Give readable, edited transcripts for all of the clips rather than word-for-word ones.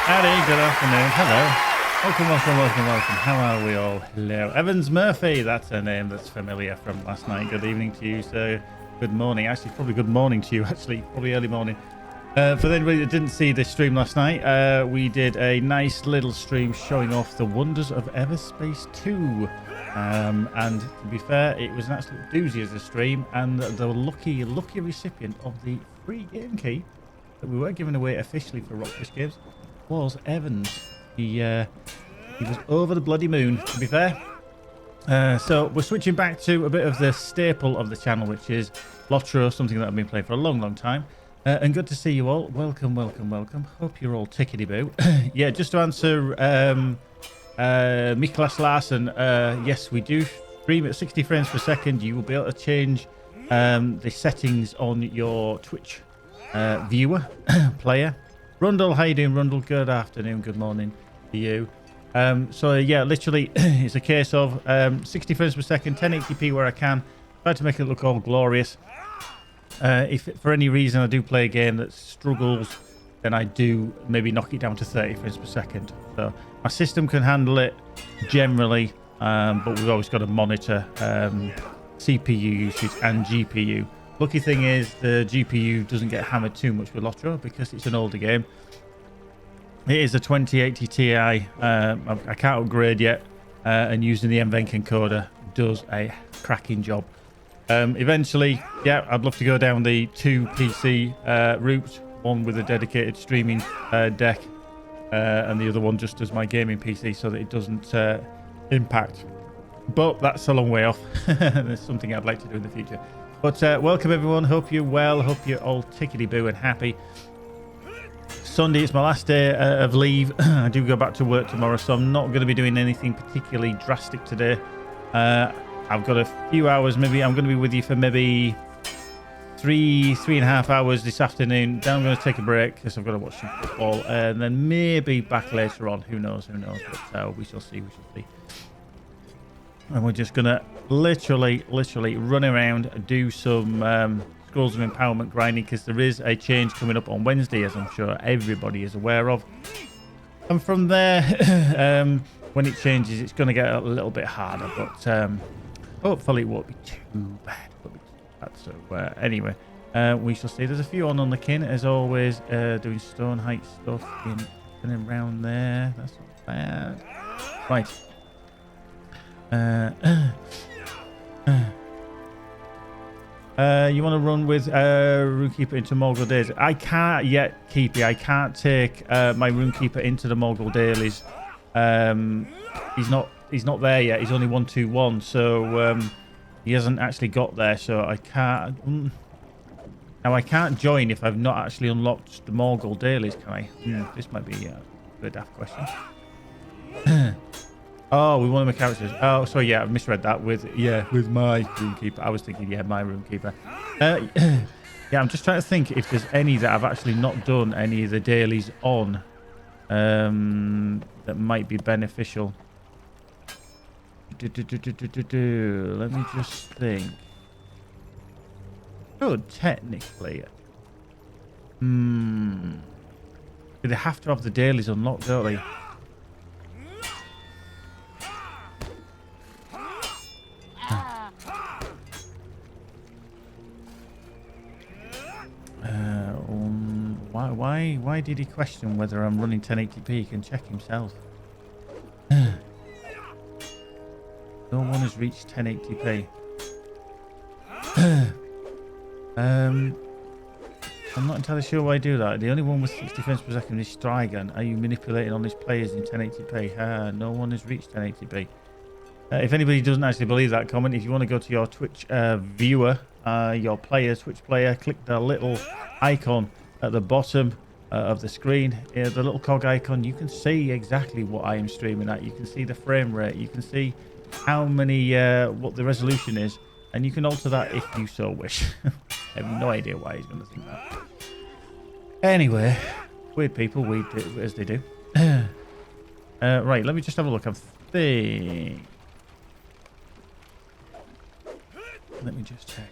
Howdy, good afternoon. Hello. Welcome. How are we all? Hello. Evans Murphy, that's a name that's familiar from last night. Good evening to you, sir. Good morning. Actually, probably good morning to you, actually. Probably early morning. For anybody that didn't see this stream last night, we did a nice little stream showing off the wonders of Everspace 2. And to be fair, it was an absolute doozy as a stream, and the lucky recipient of the free game key that we were giving away officially for Rockfish Games was Evans. He was over the bloody moon, to be fair. So we're switching back to a bit of the staple of the channel, which is LOTRO, something that I've been playing for a long time. And good to see you all. Welcome. Hope you're all tickety-boo. Yeah, just to answer Miklas Larsen, yes, we do stream at 60 frames per second. You will be able to change the settings on your Twitch viewer, player. Rundle, how you doing, Rundle? Good afternoon, good morning to you. So yeah, literally, it's a case of 60 frames per second, 1080p where I can. Try to make it look all glorious. If for any reason I do play a game that struggles, then I do maybe knock it down to 30 frames per second. So my system can handle it generally, but we've always got to monitor CPU usage and GPU. Lucky thing is the GPU doesn't get hammered too much with LOTRO because it's an older game. It is a 2080 Ti. I can't upgrade yet, and using the NVENC encoder does a cracking job. Eventually, yeah, I'd love to go down the 2 PC route, one with a dedicated streaming deck, and the other one just as my gaming PC so that it doesn't impact. But that's a long way off. There's something I'd like to do in the future. But welcome everyone, hope you're well, hope you're all tickety-boo and happy. Sunday is my last day of leave. I do go back to work tomorrow, so I'm not going to be doing anything particularly drastic today. I've got a few hours, maybe I'm going to be with you for maybe three and a half hours this afternoon. Then I'm going to take a break because I've got to watch some football, and then maybe back later on. Who knows, but we shall see. And we're just going to literally run around, do some Scrolls of Empowerment grinding, because there is a change coming up on Wednesday, as I'm sure everybody is aware of. And from there, when it changes, it's going to get a little bit harder, but hopefully it won't be too bad. So anyway, we shall see. There's a few on the kin, as always, doing stone height stuff in and around there. That's not bad. Right. You want to run with Runekeeper into Mogul Days? I can't yet, Keepy. I can't take my Runekeeper into the Mogul Dailies. He's not there yet. He's only 121, so he hasn't actually got there. So I can't. Now I can't join if I've not actually unlocked the Mogul Dailies, can I? This might be a daft question. Oh, with one of my characters. Oh, sorry, yeah, I misread that with my Runekeeper. I was thinking, yeah, my Runekeeper. Yeah, I'm just trying to think if there's any that I've actually not done any of the dailies on that might be beneficial. Let me just think. Oh, technically. They have to have the dailies unlocked, don't they? Why did he question whether I'm running 1080p? He can check himself. No one has reached 1080p. I'm not entirely sure why I do that. The only one with 60 frames per second is Strigan. Are you manipulating on his players in 1080p? No one has reached 1080p. If anybody doesn't actually believe that comment, if you want to go to your Twitch viewer, your Twitch player, click the little icon at the bottom of the screen, the little cog icon. You can see exactly what I am streaming at. You can see the frame rate. You can see how many, what the resolution is, and you can alter that if you so wish. I have no idea why he's going to think that. Anyway, weird people, we do as they do. Right, let me just have a look. I think. Let me just check.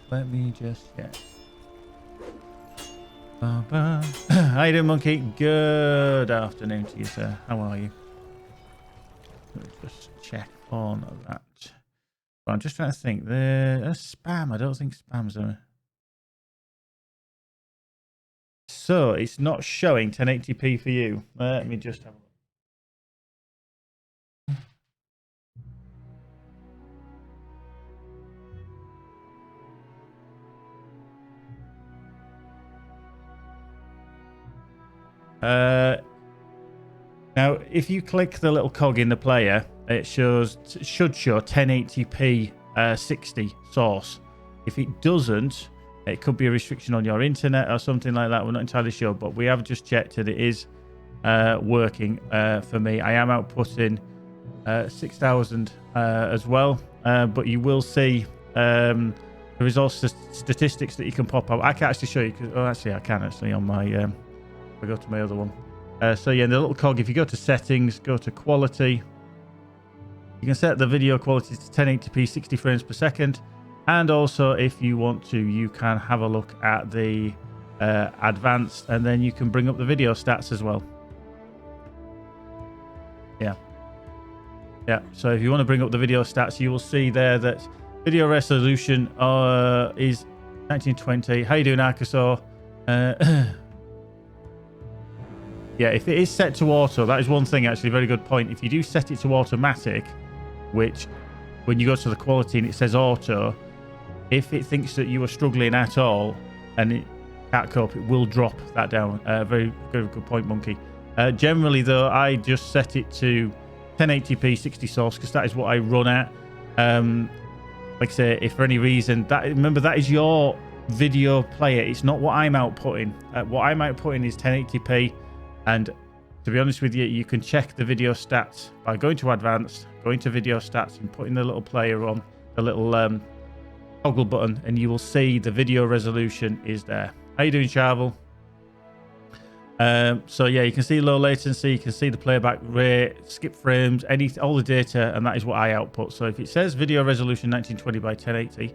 How you doing, Monkey? Good afternoon to you, sir. How are you? Let me just check on that. Well, I'm just trying to think. Spam. I don't think spam's on. So it's not showing 1080p for you. Let me just have a look. Now, if you click the little cog in the player, it should show 1080p 60 source. If it doesn't, it could be a restriction on your internet or something like that. We're not entirely sure, but we have just checked and it is working for me. I am outputting 6,000 as well, but you will see there is also statistics that you can pop up. I can't actually show you because, actually I can actually on my if I go to my other one. So yeah, in the little cog, if you go to settings, go to quality, you can set the video quality to 1080p 60 frames per second. And also if you want to, you can have a look at the advanced, and then you can bring up the video stats as well. Yeah, so if you want to bring up the video stats, you will see there that video resolution is 1920. How you doing, Arkasaur? Yeah, if it is set to auto, that is one thing, actually, very good point. If you do set it to automatic, which when you go to the quality and it says auto, if it thinks that you are struggling at all and it can't cope, it will drop that down. Very, very good point, Monkey. Generally, though, I just set it to 1080p 60 source because that is what I run at. Like I say, if for any reason, remember, that is your video player. It's not what I'm outputting. What I'm outputting is 1080p. And to be honest with you, you can check the video stats by going to advanced, going to video stats and putting the little player on, the little toggle button, and you will see the video resolution is there. How you doing, Charvel? So yeah, you can see low latency, you can see the playback rate, skip frames, all the data, and that is what I output. So if it says video resolution 1920 by 1080,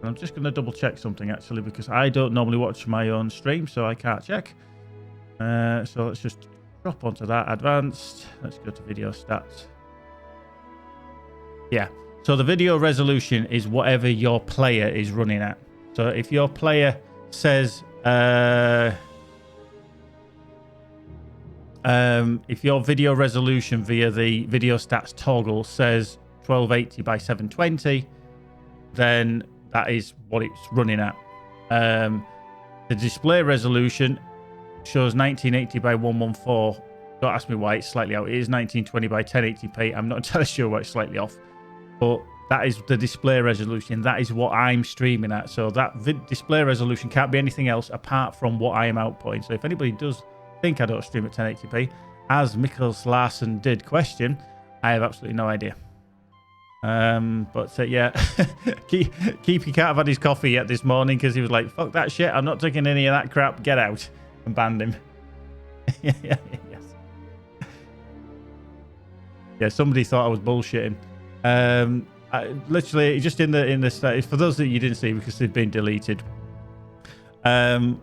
and I'm just going to double check something actually, because I don't normally watch my own stream, so I can't check. So let's just drop onto that advanced. Let's go to video stats. Yeah, so the video resolution is whatever your player is running at. So if your player says if your video resolution via the video stats toggle says 1280 by 720, then that is what it's running at. The display resolution shows 1980 by 114. Don't ask me why it's slightly out. It is 1920 by 1080p. I'm not entirely sure why it's slightly off, but that is the display resolution. That is what I'm streaming at. So that display resolution can't be anything else apart from what I am outputting. So if anybody does think I don't stream at 1080p, as Mikkel Larsen did question, I have absolutely no idea. But yeah, Keepy can't have had his coffee yet this morning because he was like, fuck that shit, I'm not taking any of that crap, get out, and banned him. Yes. Yeah, somebody thought I was bullshitting. Literally, just in the state, for those that you didn't see because they'd been deleted,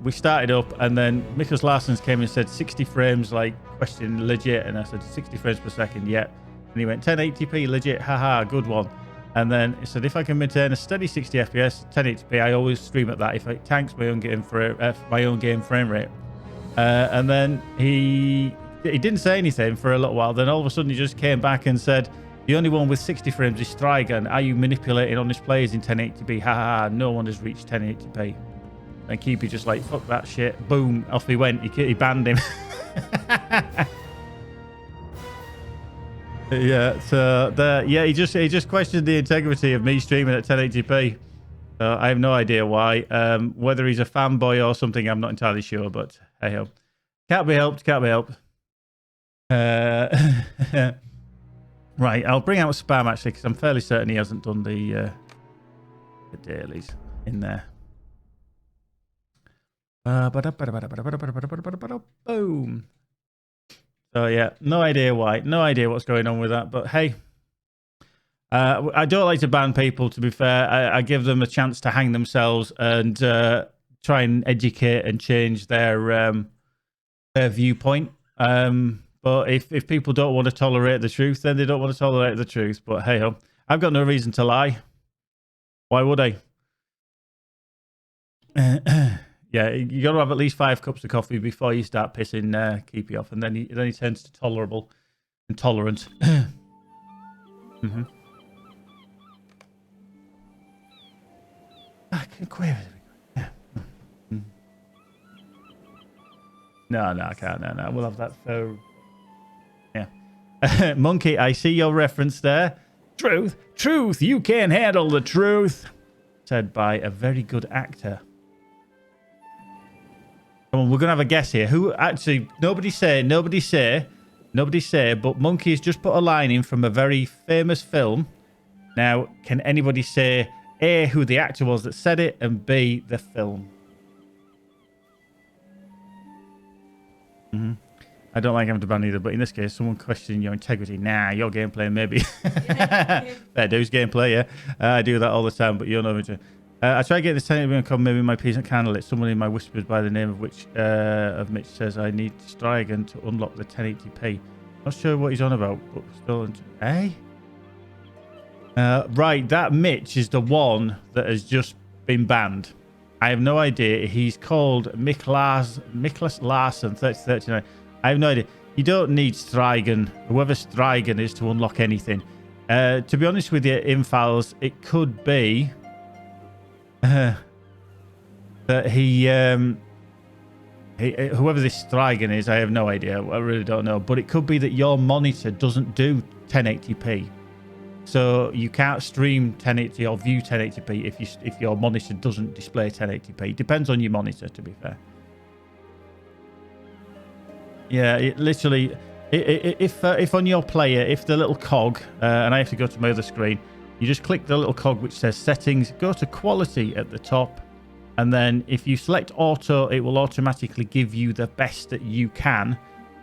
we started up and then Mikkel Larsens came and said 60 frames, like, question legit, and I said 60 frames per second, yeah. And he went 1080p legit, haha, good one. And then he said if I can maintain a steady 60 FPS 1080p, I always stream at that if it tanks my own game frame rate. And then he didn't say anything for a little while. Then all of a sudden he just came back and said the only one with 60 frames is Strigan. Are you manipulating honest players in 1080p? Haha, no one has reached 1080p. And Keepy just like, fuck that shit. Boom, off he went. He banned him. Yeah, so he just questioned the integrity of me streaming at 1080p. I have no idea why. Whether he's a fanboy or something, I'm not entirely sure. But hey ho, can't be helped. Can't be helped. Right, I'll bring out spam actually because I'm fairly certain he hasn't done the dailies in there. Boom. So yeah, no idea why, no idea what's going on with that, but hey, I don't like to ban people, to be fair. I give them a chance to hang themselves and try and educate and change their viewpoint. But if people don't want to tolerate the truth, then they don't want to tolerate the truth. But hey ho, I've got no reason to lie. Why would I? Yeah, you got to have at least 5 cups of coffee before you start pissing Keepy off, and then he turns to tolerable and tolerant. Mm-hmm. Yeah. No, I can't. No, we'll have that for... Yeah. Monkey, I see your reference there. Truth, you can't handle the truth. Said by a very good actor. Come on, we're going to have a guess here. Who actually... Nobody say, but Monkey's just put a line in from a very famous film. Now, can anybody say A, who the actor was that said it, and B, the film? Mm-hmm. I don't like having to ban either, but in this case, someone questioning your integrity. Nah, your gameplay, maybe. Fair dues, gameplay, yeah. I do that all the time, but you're not... I tried getting this tenant to maybe my peace and candle. Someone in my whispers by the name of which of Mitch says I need Strigan to unlock the 1080p. Not sure what he's on about, but still... Right, that Mitch is the one that has just been banned. I have no idea. He's called Miklas Larsen 3039. I have no idea. You don't need Strigan, whoever Strigan is, to unlock anything. To be honest with you, Infals, it could be that whoever this Strigan is, I have no idea. I really don't know. But it could be that your monitor doesn't do 1080p. So you can't stream 1080 or view 1080p if your monitor doesn't display 1080p. It depends on your monitor, to be fair. Yeah, it literally... If on your player, if the little cog, and I have to go to my other screen, you just click the little cog which says settings, go to quality at the top, and then if you select auto, it will automatically give you the best that you can,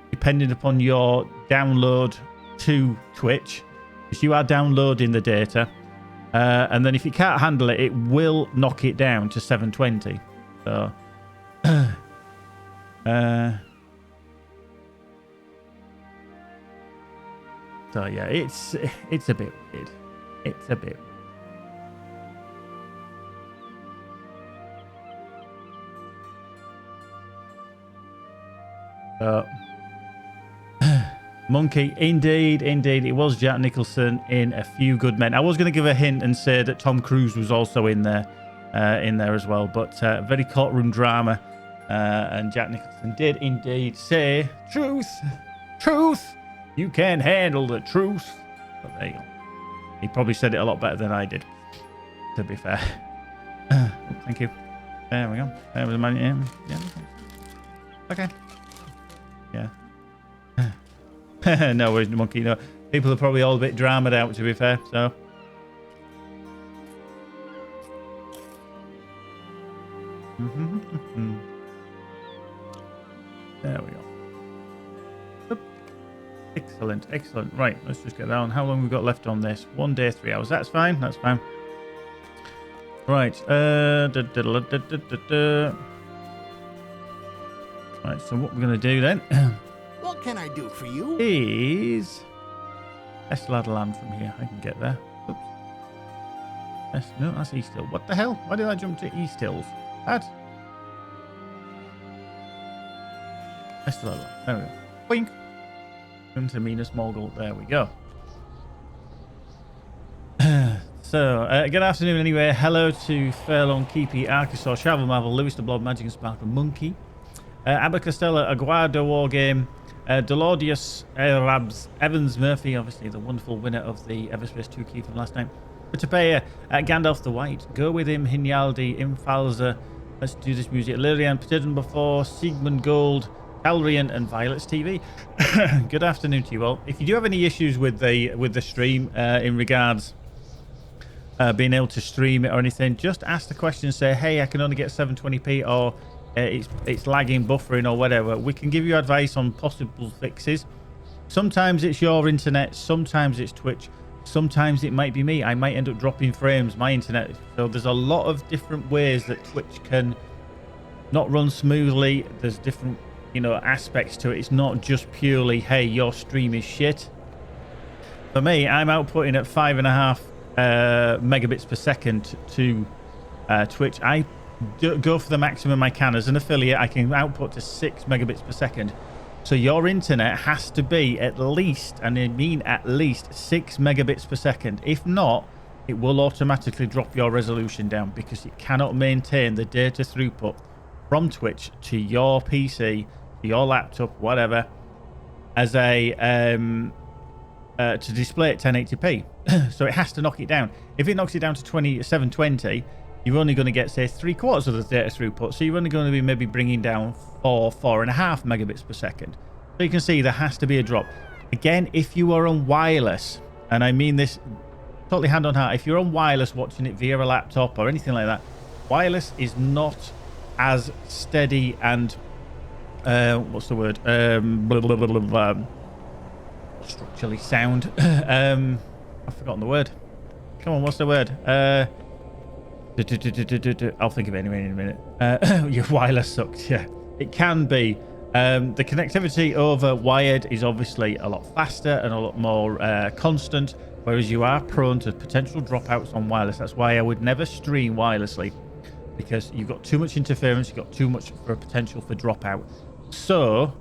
depending upon your download to Twitch. Because you are downloading the data, and then if you can't handle it, it will knock it down to 720. So, so yeah, it's a bit weird. It's a bit weird. Monkey, indeed. It was Jack Nicholson in A Few Good Men. I was going to give a hint and say that Tom Cruise was also in there as well, but very courtroom drama, and Jack Nicholson did indeed say, truth, you can't handle the truth. But there you go. He probably said it a lot better than I did, to be fair. Oh, thank you. There we go. There was a man. Yeah. Okay. Yeah. No worries, Monkey. No, people are probably all a bit dramaed out, to be fair. So, there we go. Oop. Excellent. Right, let's just get that on. How long we got left on this? 1 day, 3 hours. That's fine. Right. Right. So what we're gonna do then? What can I do for you? Is Esladland from here. I can get there. Oops. No, that's East Hill. What the hell? Why did I jump to East Hills? That. Esladland. There we go. Boink. Into Minas Mogul. There we go. So, good afternoon anyway. Hello to Furlong, Keepy, Arkasaur, Travel Marvel, Lewis the Blob, Magic and Sparkle, Monkey, Abacastella, Aguardo Wargame, Delaudius, Rabs, Evans Murphy, obviously the wonderful winner of the Everspace 2 key from last night. Patapaya, Gandalf the White, Go With Him, Hinyaldi, Infalza, Let's Do This Music, Lilian, Potato before, Sigmund Gold, Calrian, and Violet's TV. Good afternoon to you all. If you do have any issues with the stream in regards being able to stream it or anything, just ask the question, say, hey, I can only get 720p, or it's lagging, buffering, or whatever. We can give you advice on possible fixes. Sometimes it's your internet, sometimes it's Twitch, sometimes it might be me. I might end up dropping frames, my internet. So there's a lot of different ways that Twitch can not run smoothly. There's different, you know, aspects to it. It's not just purely, hey, your stream is shit. For me, I'm outputting at 5.5 megabits per second to Twitch. I go for the maximum I can. As an affiliate, I can output to 6 megabits per second. So your internet has to be at least, and I mean at least, 6 megabits per second. If not, it will automatically drop your resolution down because it cannot maintain the data throughput from Twitch to your PC, to your laptop, whatever, as a to display at 1080p. So it has to knock it down. If it knocks it down to 720, you're only going to get, say, 3/4 of the data throughput. So you're only going to be maybe bringing down 4.5 megabits per second. So you can see there has to be a drop. Again, if you are on wireless, and I mean this totally hand on heart, if you're on wireless watching it via a laptop or anything like that, wireless is not as steady and what's the word? Structurally sound. I've forgotten the word. Come on, what's the word? I'll think of it anyway in a minute. Your wireless sucks. Yeah, it can be. The connectivity over wired is obviously a lot faster and a lot more constant, whereas you are prone to potential dropouts on wireless. That's why I would never stream wirelessly, because you've got too much interference, you've got too much for a potential for dropout. So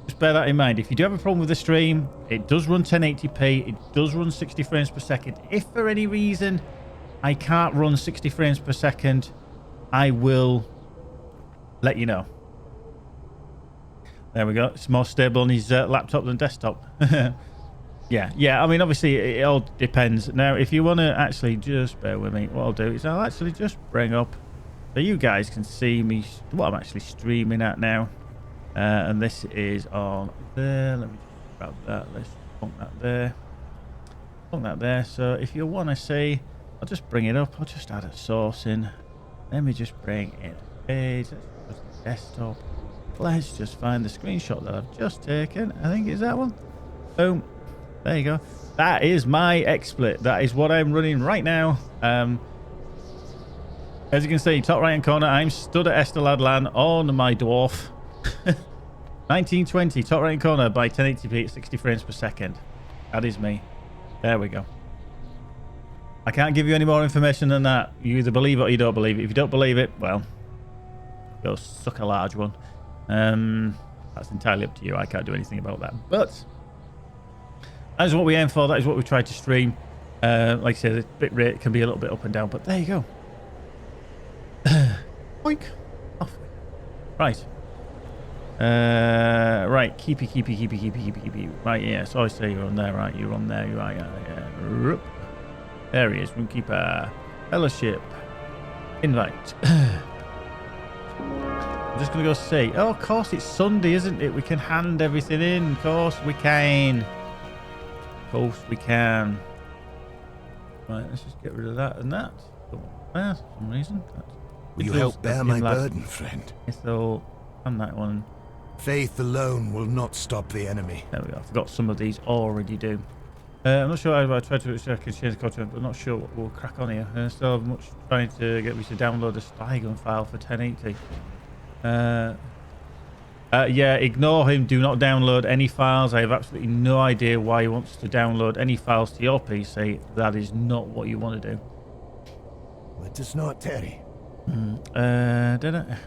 just bear that in mind. If you do have a problem with the stream, it does run 1080p, it does run 60 frames per second. If for any reason I can't run 60 frames per second, I will let you know. There we go. It's more stable on his laptop than desktop. Yeah. I mean, obviously, it all depends. Now, if you want to actually just bear with me, what I'll do is I'll actually just bring up so you guys can see me, what I'm actually streaming at now. And this is on there. Let me just grab that. Let's plonk that there. Plonk that there. So if you want to see, I'll just bring it up. I'll just add a source in. Let me just bring it page. Let's go to the desktop. Let's just find the screenshot that I've just taken. I think it's that one. Boom. There you go. That is my XSplit. That is what I'm running right now. As you can see, top right hand corner, I'm stood at Esteladlan on my dwarf. 1920, top right hand corner by 1080p at 60 frames per second. That is me. There we go. I can't give you any more information than that. You either believe it or you don't believe it. If you don't believe it, well, go suck a large one. That's entirely up to you. I can't do anything about that. But that is what we aim for. That is what we try to stream. Like I said, the bit rate can be a little bit up and down, but there you go. Boink. Off. Right. Right. Keepy. Right, yeah. So I say you're on there, right? You're on there. You're right. Yeah. There he is. Roomkeeper. Fellowship. Invite. I'm just going to go see. Oh, of course, it's Sunday, isn't it? We can hand everything in. Of course we can. Of course we can. Right, let's just get rid of that and that. There, for some reason. Will you help bear my burden, friend? So, and that one. Faith alone will not stop the enemy. There we go. I forgot some of these already do. I'm not sure I tried to change the content, but I'm not sure what we'll crack on here. Still have much trying to get me to download a Stygun file for 1080. Yeah, ignore him. Do not download any files. I have absolutely no idea why he wants to download any files to your PC. That is not what you want to do. Let us not tarry. Did I?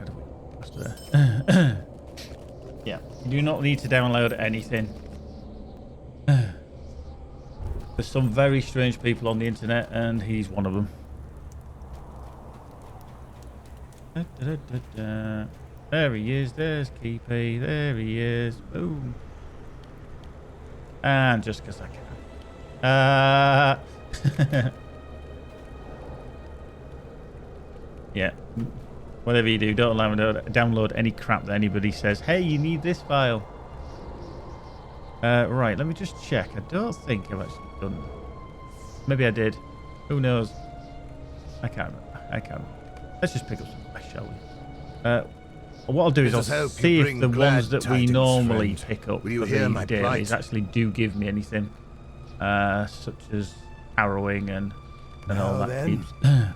Yeah, you do not need to download anything. There's some very strange people on the internet, and he's one of them. There he is. There's Keepy. There he is. Boom. And just because I can. Yeah. Whatever you do, don't allow me to download any crap that anybody says. Hey, you need this file. Right, let me just check. I don't think I've actually done. Maybe I did. Who knows? I can't remember. Let's just pick up some flesh, shall we? What I'll do is I'll see if the ones that we normally pick up for the dailies actually do give me anything, such as harrowing and all that.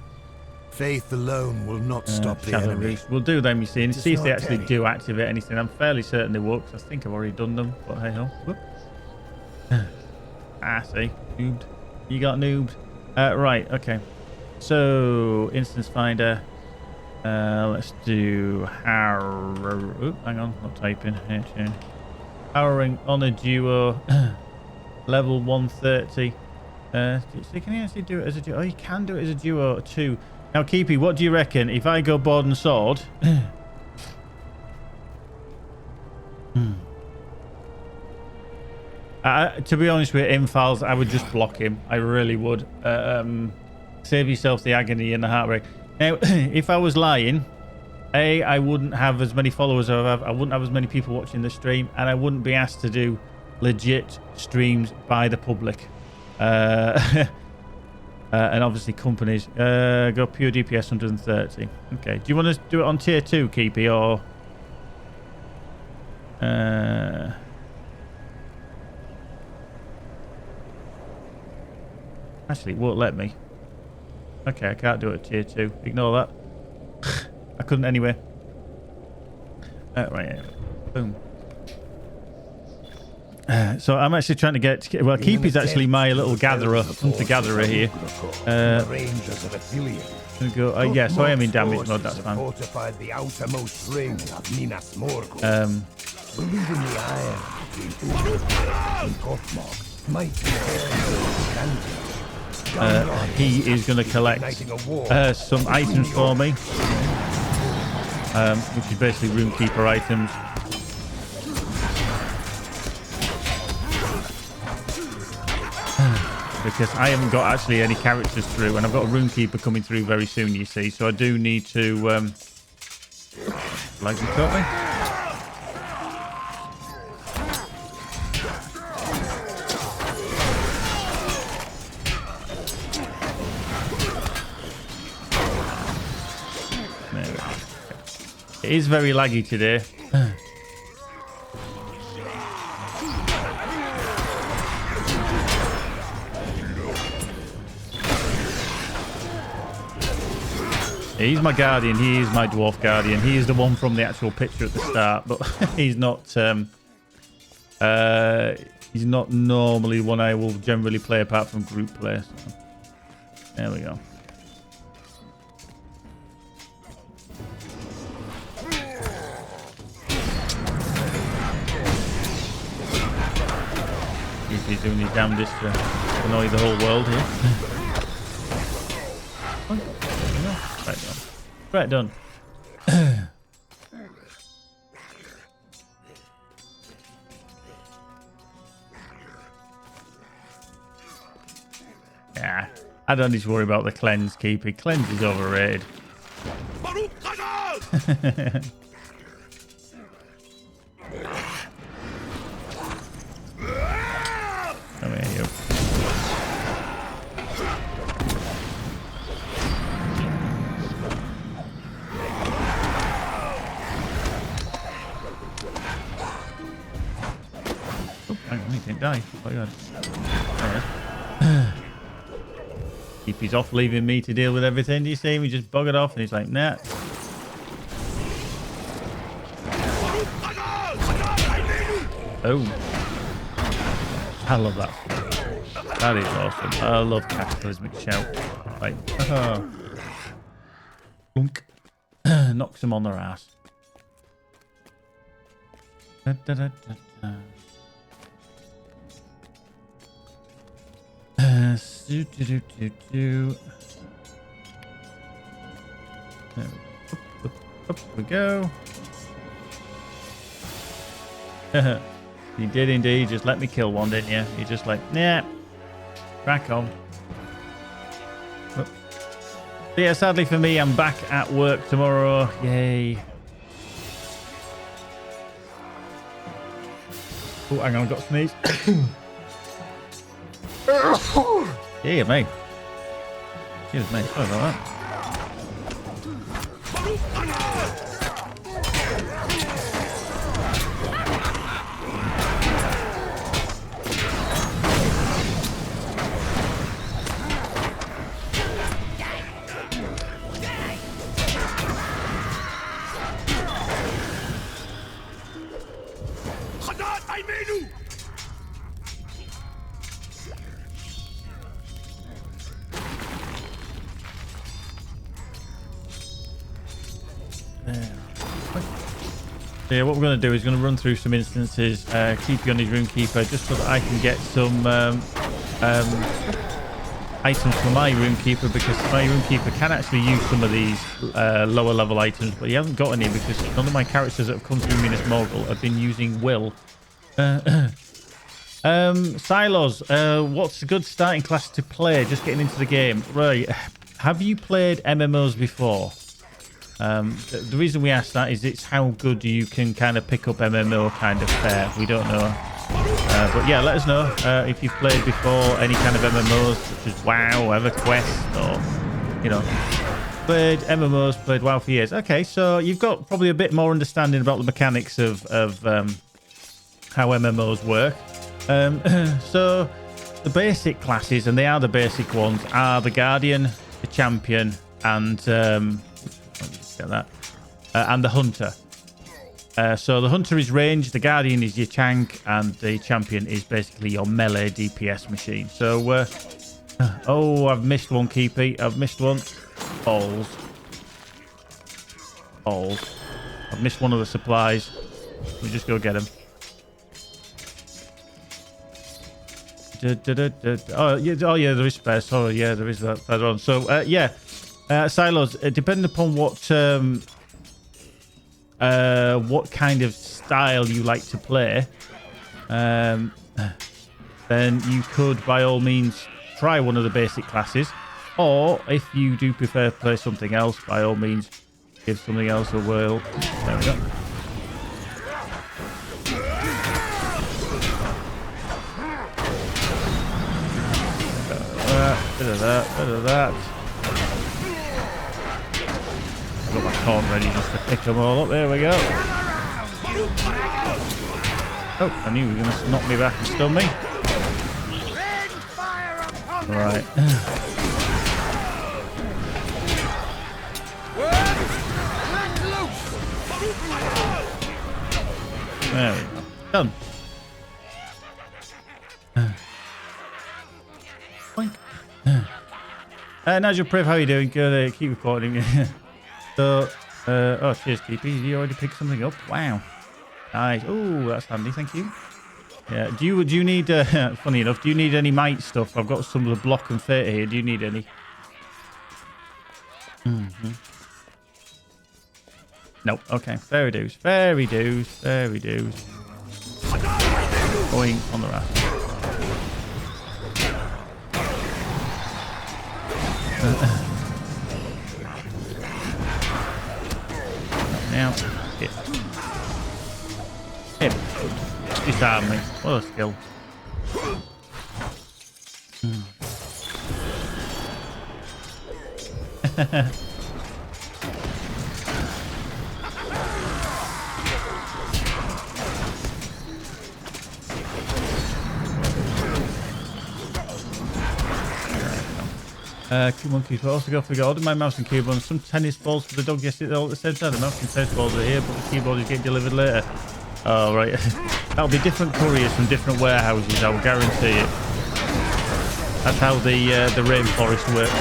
Faith alone will not stop the Shadow enemy. Roost. We'll do them, you see, and Does see if they not actually Terry. do activate anything. I'm fairly certain they will, because I think I've already done them. But hey ho. Whoop. See, noobed. You got noobed. Right, okay. So instance finder. Let's do hang on, not typing. Powering on a duo. Level 130. So can you actually do it as a duo? Oh, you can do it as a duo too. Now, Keepy, what do you reckon? If I go board and sword... to be honest with Infiles, I would just block him. I really would. Save yourself the agony and the heartbreak. Now, if I was lying, I wouldn't have as many followers as I have. I wouldn't have as many people watching the stream, and I wouldn't be asked to do legit streams by the public. And obviously companies. Go pure DPS 130. Okay. Do you want to do it on tier 2, Keepy, or... Actually, it won't let me. Okay, I can't do it at tier 2. Ignore that. I couldn't anyway. Right, anyway. Boom. So I'm actually trying to get... Well, Keepy's actually my little gatherer, hunter-gatherer here. Go, yeah, so I am in damage mode, that's fine. The outermost ring of Minas Morgul. Believe in the iron in Kotmog might be he is going to collect some items for me, which is basically roomkeeper items. Because I haven't got actually any characters through, and I've got a roomkeeper coming through very soon, you see, so I do need to like you taught me. It is very laggy today. He's my guardian. He is my dwarf guardian. He is the one from the actual picture at the start, but he's not. He's not normally one I will generally play apart from group play. So. There we go. He's doing his damnedest to annoy the whole world here. Right done. Yeah, I don't need to worry about the cleanse, Keepy. Cleanse is overrated. Come here, you. He didn't die. Oh my god. Keepy's off, leaving me to deal with everything. Do you see him? He just buggered off and he's like, nah. Oh. I love that. That is awesome. I love cataclysmic shout. Like, Blunk. Knocks them on their ass. Da, da, da, da, da. Up we go. You did indeed just let me kill one, didn't you? You're just like, nah, crack on. But yeah, sadly for me, I'm back at work tomorrow. Yay. Oh, hang on, I've got to sneeze. Yeah, mate. Cheers, mate. Sorry about that. Yeah, what we're going to do is going to run through some instances, keep you on his Runekeeper, just so that I can get some items for my Runekeeper, because my Runekeeper can actually use some of these lower level items, but he hasn't got any because none of my characters that have come through Minas Morgul have been using Will. Silos, what's a good starting class to play? Just getting into the game. Right, have you played MMOs before? The reason we ask that is it's how good you can kind of pick up MMO kind of fare. We don't know. But yeah, let us know if you've played before any kind of MMOs such as WoW, EverQuest, or, you know, played MMOs, played WoW for years. Okay, so you've got probably a bit more understanding about the mechanics of how MMOs work. So the basic classes, and they are the basic ones, are the Guardian, the Champion, and that and the Hunter. So the Hunter is range, the Guardian is your tank, and the Champion is basically your melee DPS machine. So oh, I've missed one, Keepy. I've missed one. Balls. I've missed one of the supplies. Let me just go get him. Oh yeah, there is spares. Sorry, yeah, there is that further on. So yeah, Silos, depending upon what kind of style you like to play, then you could by all means try one of the basic classes, or if you do prefer to play something else, by all means give something else a whirl. There we go. Bit of that. I've got my taunt ready just to pick them all up. There we go. Oh, I knew he was going to knock me back and stun me. Right. There we go. Done. Nigel Priv, how are you doing? Good, keep recording. So, oh, cheers, Keepy. You already picked something up? Wow. Nice. Oh, that's handy, thank you. Yeah, do you need, funny enough, do you need any might stuff? I've got some of the block and theta here. Do you need any? Nope, okay. Fairy dues. Going on the raft. Now, hit. Disarm me. What a skill. Monkeys, but also go for ordered my mouse and keyboard and some tennis balls for the dog yesterday all at the same time. The mouse and tennis balls are here, but the keyboard is getting delivered later. Oh, right. That'll be different couriers from different warehouses, I will guarantee it. That's how the rainforest works.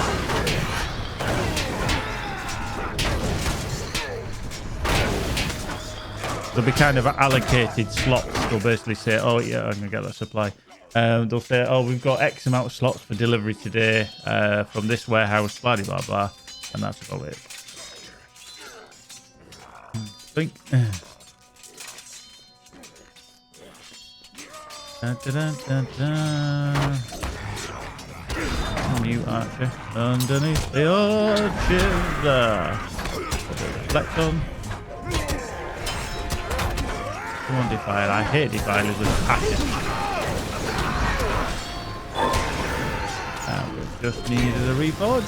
There'll be kind of allocated slots. They'll basically say, oh, yeah, I'm going to get that supply. They'll say, oh, we've got X amount of slots for delivery today from this warehouse, blah, blah, blah. And that's about it. Think. New archer underneath the arches. Reflect on. Come on, Defile. I hate Defilers with passion. Just needed a reforge.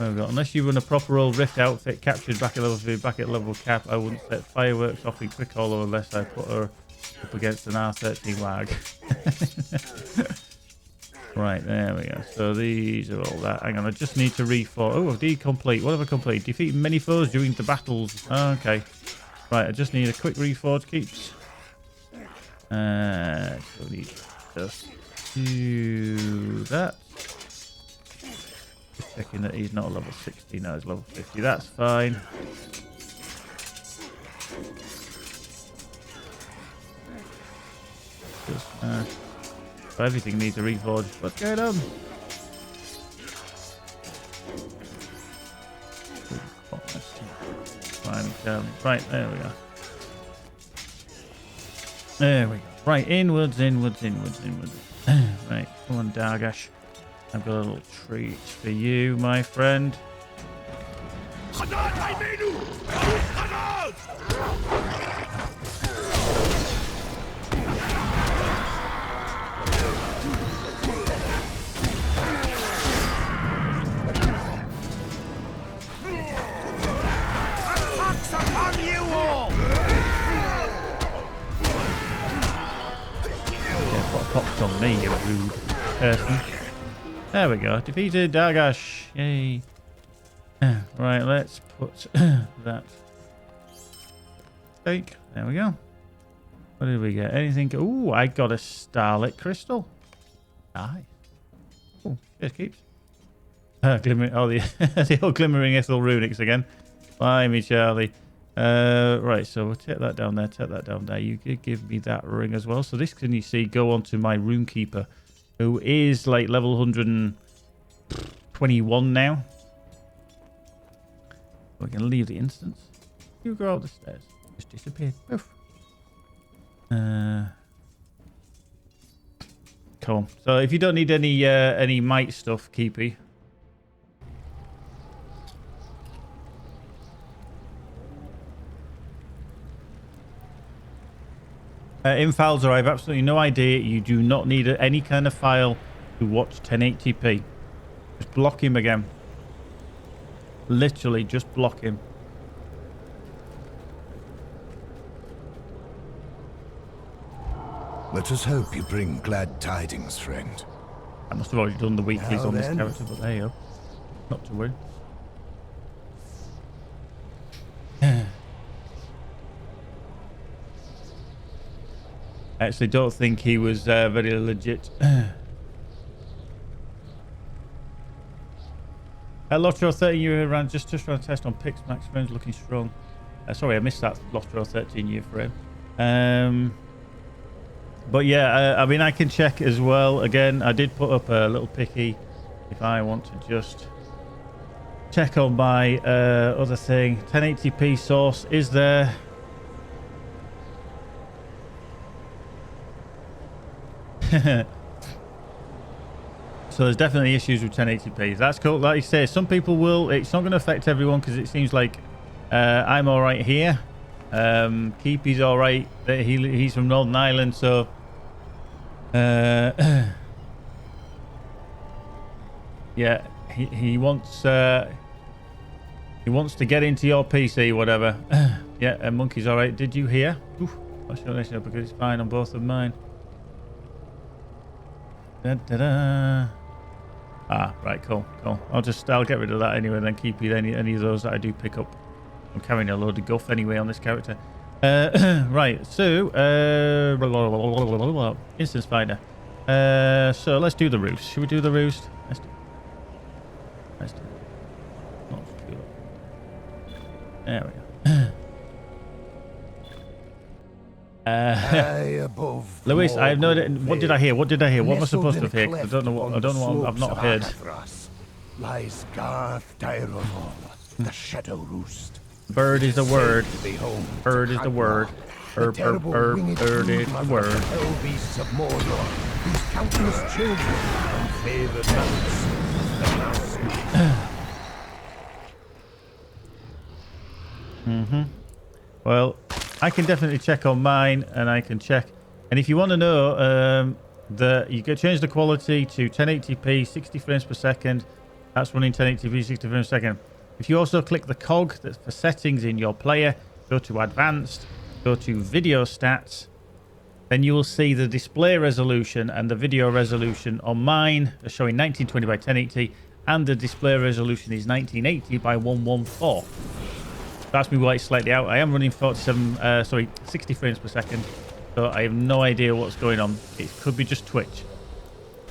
Unless you run a proper old Rift outfit captured back at level 3, back at level cap, I wouldn't set fireworks off in quick hollow unless I put her up against an R13 lag. Right, there we go. So these are all that. Hang on, I just need to reforge. Oh, complete. What have I completed? Defeat many foes during the battles. Oh, okay. Right, I just need a quick reforge, Keeps. So need just do that. Just checking that he's not a level 60 now, he's level 50. That's fine. Just, everything needs a reforge. What's going on? Right, there we go. There we go. Right, inwards. Right, come on, Dargash. I've got a little treat for you, my friend. Popped on me, you rude person. There we go. Defeated Dargash. Yay. Right, let's put that steak. There we go. What did we get? Anything? Ooh, I got a starlit crystal. Nice. Oh, cheers, keeps. Glimmering. Oh, the old glimmering ethel runics again. Blimey, Charlie. Right, so we'll take that down there, take that down there. You could give me that ring as well. So this can, you see, go on to my runekeeper, who is like level 121 now. We can leave the instance. You go up the stairs. Just disappeared. Poof. Cool. So if you don't need any might stuff, Keepy. In Falzar, I have absolutely no idea. You do not need any kind of file to watch 1080p. Just block him again. Literally, just block him. Let us hope you bring glad tidings, friend. I must have already done the weeklies on this character, but there you go. Not to worry. I actually don't think he was very legit. LOTRO 13 year ran just run a test on Pix. Max Friends looking strong. Sorry, I missed that LOTRO 13 year frame. But yeah, I mean, I can check as well. Again, I did put up a little picky if I want to just check on my other thing. 1080p source is there. So there's definitely issues with 1080p. That's cool. Like you say, some people will. It's not going to affect everyone because it seems like I'm all right here. Keepy's all right. He's from Northern Ireland, so yeah, he wants to get into your PC, whatever. Yeah, and Monkey's all right. Did you hear? Oof, I'll show this up because it's fine on both of mine. Da, da, da. Ah, right, cool. I'll get rid of that anyway. Then keep any of those that I do pick up. I'm carrying a load of guff anyway on this character. Right, so instant spider. So let's do the roost. Should we do the roost? Let's do it. There we go. Lewis, I have no idea. What did I hear? What am I supposed to hear? I don't know what I've not heard. Lies Garth Dairon, the Shadow Roost. Bird is the word. Bird is the word. Bird is the word. Hell beasts of Mordor, whose countless children and favored mounts. Well, I can definitely check on mine, and I can check. And if you want to know, you can change the quality to 1080p, 60 frames per second. That's running 1080p, 60 frames per second. If you also click the cog that's for settings in your player, go to advanced, go to video stats, then you will see the display resolution and the video resolution on mine are showing 1920 by 1080, and the display resolution is 1980 by 114. That's me why it's slightly out. I am running 60 frames per second, so I have no idea what's going on. It could be just Twitch.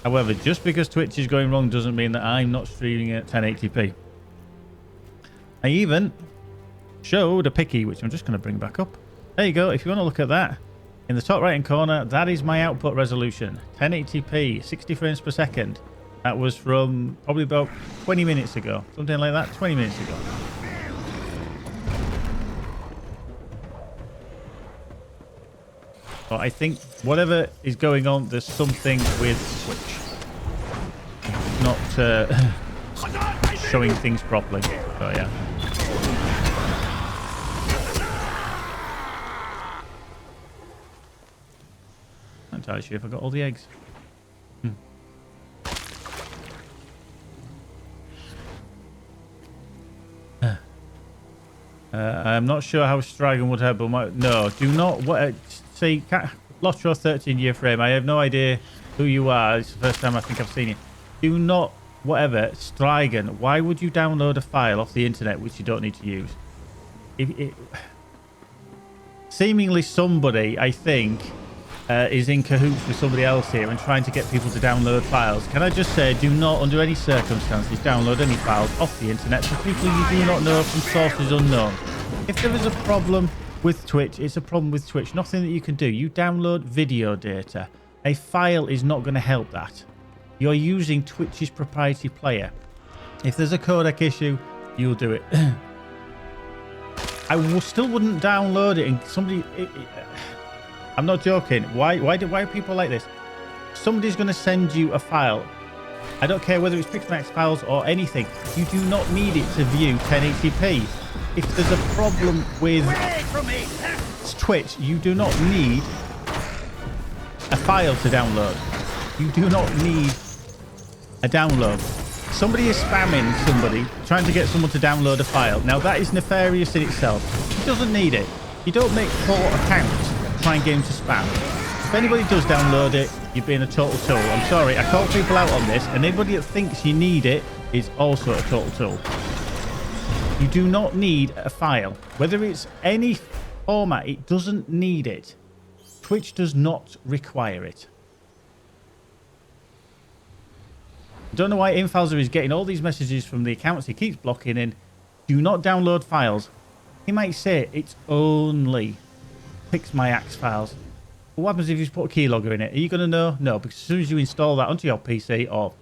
However, just because Twitch is going wrong doesn't mean that I'm not streaming at 1080p. I even showed a picky, which I'm just going to bring back up. There you go. If you want to look at that, in the top right hand corner, that is my output resolution. 1080p, 60 frames per second. That was from probably about 20 minutes ago. Something like that, 20 minutes ago. So I think whatever is going on, there's something with Twitch. Not showing things properly. So yeah. Not entirely sure if I got all the eggs. I'm not sure how Strigan would have, but no, do not. See, LOTRO 13-year frame. I have no idea who you are. It's the first time I think I've seen you. Do not, whatever, Strigan. Why would you download a file off the internet which you don't need to use? Seemingly somebody, I think, is in cahoots with somebody else here and trying to get people to download files. Can I just say, do not, under any circumstances, download any files off the internet for people you do not know from sources unknown. If there is a problem with Twitch, it's a problem with Twitch. Nothing that you can do. You download video data. A file is not going to help that. You're using Twitch's proprietary player. If there's a codec issue, you'll do it. I still wouldn't download it, and somebody... I'm not joking. Why are people like this? Somebody's going to send you a file. I don't care whether it's Pixmax files or anything. You do not need it to view 1080p. If there's a problem with Twitch, you do not need a file to download. You do not need a download. Somebody is spamming somebody, trying to get someone to download a file. Now, that is nefarious in itself. He doesn't need it. You don't make 4 accounts trying to get him to spam. If anybody does download it, you're being a total tool. I'm sorry, I call people out on this, and anybody that thinks you need it is also a total tool. You do not need a file. Whether it's any format, it doesn't need it. Twitch does not require it. I don't know why Infalzer is getting all these messages from the accounts he keeps blocking in. Do not download files. He might say it's only Pixmax files. What happens if you put a keylogger in it? Are you going to know? No, because as soon as you install that onto your PC or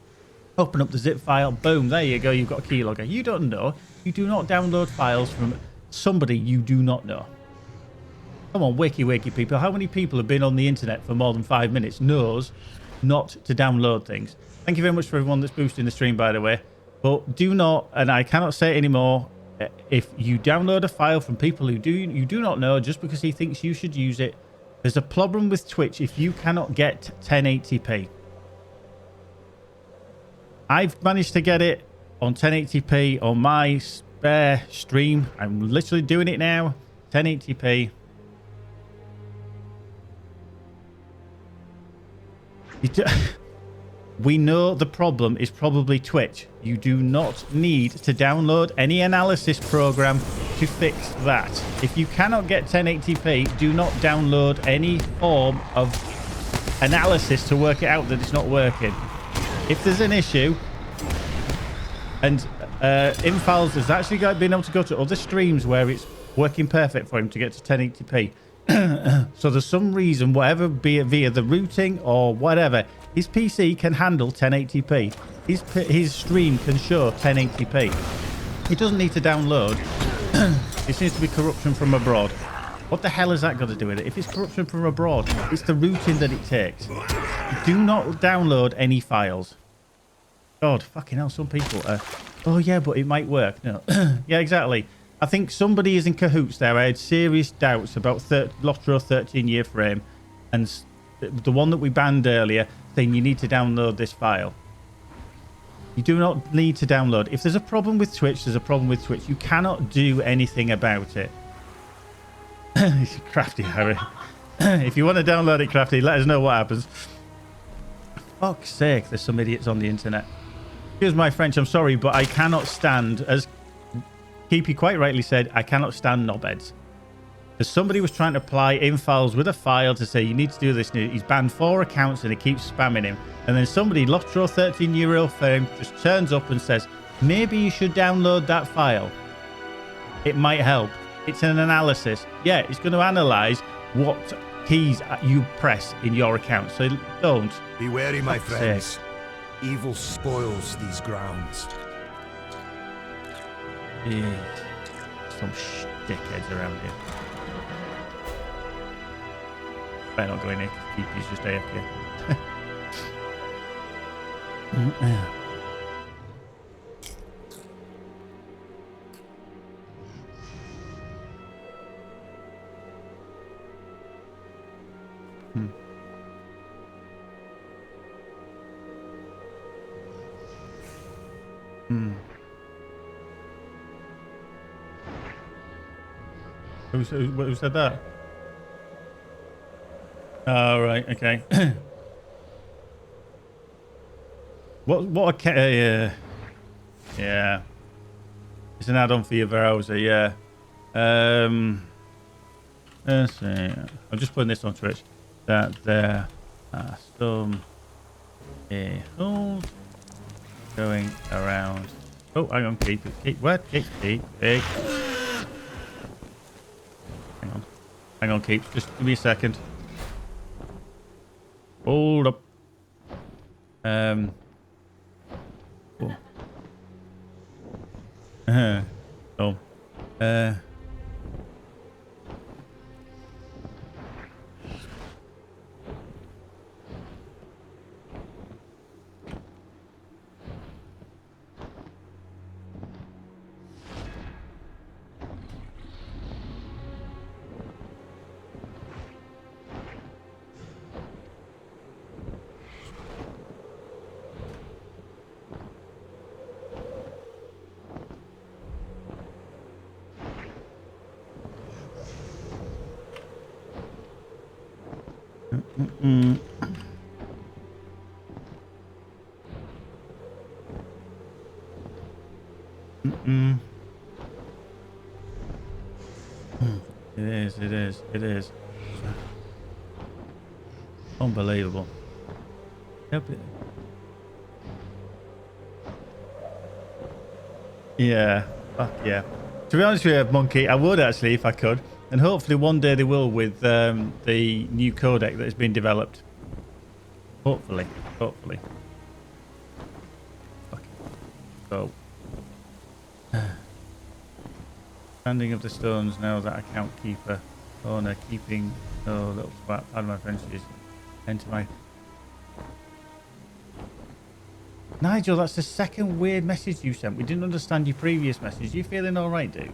open up the zip file, boom, there you go, you've got a keylogger. You don't know. You do not download files from somebody you do not know. Come on, wakey people. How many people have been on the internet for more than 5 minutes knows not to download things? Thank you very much for everyone that's boosting the stream, by the way. But do not, and I cannot say it anymore, if you download a file from people who you do not know just because he thinks you should use it, there's a problem with Twitch if you cannot get 1080p. I've managed to get it on 1080p on my spare stream. I'm literally doing it now. 1080p. We know the problem is probably Twitch. You do not need to download any analysis program to fix that. If you cannot get 1080p, do not download any form of analysis to work it out that it's not working. If there's an issue, and Infals has actually been able to go to other streams where it's working perfect for him to get to 1080p. So there's some reason, whatever, be it via the routing or whatever, his PC can handle 1080p. His stream can show 1080p. He doesn't need to download. It seems to be corruption from abroad. What the hell has that got to do with it? If it's corruption from abroad, it's the routing that it takes. Do not download any files. God, fucking hell, some people are... Oh, yeah, but it might work. No. Yeah, exactly. I think somebody is in cahoots there. I had serious doubts about LOTRO 13-year frame and the one that we banned earlier, saying you need to download this file. You do not need to download. If there's a problem with Twitch, there's a problem with Twitch. You cannot do anything about it. Crafty, Harry. If you want to download it, Crafty, let us know what happens. For fuck's sake, there's some idiots on the internet. Excuse my French, I'm sorry, but I cannot stand, as Keepy quite rightly said, I cannot stand knobheads. Because somebody was trying to apply infiles with a file to say you need to do this. And he's banned 4 accounts and he keeps spamming him. And then somebody, LOTRO 13-year-old fame, just turns up and says, maybe you should download that file. It might help. It's an analysis. Yeah, it's going to analyze what keys you press in your account. So don't. Be wary, my friends. Evil spoils these grounds. Yeah. Some dickheads around here. Better not go in here because he's just AFK. Who said that? Oh, right, okay. Yeah. It's an add-on for your browser, yeah. Let's see. I'm just putting this on Twitch. That there are some holes going around. Oh, hang on, keep. What? Keep, big. Hang on, keep. Just give me a second. Hold up. Oh. It is. Unbelievable. Yep. Yeah. Fuck yeah. To be honest with you, Monkey, I would actually if I could. And hopefully one day they will with the new codec that has been developed. Hopefully. Okay. So. Standing of the stones now that account keeper owner keeping little twat. Pardon my French. Enter my. Nigel, that's the second weird message you sent. We didn't understand your previous message. You feeling all right, dude?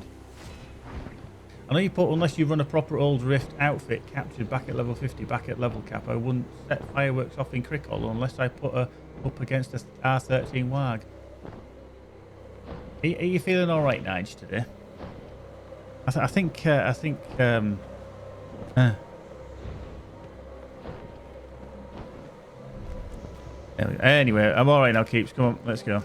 I know you put unless you run a proper old Rift outfit captured back at level 50, back at level cap, I wouldn't set fireworks off in Crickle unless I put her up against a R13 WAG. Are you feeling all right, Nige, today? I think. Anyway, I'm all right now, Keeps. Come on, let's go.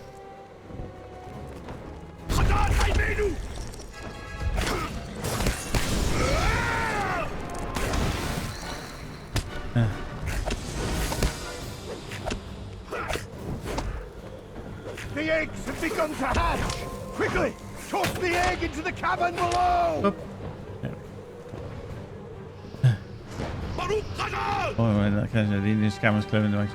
The eggs have begun to hatch! Quickly! Toss the egg into the cabin below! Oh, right, that kind of the Indian scammers clearing the way.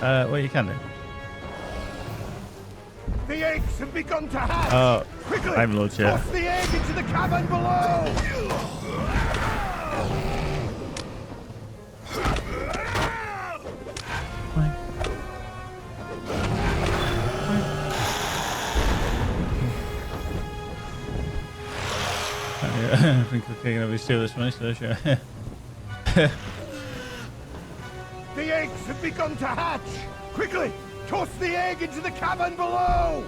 Well, you can do. The eggs have begun to hatch! Oh, quickly! I'm Lord Chair. Toss the egg into the cabin below! I think we're going to steal this money, so sure. The eggs have begun to hatch! Quickly! Toss the egg into the cabin below!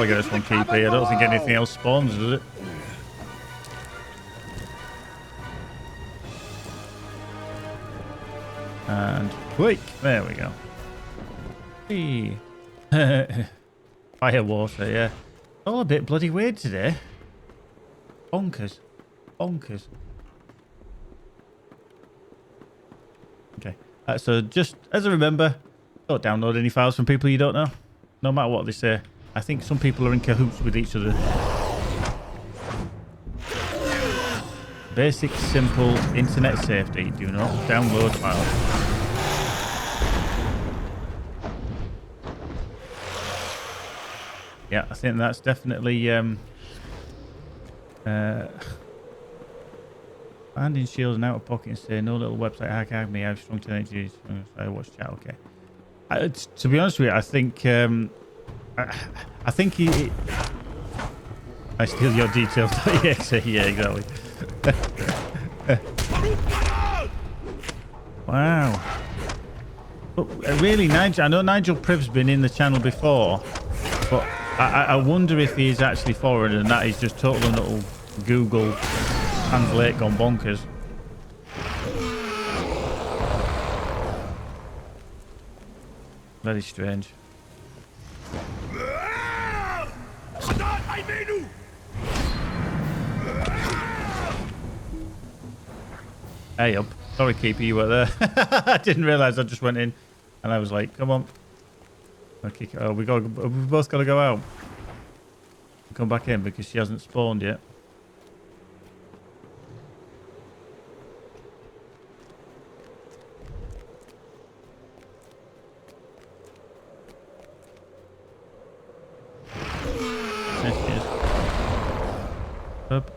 get us one KP. I don't think anything else spawns, does it? And quick, there we go. Hey. Fire water, yeah. All a bit bloody weird today. Bonkers. Bonkers. Okay. So just as a remember, don't download any files from people you don't know. No matter what they say. I think some people are in cahoots with each other. Basic, simple internet safety. Do not download files. Yeah, I think that's definitely finding shields and out of pocket and say no little website hack me. I've strong teenagers. I watch chat. Okay. To be honest with you, I think I think I steal your details. Yeah, exactly. Wow. But really, Nigel. I know Nigel Priv's been in the channel before, but I wonder if he's actually foreign and that is just total little Google Translate gone bonkers. Very strange. Hey up. Sorry, Keeper, you were there. I didn't realise I just went in and I was like, come on. Okay, oh, we both got to go out. Come back in because she hasn't spawned yet. There she is. Up.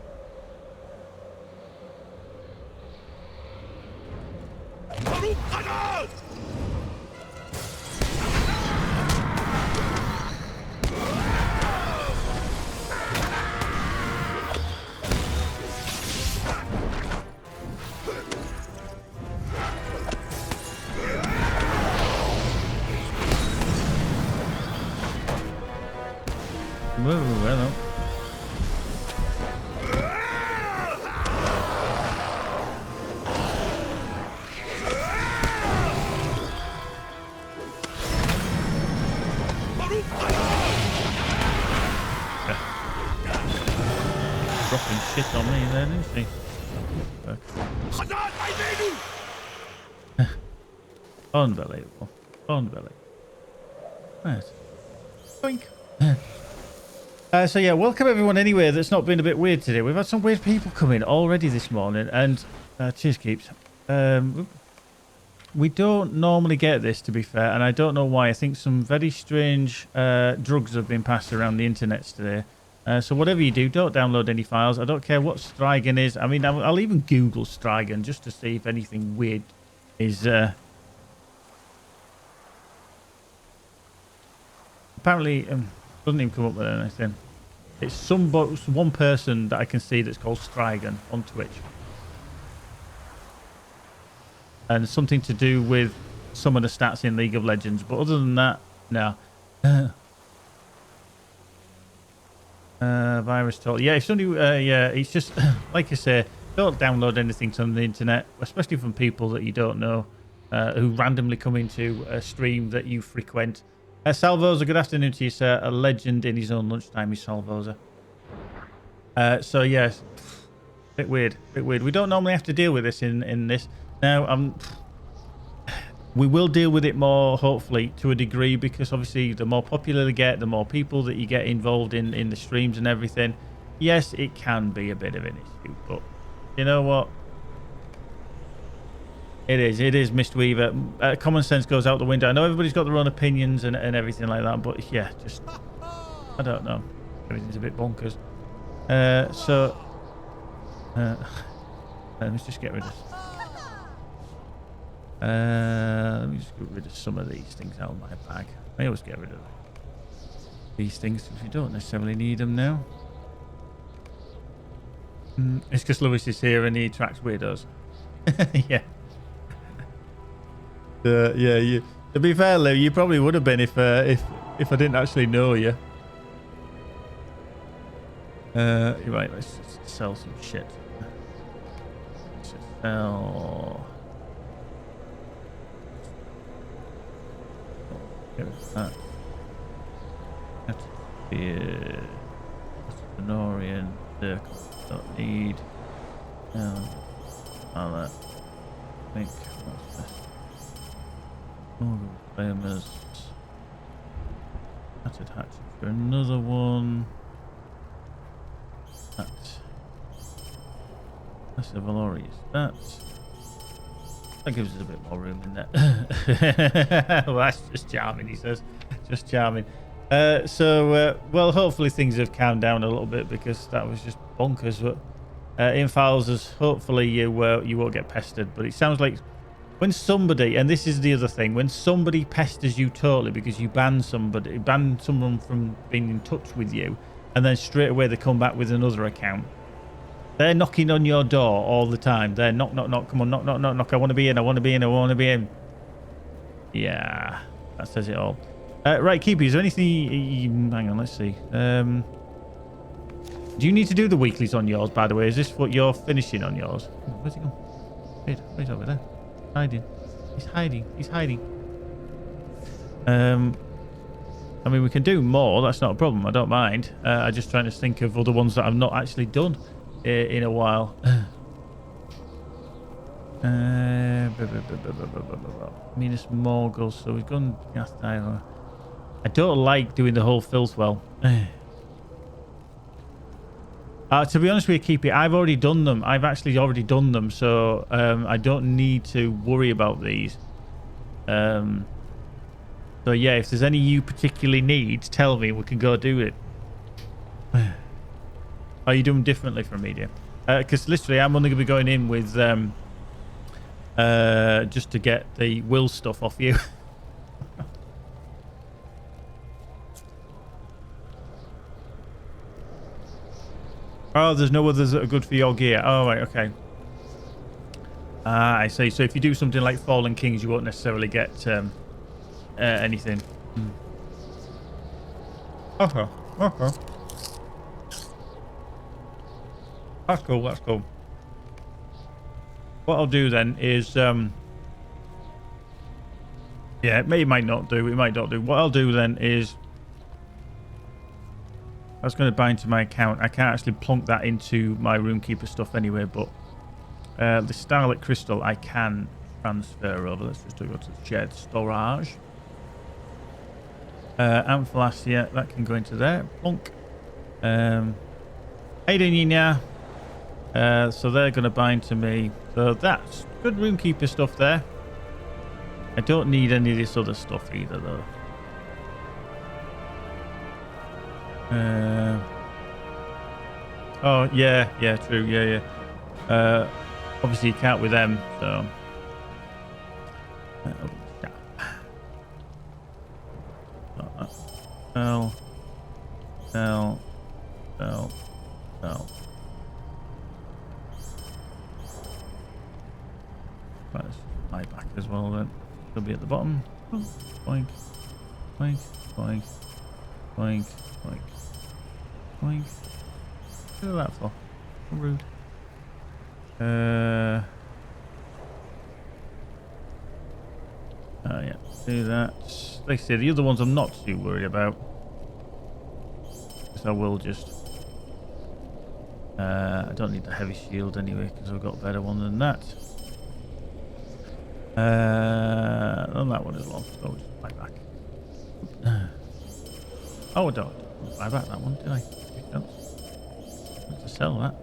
Whoa, hello. Dropping shit on me there, didn't she? Unbelievable. Unbelievable. Right. Boink. So yeah, welcome everyone anyway that's not been a bit weird today. We've had some weird people come in already this morning and cheers keeps. We don't normally get this, to be fair, and I don't know why. I think some very strange drugs have been passed around the internet today. So whatever you do, don't download any files. I don't care what Strigan is. I mean, I'll even Google Strigan just to see if anything weird is... Apparently, doesn't even come up with anything. It's one person that I can see that's called Strigan on Twitch. And something to do with some of the stats in League of Legends. But other than that, no. Virus talk. Yeah, if somebody, yeah, it's just, like I say, don't download anything from the internet, especially from people that you don't know, who randomly come into a stream that you frequent. Salvosa, good afternoon to you, sir. A legend in his own lunchtime is Salvosa. So, yes, bit weird. We don't normally have to deal with this in this. Now, we will deal with it more, hopefully, to a degree, because obviously the more popular they get, the more people that you get involved in the streams and everything. Yes, it can be a bit of an issue, but you know what? It is Mistweaver. Common sense goes out the window. I know everybody's got their own opinions and everything like that, but yeah, just I don't know. Everything's a bit bonkers. Let's just get rid of. Let me just get rid of some of these things out of my bag. I always get rid of these things if you don't necessarily need them now. It's because Lewis is here and he attracts weirdos. Yeah. Yeah, to be fair, Lou, you probably would have been if I didn't actually know you. You're right. Let's just sell some shit. Let's just sell. Get rid of that. That's the Honorian circle. Don't need. All that. I think. What's this? More famous. That's attached to another one. That's a Valorius. That gives us a bit more room in there. Well, that's just charming, he says. Just charming. Well, hopefully things have calmed down a little bit because that was just bonkers. But in files, hopefully you won't get pestered. But it sounds like when somebody, and this is the other thing, when somebody pesters you totally because you ban someone from being in touch with you, and then straight away they come back with another account. They're knocking on your door all the time. They're knock, knock, knock. Come on, knock, knock, knock, knock. I want to be in. I want to be in. I want to be in. Yeah, that says it all. Right, Keepy, is there anything... Hang on, let's see. Do you need to do the weeklies on yours, by the way? Is this what you're finishing on yours? Where's he gone? Wait, he's over there. Hiding. He's hiding. He's hiding. I mean, we can do more. That's not a problem. I don't mind. I'm just trying to think of other ones that I've not actually done in a while. Minas Morgul. So we've gone gas diver. I don't like doing the whole filth well. To be honest with you, Keep It, I've already done them. I've actually already done them, so I don't need to worry about these. So yeah, if there's any you particularly need, tell me. We can go do it. Are you doing differently from media? Because literally, I'm only going to be going in with just to get the will stuff off you. Oh, there's no others that are good for your gear. Oh, right, okay. I see. So if you do something like Fallen Kings, you won't necessarily get anything. Okay. Okay. That's cool. That's cool. What I'll do then is, yeah, it might not do. It might not do. What I'll do then is, I was going to bind to my account. I can't actually plonk that into my Roomkeeper stuff anyway, but the Starlit Crystal I can transfer over. Let's just go to the shared storage. Amphilastia, that can go into there. Plonk. Hey, Dinya. So they're going to bind to me. So that's good Roomkeeper stuff there. I don't need any of this other stuff either, though. Oh yeah, true, yeah. Obviously you can't with them, so L. That's my back as well then. It'll be at the bottom. Boink, boink, boink, boink, boink. Boink. What is that for? How rude. Oh yeah, do that. Like I say, the other ones I'm not too worried about. Because I will just... I don't need the heavy shield anyway, because I've got a better one than that. And that one as well. So I'll just buy back. Oh, I don't buy back that one, did I? To sell that.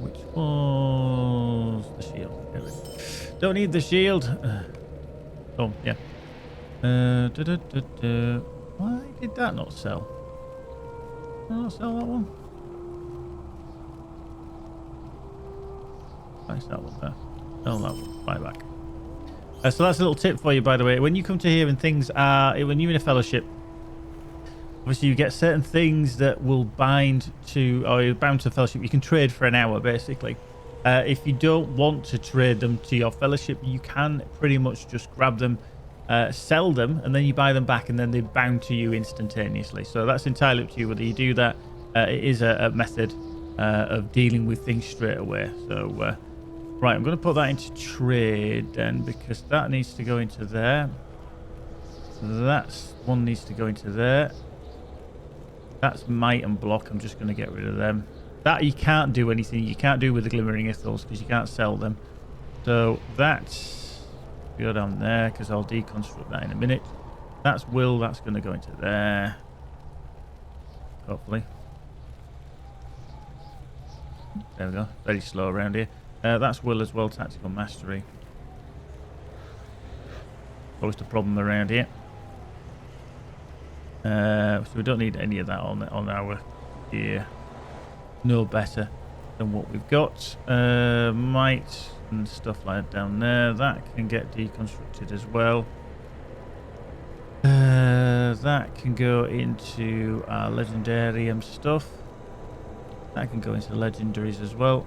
Which was the shield? Don't need the shield. Oh yeah. Why did that not sell? Did I not sell that one? Nice, that one there. Sell that one. Buy back. So that's a little tip for you, by the way. When you come to here and things are, when you're in a fellowship, obviously you get certain things that will bind to, or you're bound to fellowship. You can trade for an hour, basically. If you don't want to trade them to your fellowship, you can pretty much just grab them, sell them, and then you buy them back, and then they're bound to you instantaneously. So that's entirely up to you whether you do that. it is a method of dealing with things straight away. So, right, I'm going to put that into trade then, because that needs to go into there. That's one needs to go into there. That's might and block. I'm just going to get rid of them. That you can't do anything. You can't do with the glimmering ithals because you can't sell them. So that's go down there because I'll deconstruct that in a minute. That's will. That's going to go into there. Hopefully. There we go. Very slow around here. That's will as well. Tactical mastery. Always the problem around here. So we don't need any of that on our gear. No better than what we've got. Might and stuff like that down there. That can get deconstructed as well. That can go into our legendarium stuff. That can go into legendaries as well.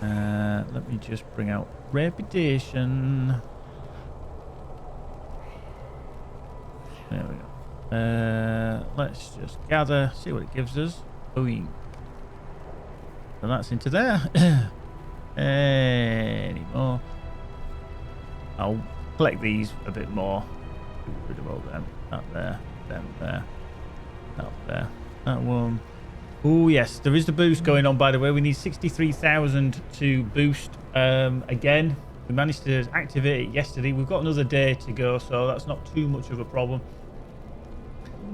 Let me just bring out reputation. There we go. Let's just gather, see what it gives us. Boing. So that's into there. Any more? I'll collect these a bit more. Get rid of all them. That there, them there, that there, that one. Oh yes, there is the boost going on, by the way. We need 63,000 to boost again. We managed to activate it yesterday. We've got another day to go, so that's not too much of a problem.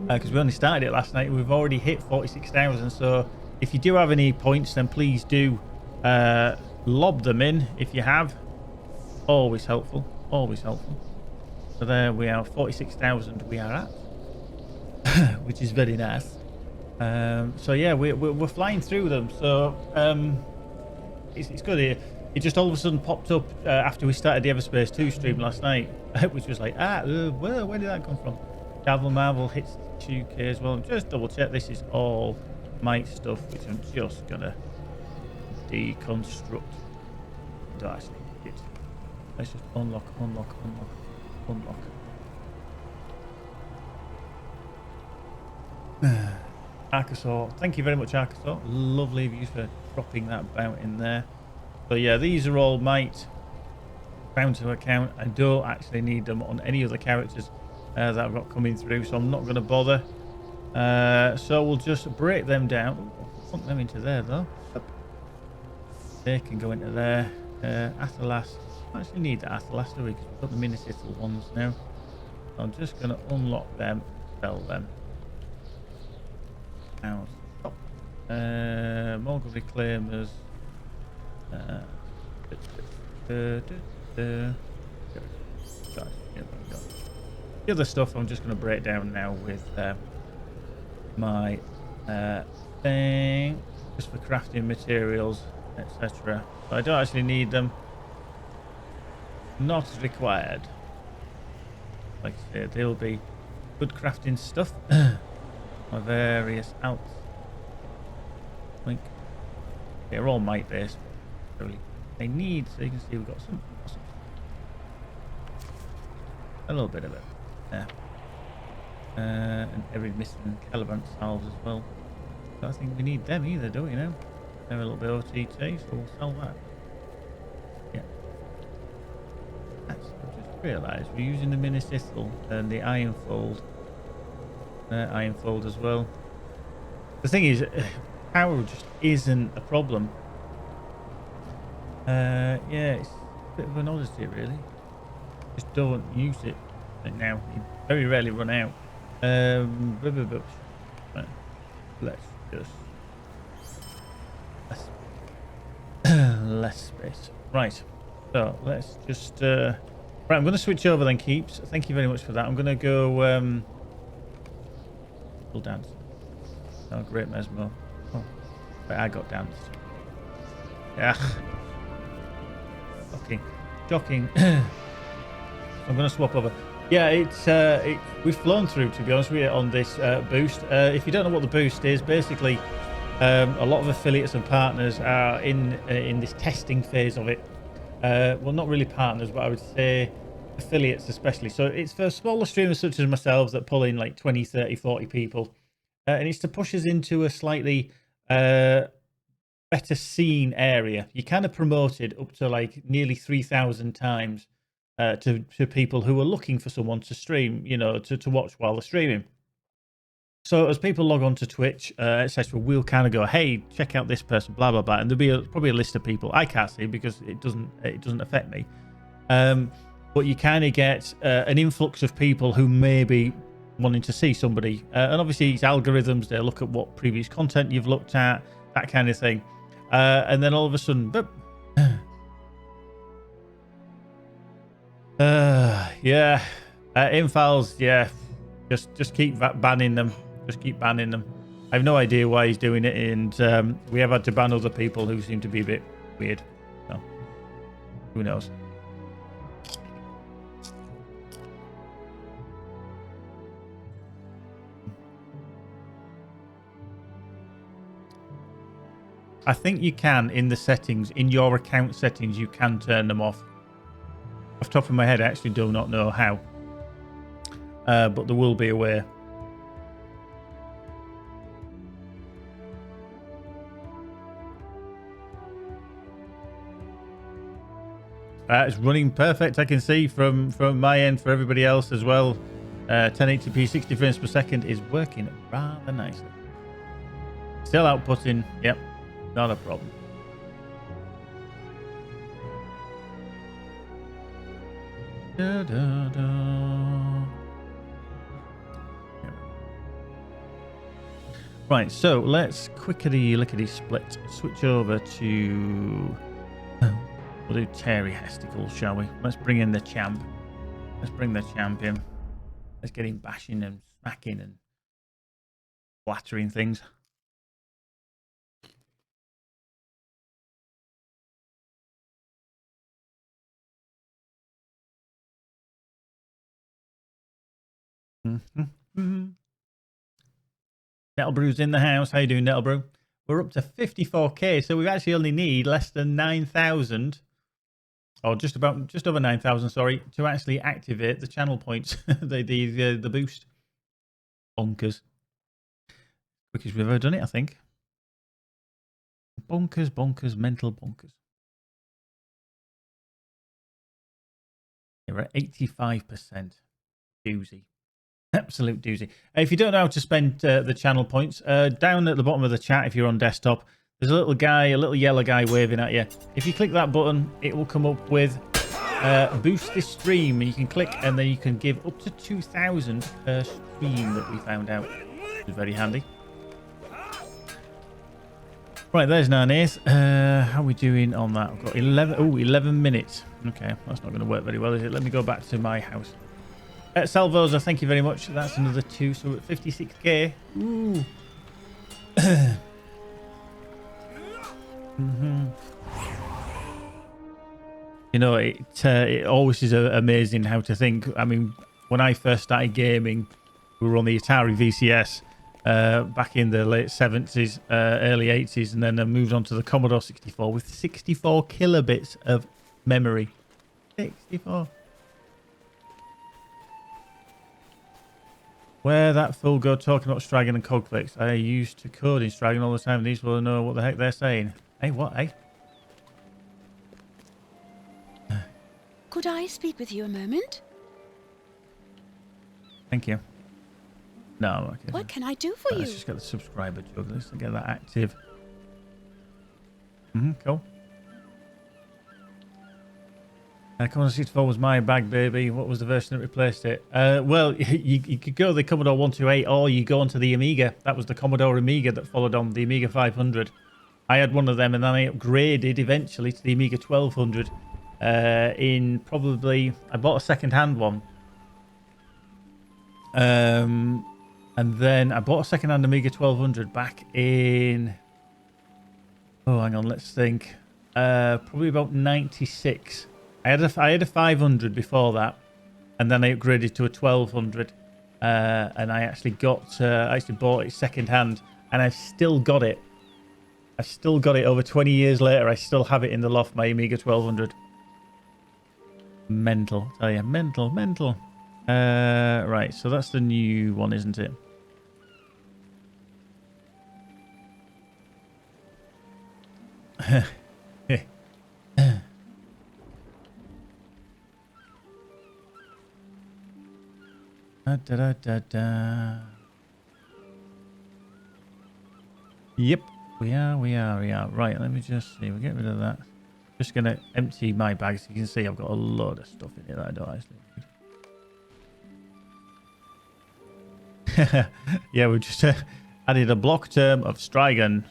Because we only started it last night. We've already hit 46,000. So if you do have any points, then please do lob them in if you have. Always helpful. Always helpful. So there we are, 46,000 we are at, which is very nice. So yeah, we're flying through them. So it's good here. It just all of a sudden popped up after we started the Everspace 2 stream last night, which was like, where did that come from? Javel Marvel hits 2k as well. Just double check this is all might stuff, which I'm just gonna deconstruct. Don't actually need it. Let's just unlock. Arkasaur, thank you very much, Arkasaur. Lovely of you for dropping that bout in there. So yeah, these are all might bound to account. I don't actually need them on any other characters that I've got coming through, so I'm not going to bother. So we'll just break them down. Ooh, put them into there though. They can go into there. Athalas. I don't actually need the Athalas, do we? Because we've got the Minusithal ones now. So I'm just going to unlock them, sell them. Now stop. Morgul Reclaimers. The other stuff I'm just going to break down now with my thing, just for crafting materials, etc. So I don't actually need them. Not required. Like I said, they'll be good crafting stuff. My various outs. Link. They're all might based. Really, they need. So you can see we've got some. A little bit of it. Yeah. And every missing Caliban salves as well. I don't think we need them either, do we now? They're a little bit OTT, so we'll sell that. Yeah. That's, I just realised we're using the Minusithal and the Ironfold. Ironfold as well. The thing is, power just isn't a problem. Yeah, it's a bit of an oddity, really. Just don't use it. And now you very rarely run out. Right. Let's just less space. Right. So let's just right. I'm going to switch over then, Keeps. Thank you very much for that. I'm going to go full dance. Oh, great Mesmo. Oh, right, I got danced. Yeah. Shocking. I'm going to swap over. Yeah, we've flown through, to be honest with you, on this boost. If you don't know what the boost is, basically a lot of affiliates and partners are in this testing phase of it. Well, not really partners, but I would say affiliates especially. So it's for smaller streamers such as myself that pull in like 20, 30, 40 people. and it's to push us into a slightly better scene area. You kind of promoted up to like nearly 3,000 times to people who are looking for someone to stream, you know, to watch while they're streaming. So as people log on to Twitch, etc., we'll kind of go, hey, check out this person, blah blah blah, and there'll be probably a list of people I can't see because it doesn't affect me. But you kind of get an influx of people who may be wanting to see somebody, and obviously it's algorithms. They look at what previous content you've looked at, that kind of thing, and then all of a sudden, yeah, infiles, yeah, just keep banning them. Just keep banning them. I have no idea why he's doing it, and we have had to ban other people who seem to be a bit weird. So, who knows? I think you can, in the settings, in your account settings, you can turn them off. Off the top of my head, I actually do not know how. But there will be a way. It's running perfect. I can see from my end, for everybody else as well. 1080p 60 frames per second is working rather nicely. Still outputting. Yep, not a problem. Da, da, da. Yep. Right, so let's quickly lickety split. Switch over to... We'll do Terry Hesticles, shall we? Let's bring in the champ. Let's bring the champ in. Let's get him bashing and smacking and flattering things. Nettlebrew's in the house. How you doing, Nettlebrew? We're up to 54k, so we actually only need less than 9,000. Or just over 9,000, sorry, to actually activate the channel points, the boost. Bonkers. Quickest we've ever done it, I think. Bonkers, mental bonkers. Yeah, we're at 85%. Doozy. Absolute doozy. If you don't know how to spend the channel points, down at the bottom of the chat, if you're on desktop, there's a little guy, a little yellow guy waving at you. If you click that button, it will come up with boost this stream, and you can click, and then you can give up to 2,000 per stream that we found out. Which is very handy. Right, there's Nanes. How are we doing on that? I've got 11 minutes. Okay, that's not going to work very well, is it? Let me go back to my house. Salvoza, thank you very much. That's another 2, so we're at 56k. Ooh. You know, it always is amazing how to think. I mean, when I first started gaming, we were on the Atari VCS back in the late 70s, early 80s, and then I moved on to the Commodore 64 with 64 kilobits of memory. 64. Where that fool go talking about Stragon and Cogflix? I used to code in Stragon all the time. These will know what the heck they're saying. Hey, what, eh? Could I speak with you a moment? Thank you. No, okay. What can I do for you? Let's just get the subscriber jug. Let's get that active. Cool. Commodore 64 was my bag, baby. What was the version that replaced it? Well, you could go the Commodore 128, or you go onto the Amiga. That was the Commodore Amiga that followed on, the Amiga 500. I had one of them, and then I upgraded eventually to the Amiga 1200. In probably, I bought a second-hand one. And then I bought a second-hand Amiga 1200 back in... Oh, hang on, let's think. Probably about 96. I had a 500 before that, and then I upgraded to a 1200, and I actually bought it second hand, and I've still got it. I've still got it over 20 years later. I still have it in the loft, my Amiga 1200. Mental, tell you, mental. Right, so that's the new one, isn't it? Yep, we are. Right, let me just see. We'll get rid of that. Just going to empty my bag so you can see I've got a load of stuff in here that I don't actually need. Yeah, we just added a block term of Strigan.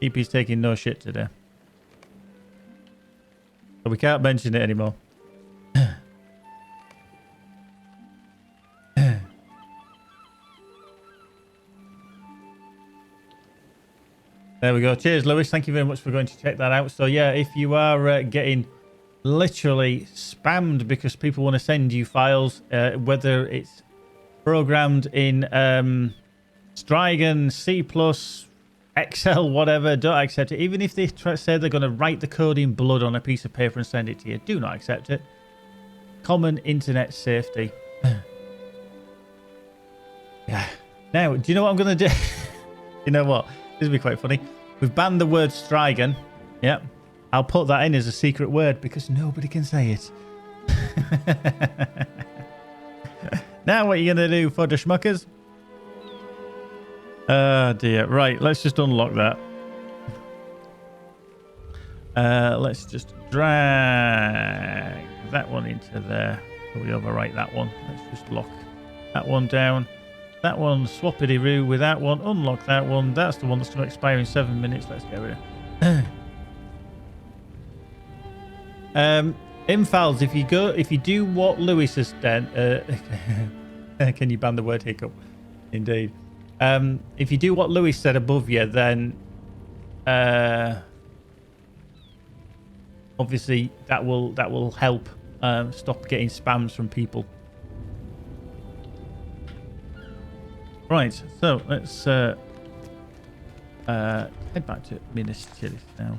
EP's taking no shit today. So we can't mention it anymore. There we go. Cheers, Lewis. Thank you very much for going to check that out. So, yeah, if you are getting literally spammed because people want to send you files, whether it's programmed in Strigan, C++, Excel, whatever, don't accept it. Even if they say they're going to write the code in blood on a piece of paper and send it to you, do not accept it. Common internet safety. Yeah. Now, do you know what I'm going to do? You know what? This will be quite funny. We've banned the word Strigan. Yep. I'll put that in as a secret word because nobody can say it. Now what are you going to do for the schmuckers? Oh dear. Right, let's just unlock that. Let's just drag that one into there. So we overwrite that one. Let's just lock that one down. That one, swappity-roo with that one. Unlock that one. That's the one that's going to expire in 7 minutes. Let's get rid of it. Infals, if you do what Lewis has done, can you ban the word hiccup? Indeed. If you do what Lewis said above you, then obviously that will help stop getting spams from people. Right, so let's head back to Minas Tirith now.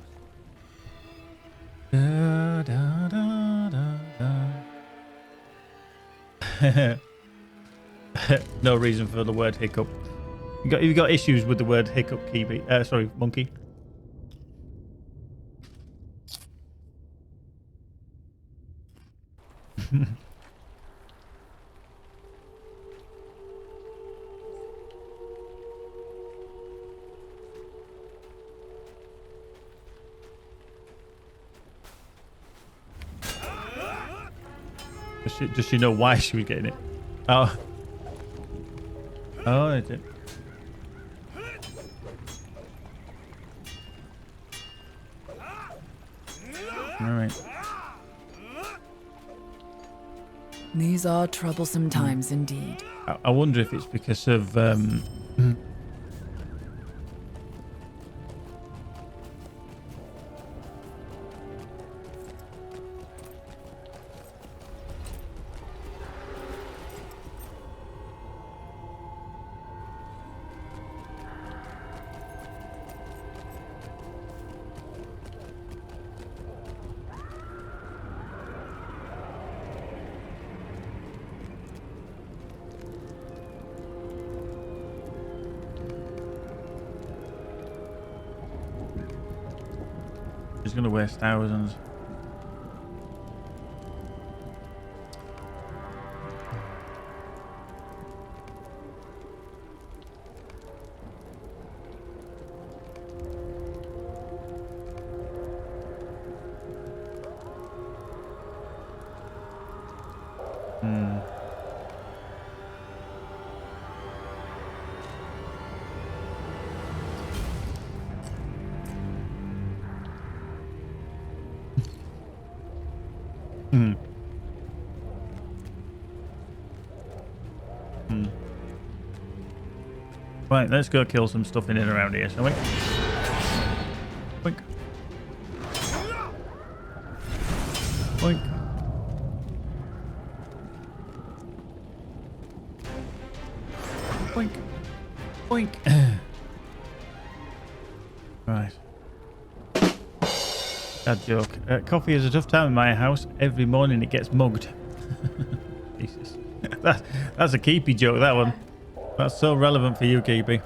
Da, da, da, da, da. No reason for the word hiccup. You've got issues with the word hiccup, Kiwi. Sorry, monkey. Does she know why she was getting it? Oh. Oh, it did. All right. These are troublesome times indeed. I wonder if it's because of she's going to waste thousands. Right, let's go kill some stuff in and around here, shall we? Boink. Boink. Boink. Boink. Right. Bad joke. Coffee is a tough time in my house. Every morning it gets mugged. Jesus. That's a keepy joke, that one. That's so relevant for you, Keepy.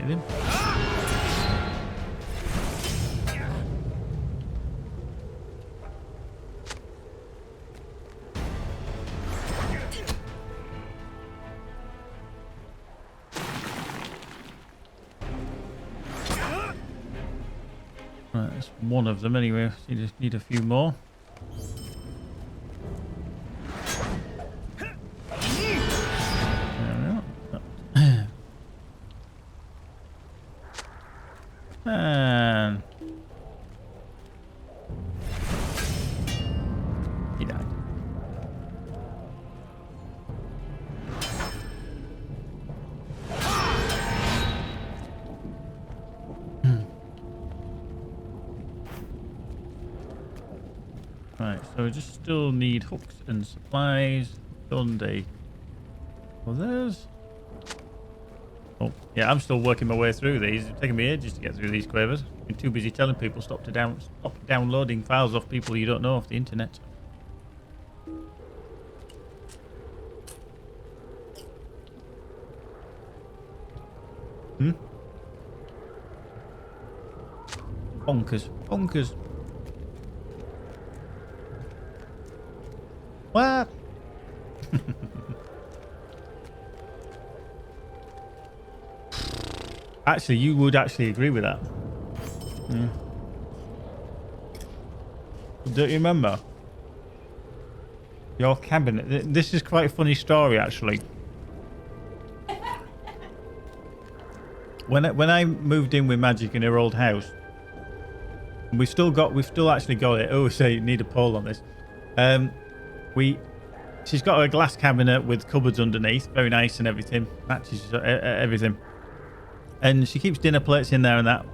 Hit him. Right, that's one of them anyway. You just need a few more. And he died. Right, so we just still need hooks and supplies. Sunday. Well, there's. Oh, yeah, I'm still working my way through these. It's taking me ages to get through these quavers. Been too busy telling people stop downloading files off people you don't know off the internet. Bonkers. Bonkers. What? Actually, you would actually agree with that. Yeah. Don't you remember? Your cabinet. This is quite a funny story, actually. When I moved in with Magic in her old house, we've still actually got it. Oh, so you need a poll on this. She's got a glass cabinet with cupboards underneath, very nice and everything, matches everything. And she keeps dinner plates in there and that.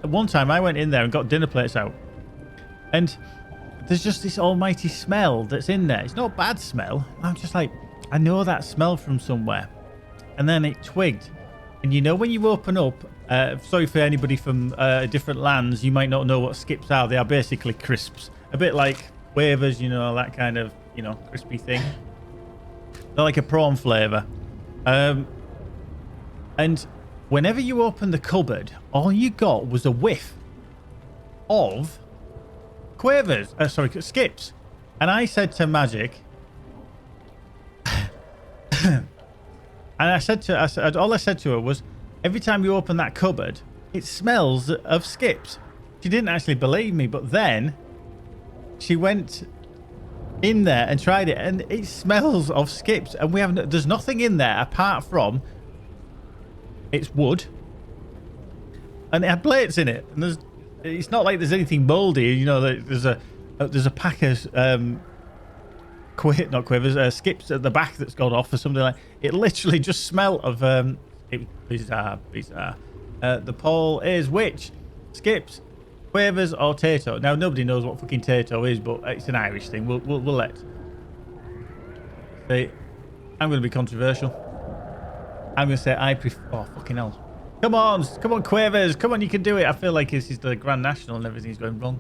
At one time, I went in there and got dinner plates out, and there's just this almighty smell that's in there. It's not a bad smell. I'm just like, I know that smell from somewhere. And then it twigged. And you know when you open up, sorry for anybody from different lands, you might not know what skips are. They are basically crisps. A bit like wafers, you know, that kind of, you know, crispy thing. They're like a prawn flavour. And whenever you open the cupboard, all you got was a whiff of quavers. Skips. And I said to Magic, and all I said to her was, every time you open that cupboard, it smells of skips. She didn't actually believe me, but then she went in there and tried it, and it smells of skips. And there's nothing in there apart from it's wood, and it had plates in it. And it's not like there's anything mouldy. You know, there's a pack of skips at the back that's gone off or something like. It literally just smelled of bizarre. The poll is which skips, quavers or Tato. Now nobody knows what fucking Tato is, but it's an Irish thing. We'll let. See, I'm going to be controversial. I'm going to say I prefer. Oh fucking hell! Come on, quavers! Come on, you can do it. I feel like this is the Grand National and everything's going wrong.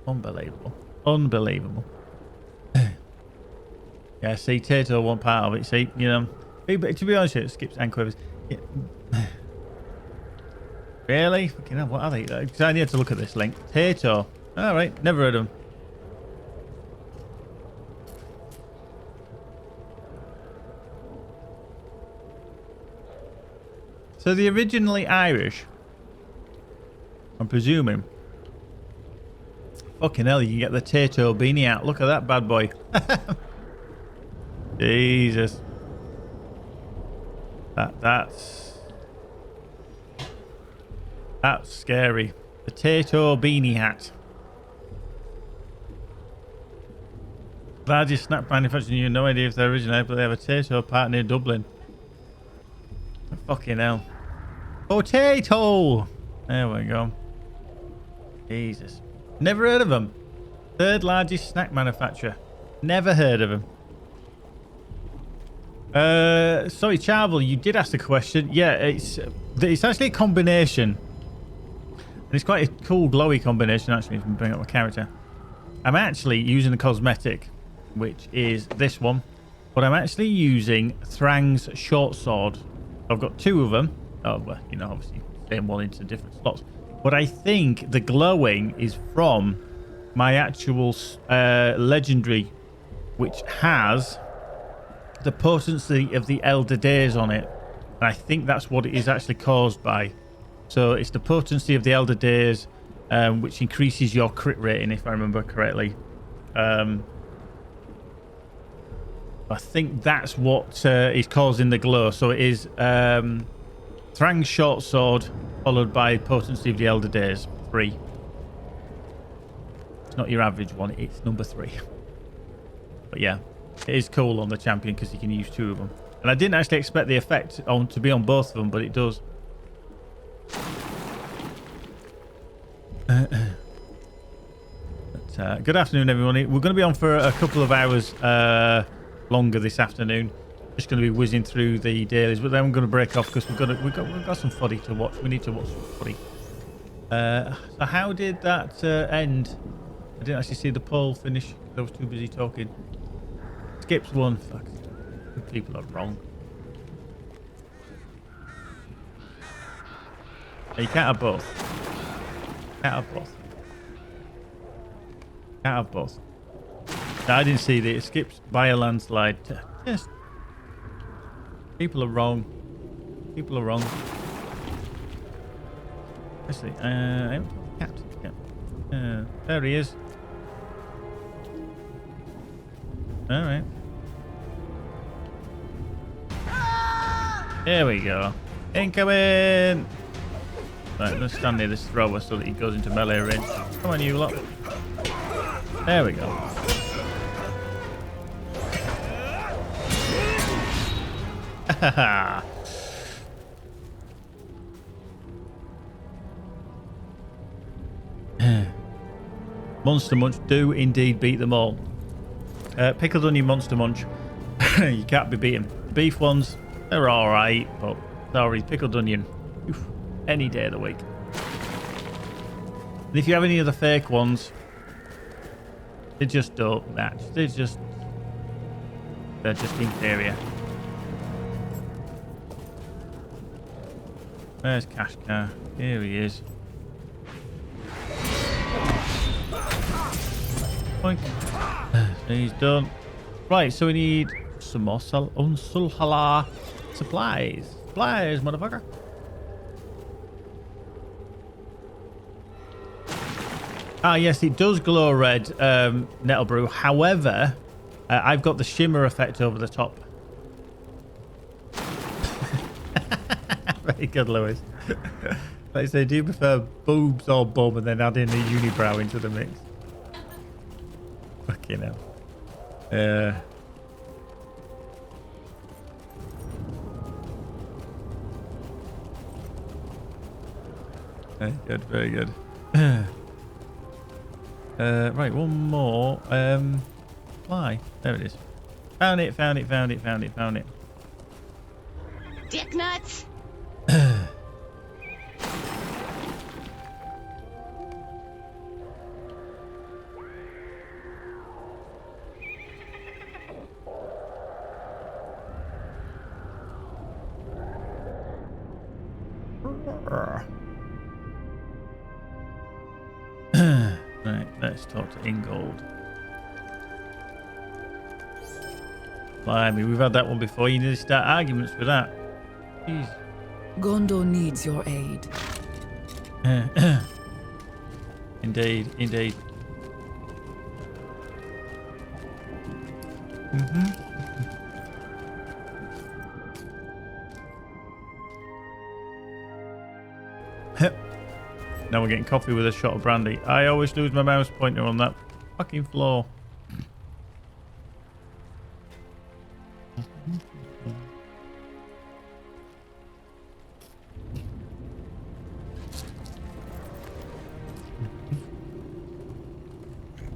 Unbelievable. Yeah, see, Tato one part of it. See, you know, but to be honest, it skips and quavers. Yeah. Really? Fucking hell, what are they? Because I need to look at this link. Tato. All right, never heard of them. So they're originally Irish, I'm presuming. Fucking hell, you can get the Tato beanie out. Look at that bad boy. Jesus. That's scary. The Tato beanie hat. Largest snack manufacturer. You have no idea if they're original, but they have a Tato part near Dublin. Fucking hell. Potato! There we go. Jesus. Never heard of them. Third largest snack manufacturer. Never heard of them. Sorry, Charvel, you did ask the question. Yeah, it's actually a combination. And it's quite a cool glowy combination, actually, if I bring up my character. I'm actually using a cosmetic, which is this one. But I'm actually using Thrang's short sword. I've got 2 of them. Oh, well, you know, obviously, same one into different slots. But I think the glowing is from my actual legendary, which has the potency of the Elder Days on it. And I think that's what it is actually caused by. So it's the potency of the Elder Days, which increases your crit rating, if I remember correctly. I think that's what is causing the glow. So it is Thrang's short sword followed by potency of the Elder Days, 3. It's not your average one, it's number 3. But yeah, it is cool on the champion because you can use 2 of them. And I didn't actually expect the effect to be on both of them, but it does. Good afternoon, everyone. We're going to be on for a couple of hours longer this afternoon. Just going to be whizzing through the dailies, but then I'm going to break off because we've got some footy to watch. We need to watch some footy. So how did that end? I didn't actually see the poll finish. I was too busy talking. Skips one. Fuck. People are wrong. You can't have both. Can't have both. Can't have both. No, I didn't see that. It skips by a landslide. Yes. People are wrong. People are wrong. Actually, captain. Yeah. There he is. All right. There we go. Incoming! Right, let's stand near this thrower so that he goes into melee range. Come on, you lot. There we go. Monster Munch do indeed beat them all. Pickled Onion Monster Munch. You can't be beaten. The beef ones, they're alright, but sorry, Pickled Onion. Oof, any day of the week. And if you have any of the fake ones, they just don't match. They're just inferior. Where's Kashkar? Here he is. Boink. He's done. Right, so we need some more Unsulhala supplies. Supplies, motherfucker. Ah, yes, it does glow red, Nettlebrew. However, I've got the shimmer effect over the top. Very good, Lewis. Like I say, do you prefer boobs or bum and then add in a unibrow into the mix? Fucking hell. Very good, very good. Right, one more. Fly. There it is. Found it, found it, found it, found it, found it. Dick nuts! Right, let's talk to Ingold. Blimey, we've had that one before. You need to start arguments with that. Jeez. Gondor needs your aid. Indeed, indeed. Now we're getting coffee with a shot of brandy. I always lose my mouse pointer on that fucking floor.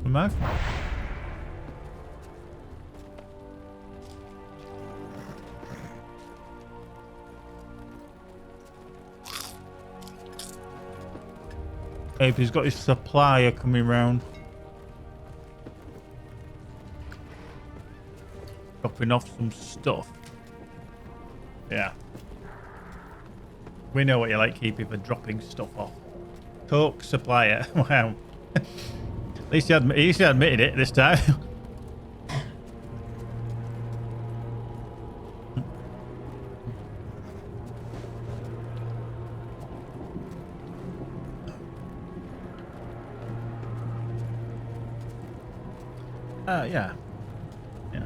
The mouth? Ape, he's got his supplier coming round. Got dropping off some stuff. Yeah. We know what you like, keeping for dropping stuff off. Coke supplier. Wow. At least you admitted it this time. Yeah. Yeah.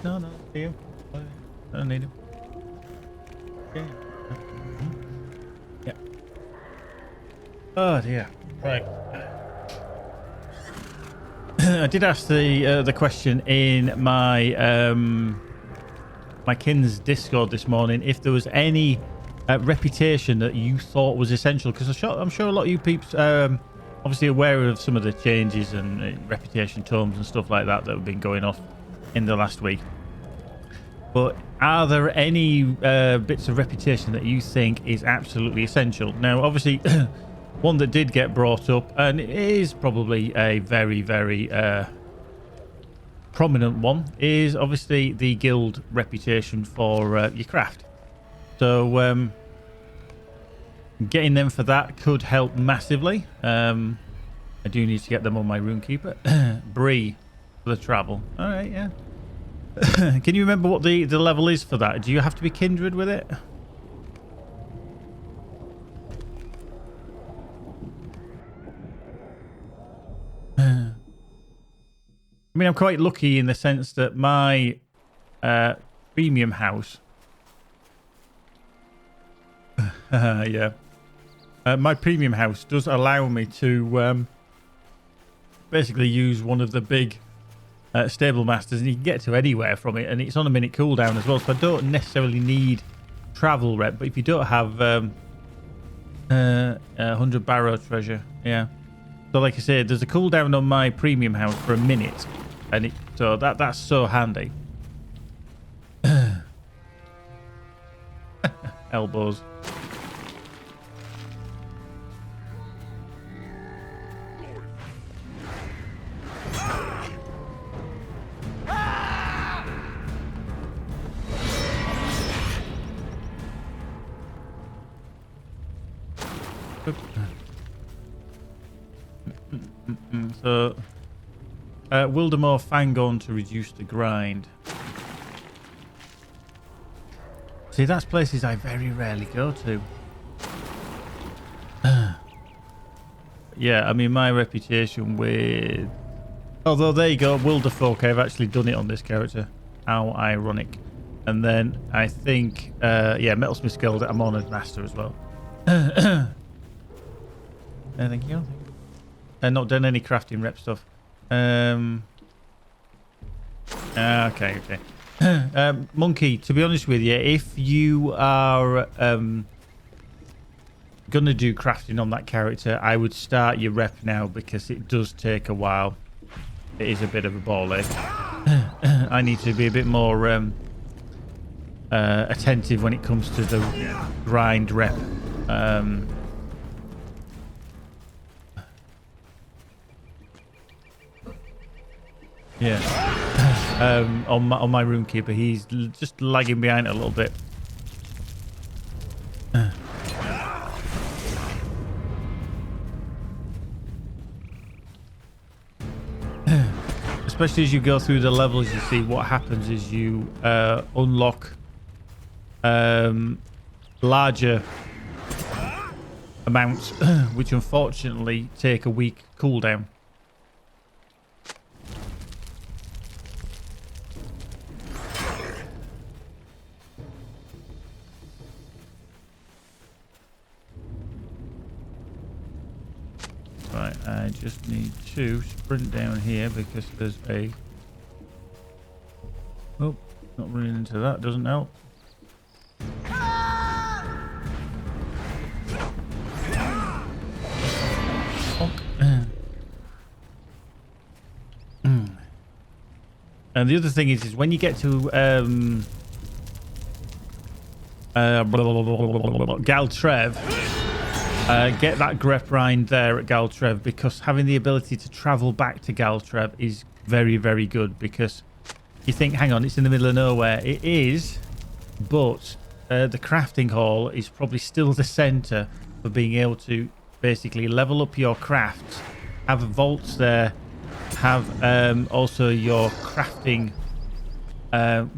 No, see you. I don't need him. Yeah. Yeah. Oh dear. Right. I did ask the question in my my kin's Discord this morning if there was any reputation that you thought was essential, because I'm sure a lot of you peeps obviously aware of some of the changes and reputation tomes and stuff like that have been going off in the last week. But are there any bits of reputation that you think is absolutely essential? Now, obviously, one that did get brought up, and it is probably a very, very prominent one, is obviously the guild reputation for your craft. So getting them for that could help massively. I do need to get them on my runekeeper. Bree for the travel. All right, yeah. Can you remember what the level is for that? Do you have to be kindred with it? I mean, I'm quite lucky in the sense that my premium house... yeah. My premium house does allow me to basically use one of the big stable masters, and you can get to anywhere from it, and it's on a minute cooldown as well, so I don't necessarily need travel rep. But if you don't have 100 barrow treasure, yeah. So like I said, there's a cooldown on my premium house for a minute, and so that's so handy. Elbows. So, Wildemore Fangorn to reduce the grind. See, that's places I very rarely go to. Yeah, I mean, my reputation with... Although, there you go, Wilderfolk, I've actually done it on this character. How ironic. And then, I think, yeah, Metalsmith's Guild, I'm on as Master as well. Thank you. And not done any crafting rep stuff. Okay. Monkey, to be honest with you, if you are gonna do crafting on that character, I would start your rep now, because it does take a while. It is a bit of a ball ache. I need to be a bit more attentive when it comes to the grind rep. Yeah. On my roomkeeper, he's just lagging behind a little bit. Especially as you go through the levels, you see what happens is you unlock larger amounts, which unfortunately take a week cooldown. Right, I just need to sprint down here because there's a... Oh, not running into that, doesn't help. And the other thing is when you get to Galtrev, get that grep rind there at Galtrev, because having the ability to travel back to Galtrev is very, very good. Because you think, hang on, it's in the middle of nowhere. It is, but the crafting hall is probably still the center for being able to basically level up your crafts, have vaults there, have also your crafting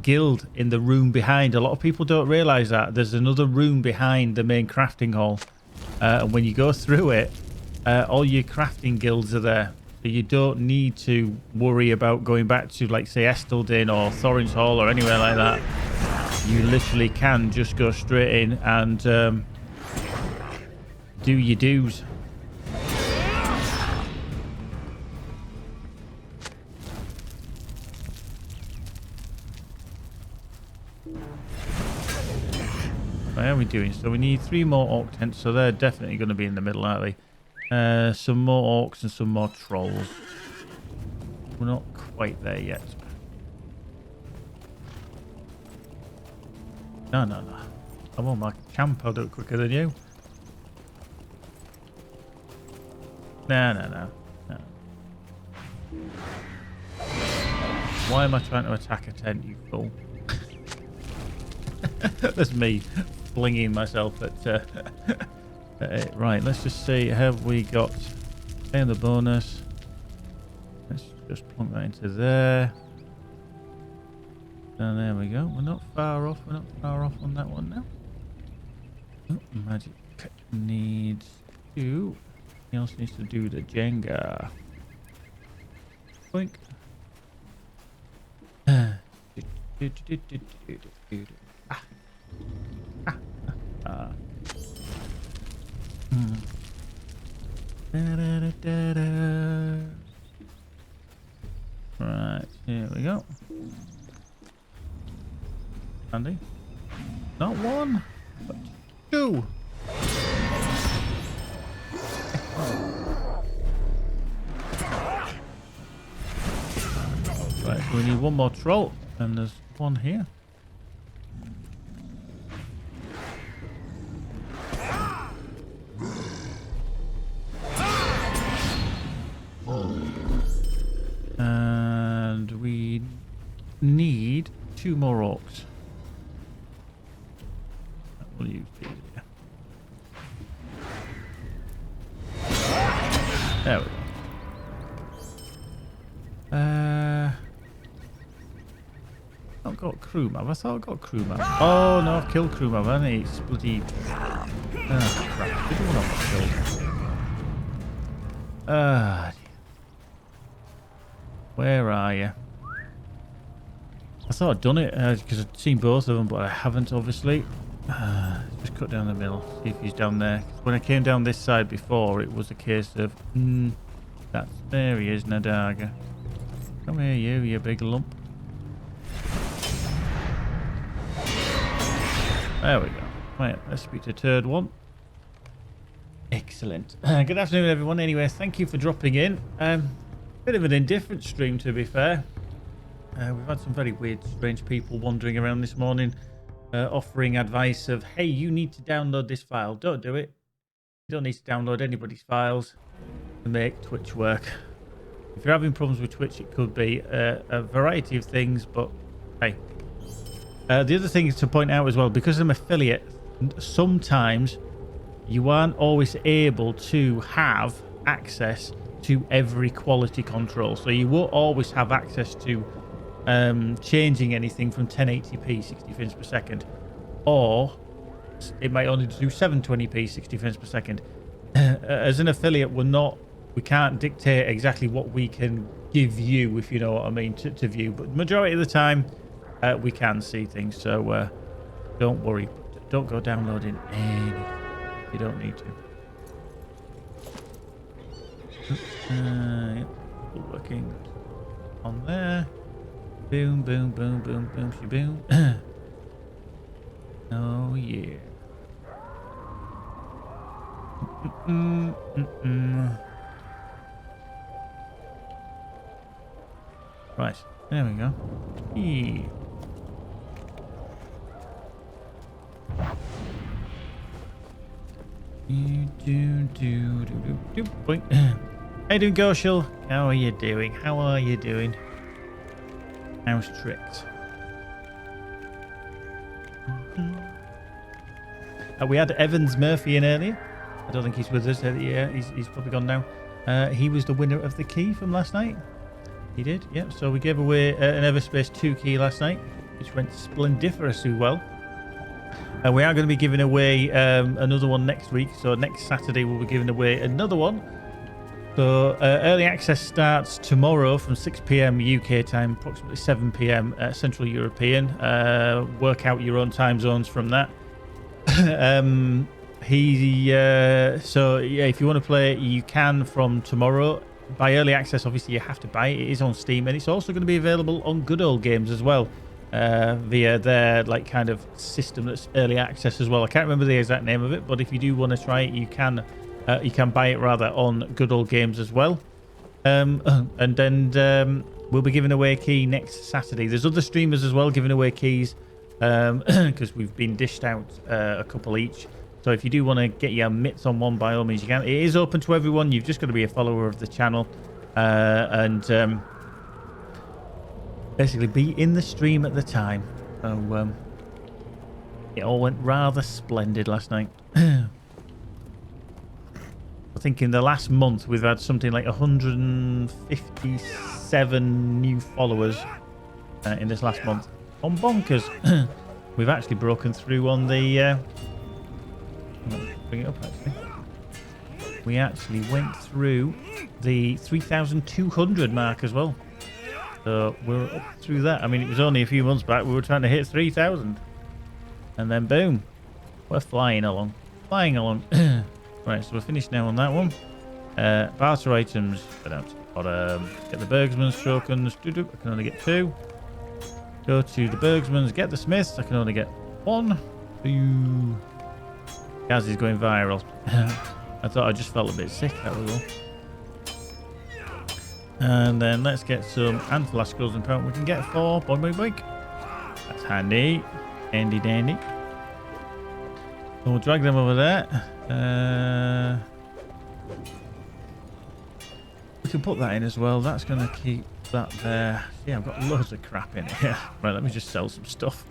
guild in the room behind. A lot of people don't realize that there's another room behind the main crafting hall, and when you go through it, all your crafting guilds are there, so you don't need to worry about going back to, like, say, Esteldin or Thorin's Hall or anywhere like that. You literally can just go straight in and do your dues. How are we doing? So we need 3 more orc tents, so they're definitely going to be in the middle, aren't they? Some more orcs and some more trolls. We're not quite there yet. No. Come on, my champ, I'll do it quicker than you. No. Why am I trying to attack a tent, you fool? That's me flinging myself at... right, let's just see. Have we got... And the bonus. Let's just plunk that into there. And there we go. We're not far off. We're not far off on that one now. Oh, magic needs to... He else needs to do the Jenga. Boink. Right, here we go. Andy. Not 1, but 2. Right, so we need 1 more troll, and there's 1 here. And we need 2 more orcs. We'll use these here. There we go. I've got crew map. I thought I got crew map. Oh no, I've killed crew map, haven't I? It's bloody... Oh crap. Did one of them killed? Where are you? I thought I'd done it because I'd seen both of them, but I haven't, obviously. Just cut down the middle, see if he's down there. When I came down this side before, it was a case of, there he is, Nadaga. Come here, you big lump. There we go. Right, let's speak to Turd 1. Excellent. Good afternoon, everyone. Anyway, thank you for dropping in. Bit of an indifferent stream, to be fair. We've had some very weird, strange people wandering around this morning, offering advice of, hey, you need to download this file. Don't do it. You don't need to download anybody's files to make Twitch work. If you're having problems with Twitch, it could be a variety of things, but hey. The other thing is to point out as well, because I'm affiliate, sometimes you aren't always able to have access to every quality control. So you won't always have access to changing anything from 1080p 60 frames per second, or it might only do 720p 60 frames per second. As an affiliate, we can't dictate exactly what we can give you, if you know what I mean, to view, but majority of the time we can see things, so don't worry. Don't go downloading anything. You don't need to. Yep, working on there. Boom, boom, boom, boom, boom, she boom. Oh yeah. Right, there we go. Yeah. Boink. How you doing, Goshel? How are you doing? How are you doing? How's tricks? We had Evans Murphy in earlier. I don't think he's with us. Yeah, he's probably gone now. He was the winner of the key from last night. He did, yeah. So we gave away an Everspace 2 key last night, which went splendiferously well. We are going to be giving away another one next week. So next Saturday we'll be giving away another one. So early access starts tomorrow from 6 p.m. UK time, approximately 7 p.m. Central European. Work out your own time zones from that. So yeah, if you want to play, you can from tomorrow. By early access, obviously you have to buy it. It is on Steam, and it's also going to be available on Good Old Games as well, via their like kind of system that's early access as well. I can't remember the exact name of it, but if you do want to try it, you can buy it rather on Good Old Games as well. And then we'll be giving away a key next Saturday. There's other streamers as well giving away keys, because we've been dished out a couple each. So if you do want to get your mitts on one, by all means you can. It is open to everyone. You've just got to be a follower of the channel, and basically be in the stream at the time. So it all went rather splendid last night. I think in the last month we've had something like 157 new followers in this last month. On Bonkers. We've actually broken through on the bring it up actually. We actually went through the 3,200 mark as well. So we're up through that. I mean, it was only a few months back we were trying to hit 3,000. And then boom. We're flying along. Flying along. Right, so we're finished now on that one. Barter items. Go down to the bottom. Get the Bergsman's tokens. I can only get 2. Go to the Bergsman's. Get the Smiths. I can only get 1. 2. Gaz is going viral. I thought I just felt a bit sick, that was all. And then let's get some Anthelascos and Pound. We can get 4. Boink, boink, boink. That's handy. Handy dandy. So we'll drag them over there. We can put that in as well. That's going to keep that there. Yeah, I've got loads of crap in here. Right, let me just sell some stuff.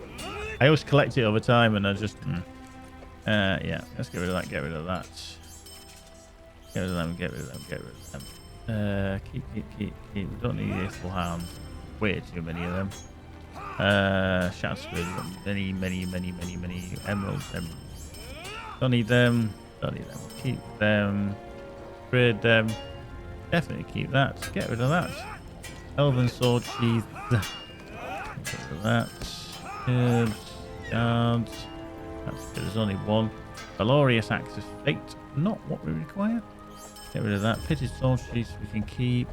I always collect it over time and I just... yeah, let's get rid of that, get rid of that. Get rid of them, get rid of them, get rid of them. Keep. We don't need Ithelham. Way too many of them. Shatsford, many emeralds. Don't need them. Don't need them. Keep them. Trade them. Definitely keep that. Get rid of that. Elven sword sheath. Get rid of that. Herbs. Guards. That's good. There's only 1. Valorious Axe of Fate. Not what we require. Get rid of that. Pitted sword sheaths we can keep.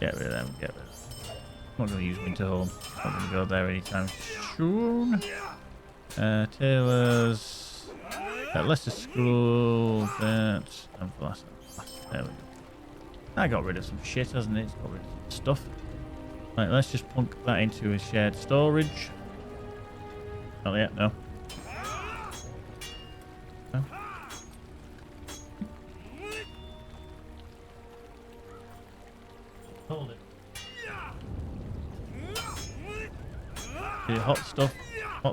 Get rid of them. Get rid of them. I'm not going to use Winterhorn. Not going to go there anytime soon. Tailors. Leicester Scroll. That. And Blast. There we go. I got rid of some shit, hasn't it? It's got rid of some stuff. Right, let's just plunk that into a shared storage. Not yet, no. No. Hold it. The hot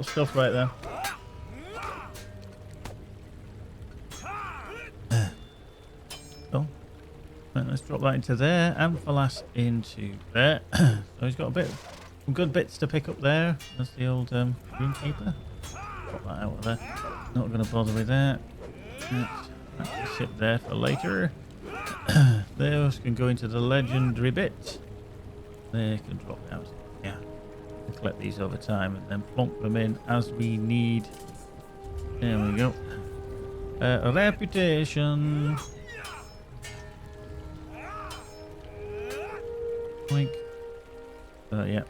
stuff right there. So, right, let's drop that into there. Amphalas into there. So he's got some good bits to pick up there. That's the old Greenkeeper. Put that out of there. Not going to bother with that. That can sit there for later. Those can go into the legendary bit. They can drop out. Yeah. We'll collect these over time and then plonk them in as we need. There we go. Reputation. Boink. Yeah.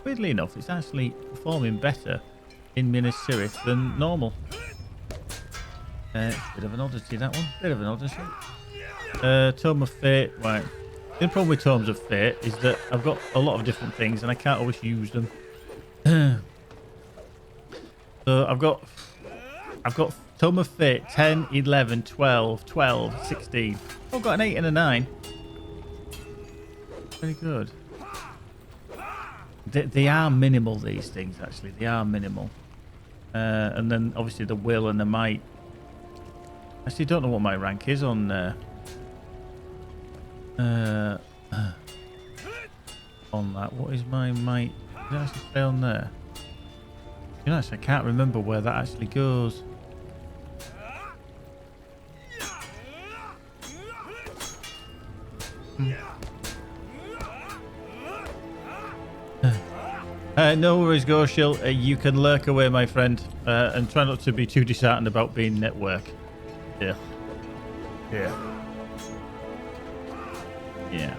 Weirdly enough, it's actually performing better in Minas Tirith than normal. Bit of an oddity, that one. Bit of an oddity. Tome of Fate. Right. The problem with Tomes of Fate is that I've got a lot of different things and I can't always use them. So I've got Tome of Fate, 10, 11, 12, 12, 16. I've got an 8 and a 9. Very good. They are minimal, these things, actually. They are minimal. And then, obviously, the will and the might. Actually, don't know what my rank is on on that. What is my might? Did it actually stay on there? You know, actually, I can't remember where that actually goes. No worries, Gorshil. You can lurk away, my friend, and try not to be too disheartened about being at work. Yeah. Yeah. Yeah.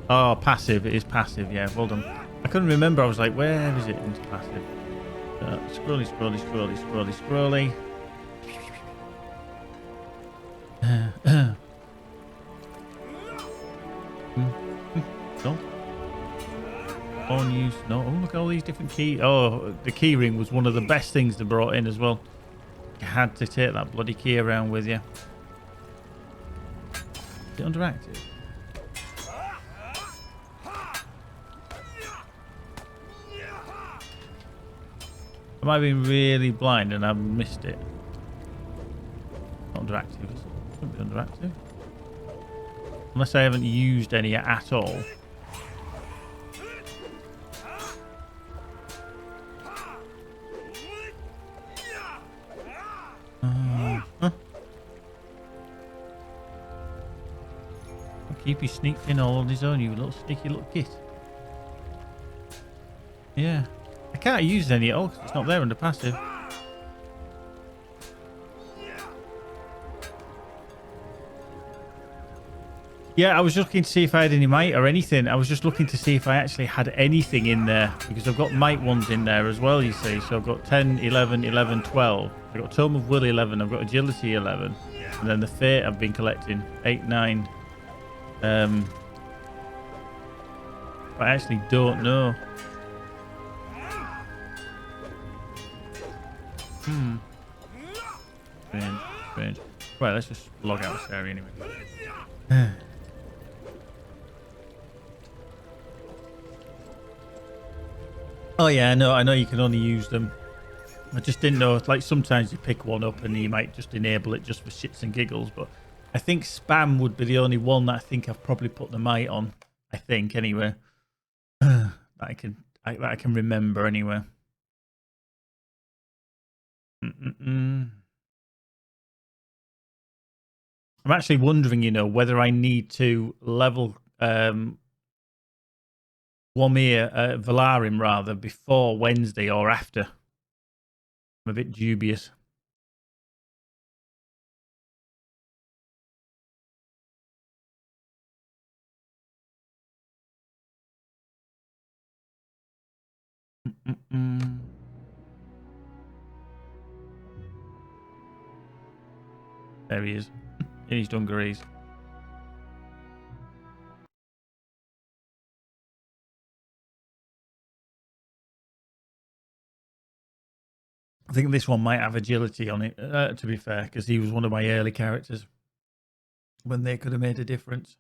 Oh, passive. It is passive. Yeah, well done. I couldn't remember. I was like, where is it into passive? Scrolly, scrolly, scrolly, scrolly, scrolly. No. On use. No. Oh, look at all these different key. Oh, the key ring was one of the best things they brought in as well. You had to take that bloody key around with you. Is it underactive? Am I being really blind and I've missed it? Not underactive. It shouldn't be underactive. Unless I haven't used any at all. Huh? Keep you sneaked in all on his own, you little sneaky little git. Yeah. I can't use any at all because it's not there under passive. Yeah, I was just looking to see if I had any might or anything. I was just looking to see if I actually had anything in there because I've got might ones in there as well, you see. So I've got 10, 11, 11, 12. I've got Tome of Will 11. I've got Agility 11. And then the Fate I've been collecting 8, 9. But I actually don't know. Strange, strange. Right, let's just log out this area anyway. Oh yeah, I know you can only use them. I just didn't know, like sometimes you pick one up and you might just enable it just for shits and giggles, but I think spam would be the only one that I think I've probably put the might on. I think anyway. that I can remember anyway. I'm actually wondering, whether I need to level Valarim rather before Wednesday or after. I'm a bit dubious. There he is. In his dungarees. I think this one might have agility on it, to be fair, because he was one of my early characters when they could have made a difference.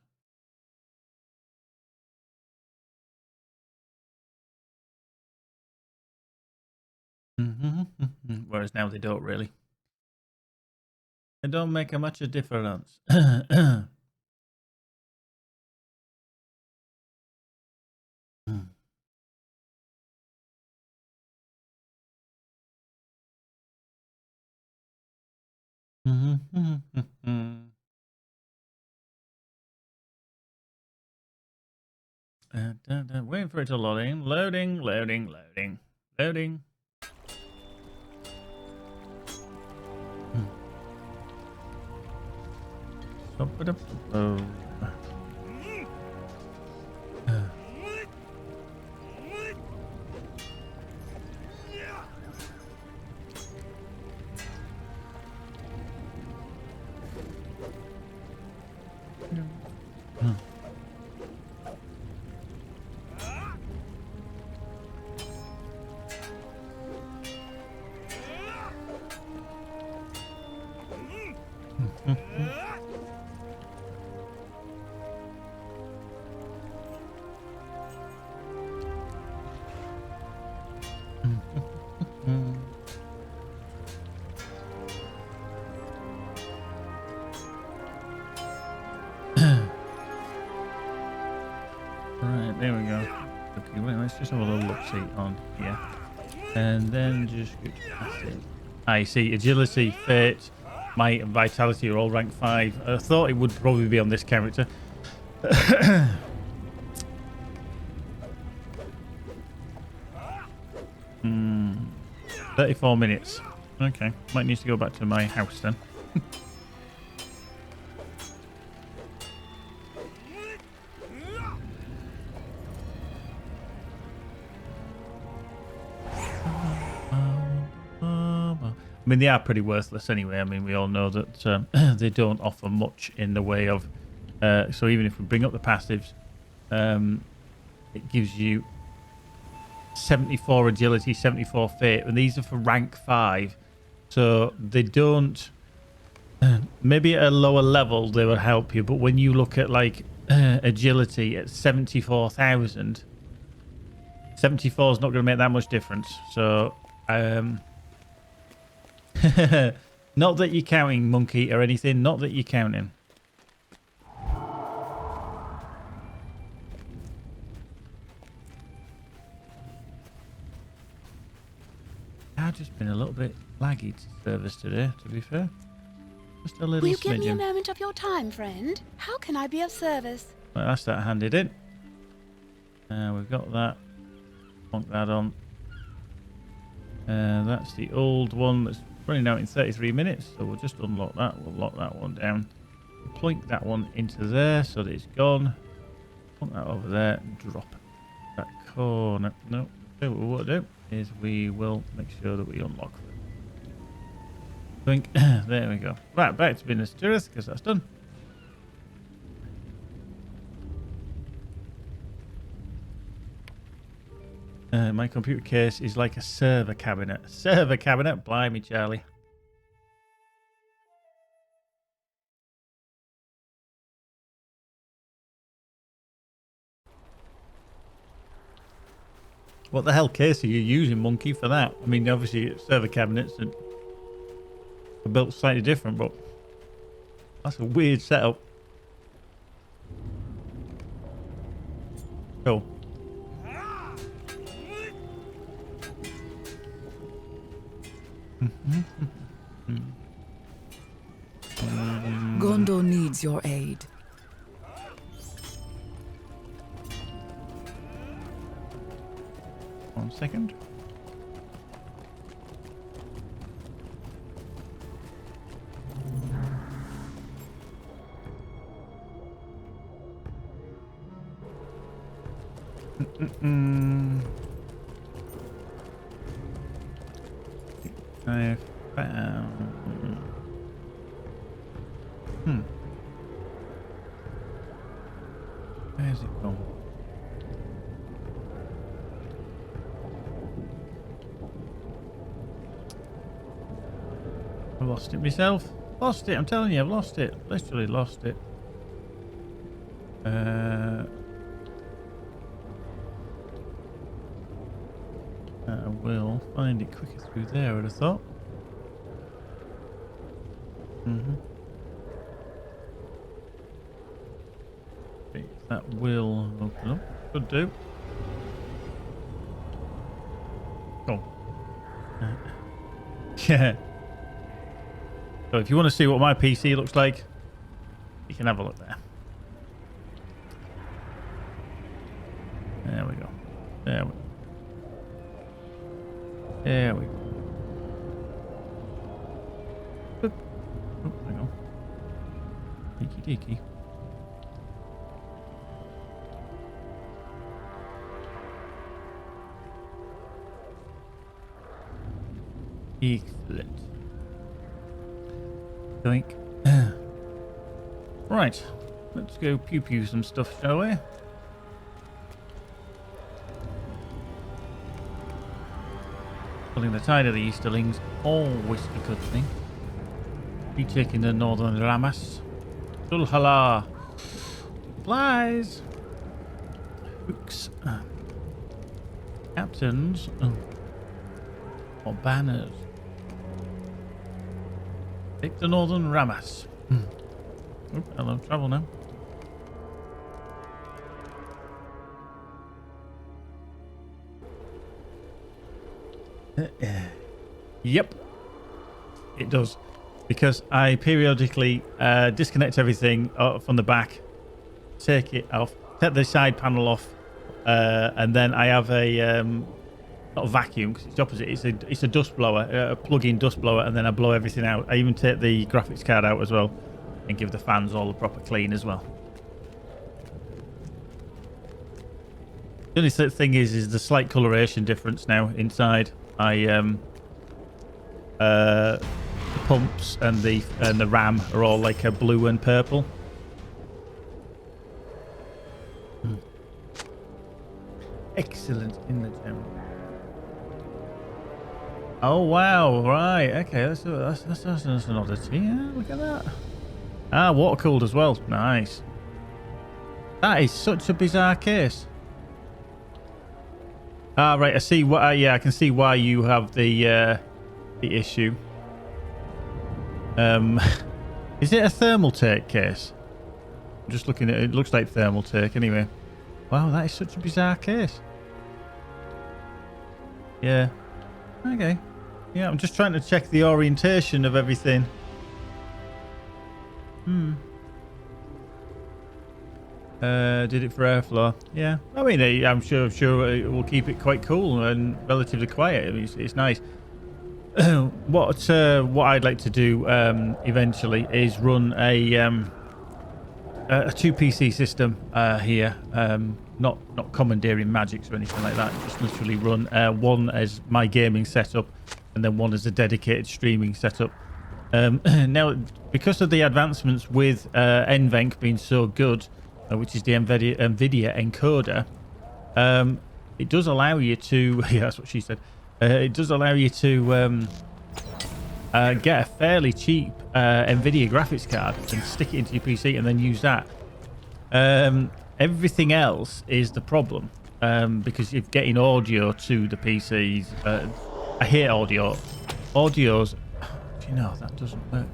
Whereas now they don't really. They don't make a much of difference. Waiting for it to load in. Loading. Oh. Right, there we go. Okay, well, let's just have a little look-see on here. And then just go to passive. I see agility, fate, might and vitality are all rank 5. I thought it would probably be on this character. 34 minutes. Okay, might need to go back to my house then. I mean, they are pretty worthless anyway. I mean, we all know that they don't offer much in the way of... so even if we bring up the passives, it gives you 74 agility, 74 fate, and these are for rank 5. So they don't... maybe at a lower level they will help you, but when you look at like agility at 74,000, 74 is not going to make that much difference. So... not that you're counting, monkey, or anything. Not that you're counting. I've just been a little bit laggy to service today, to be fair. Just a little Will you give me a smidgen. moment of your time, friend? How can I be of service? Right, that's that handed in. We've got that. Plonk that on. That's the old one that's running out in 33 minutes, so we'll just unlock that. We'll lock that one down. Plink that one into there so that it's gone. Put that over there and drop that corner. No, okay, what we'll do is we will make sure that we unlock them. Think. There we go. Right, back to business tourist because that's done. My computer case is like a server cabinet. Server cabinet? Blimey, Charlie. What the hell case are you using, monkey, for that? I mean, obviously, server cabinets are built slightly different, but that's a weird setup. Cool. Gondor needs your aid. One second. I found... Where's it gone? I lost it myself. Lost it, I'm telling you, I've lost it. Literally lost it. I will find it quicker through there, I'd have thought. That will open up. Could do. Cool. Yeah. So if you want to see what my PC looks like, you can have a look there. There we go. There we go. There we go. Boop. Oh, hang on. Deaky deaky. Excellent. Doink. Right. Let's go pew pew some stuff, shall we? Pulling the tide of the Easterlings, always a good thing. Retaking the northern Ramas. Sulhala. Flies. Hooks. Captains. Or banners. Take the northern Ramas. Hello, travel now. Yep, it does. Because I periodically disconnect everything from the back, take it off, take the side panel off, and then I have a not a vacuum because it's the opposite. It's a dust blower, a plug-in dust blower, and then I blow everything out. I even take the graphics card out as well, and give the fans all the proper clean as well. The only thing is the slight coloration difference now inside. The pumps and the RAM are all like a blue and purple. Excellent in the gym. Oh wow! Right, okay. That's an oddity. Yeah, look at that. Ah, water cooled as well. Nice. That is such a bizarre case. Ah, right. I see. What? Yeah, I can see why you have the issue. Is it a thermal take case? I'm just looking at it. It looks like thermal take anyway. Wow, that is such a bizarre case. Yeah. Okay. Yeah, I'm just trying to check the orientation of everything. Did it for airflow? Yeah. I mean, I'm sure it will keep it quite cool and relatively quiet. I mean, it's nice. What I'd like to do eventually is run a 2 PC system here. Not commandeering magics or anything like that. Just literally run one as my gaming setup, and then one as a dedicated streaming setup. Now, because of the advancements with NVENC being so good, which is the NVIDIA encoder, it does allow you to... Yeah, that's what she said. It does allow you to get a fairly cheap NVIDIA graphics card and stick it into your PC and then use that. Everything else is the problem, because you're getting audio to the PCs. I hate audio. Audio's... You know, that doesn't work.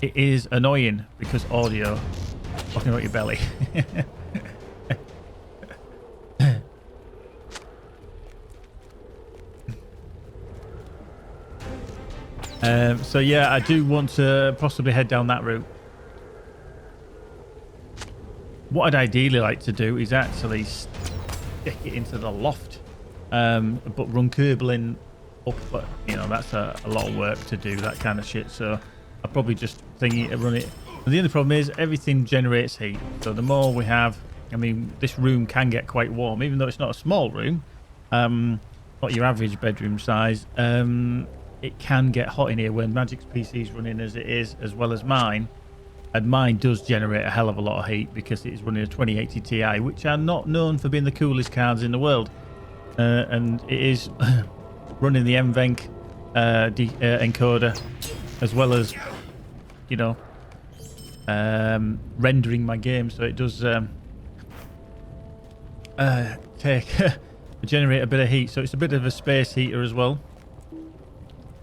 It is annoying because audio... Talking about your belly. So yeah, I do want to possibly head down that route. What I'd ideally like to do is actually stick it into the loft, but run cabling up. But you know, that's a lot of work to do that kind of shit. So I'll probably just run it. And the only problem is everything generates heat. So the more we have, I mean, this room can get quite warm, even though it's not a small room, not your average bedroom size. It can get hot in here when Magic's PC is running as it is, as well as mine. And mine does generate a hell of a lot of heat because it is running a 2080 Ti, which are not known for being the coolest cards in the world. And it is running the NVENC encoder, as well as, you know, rendering my game. So it does generate a bit of heat. So it's a bit of a space heater as well.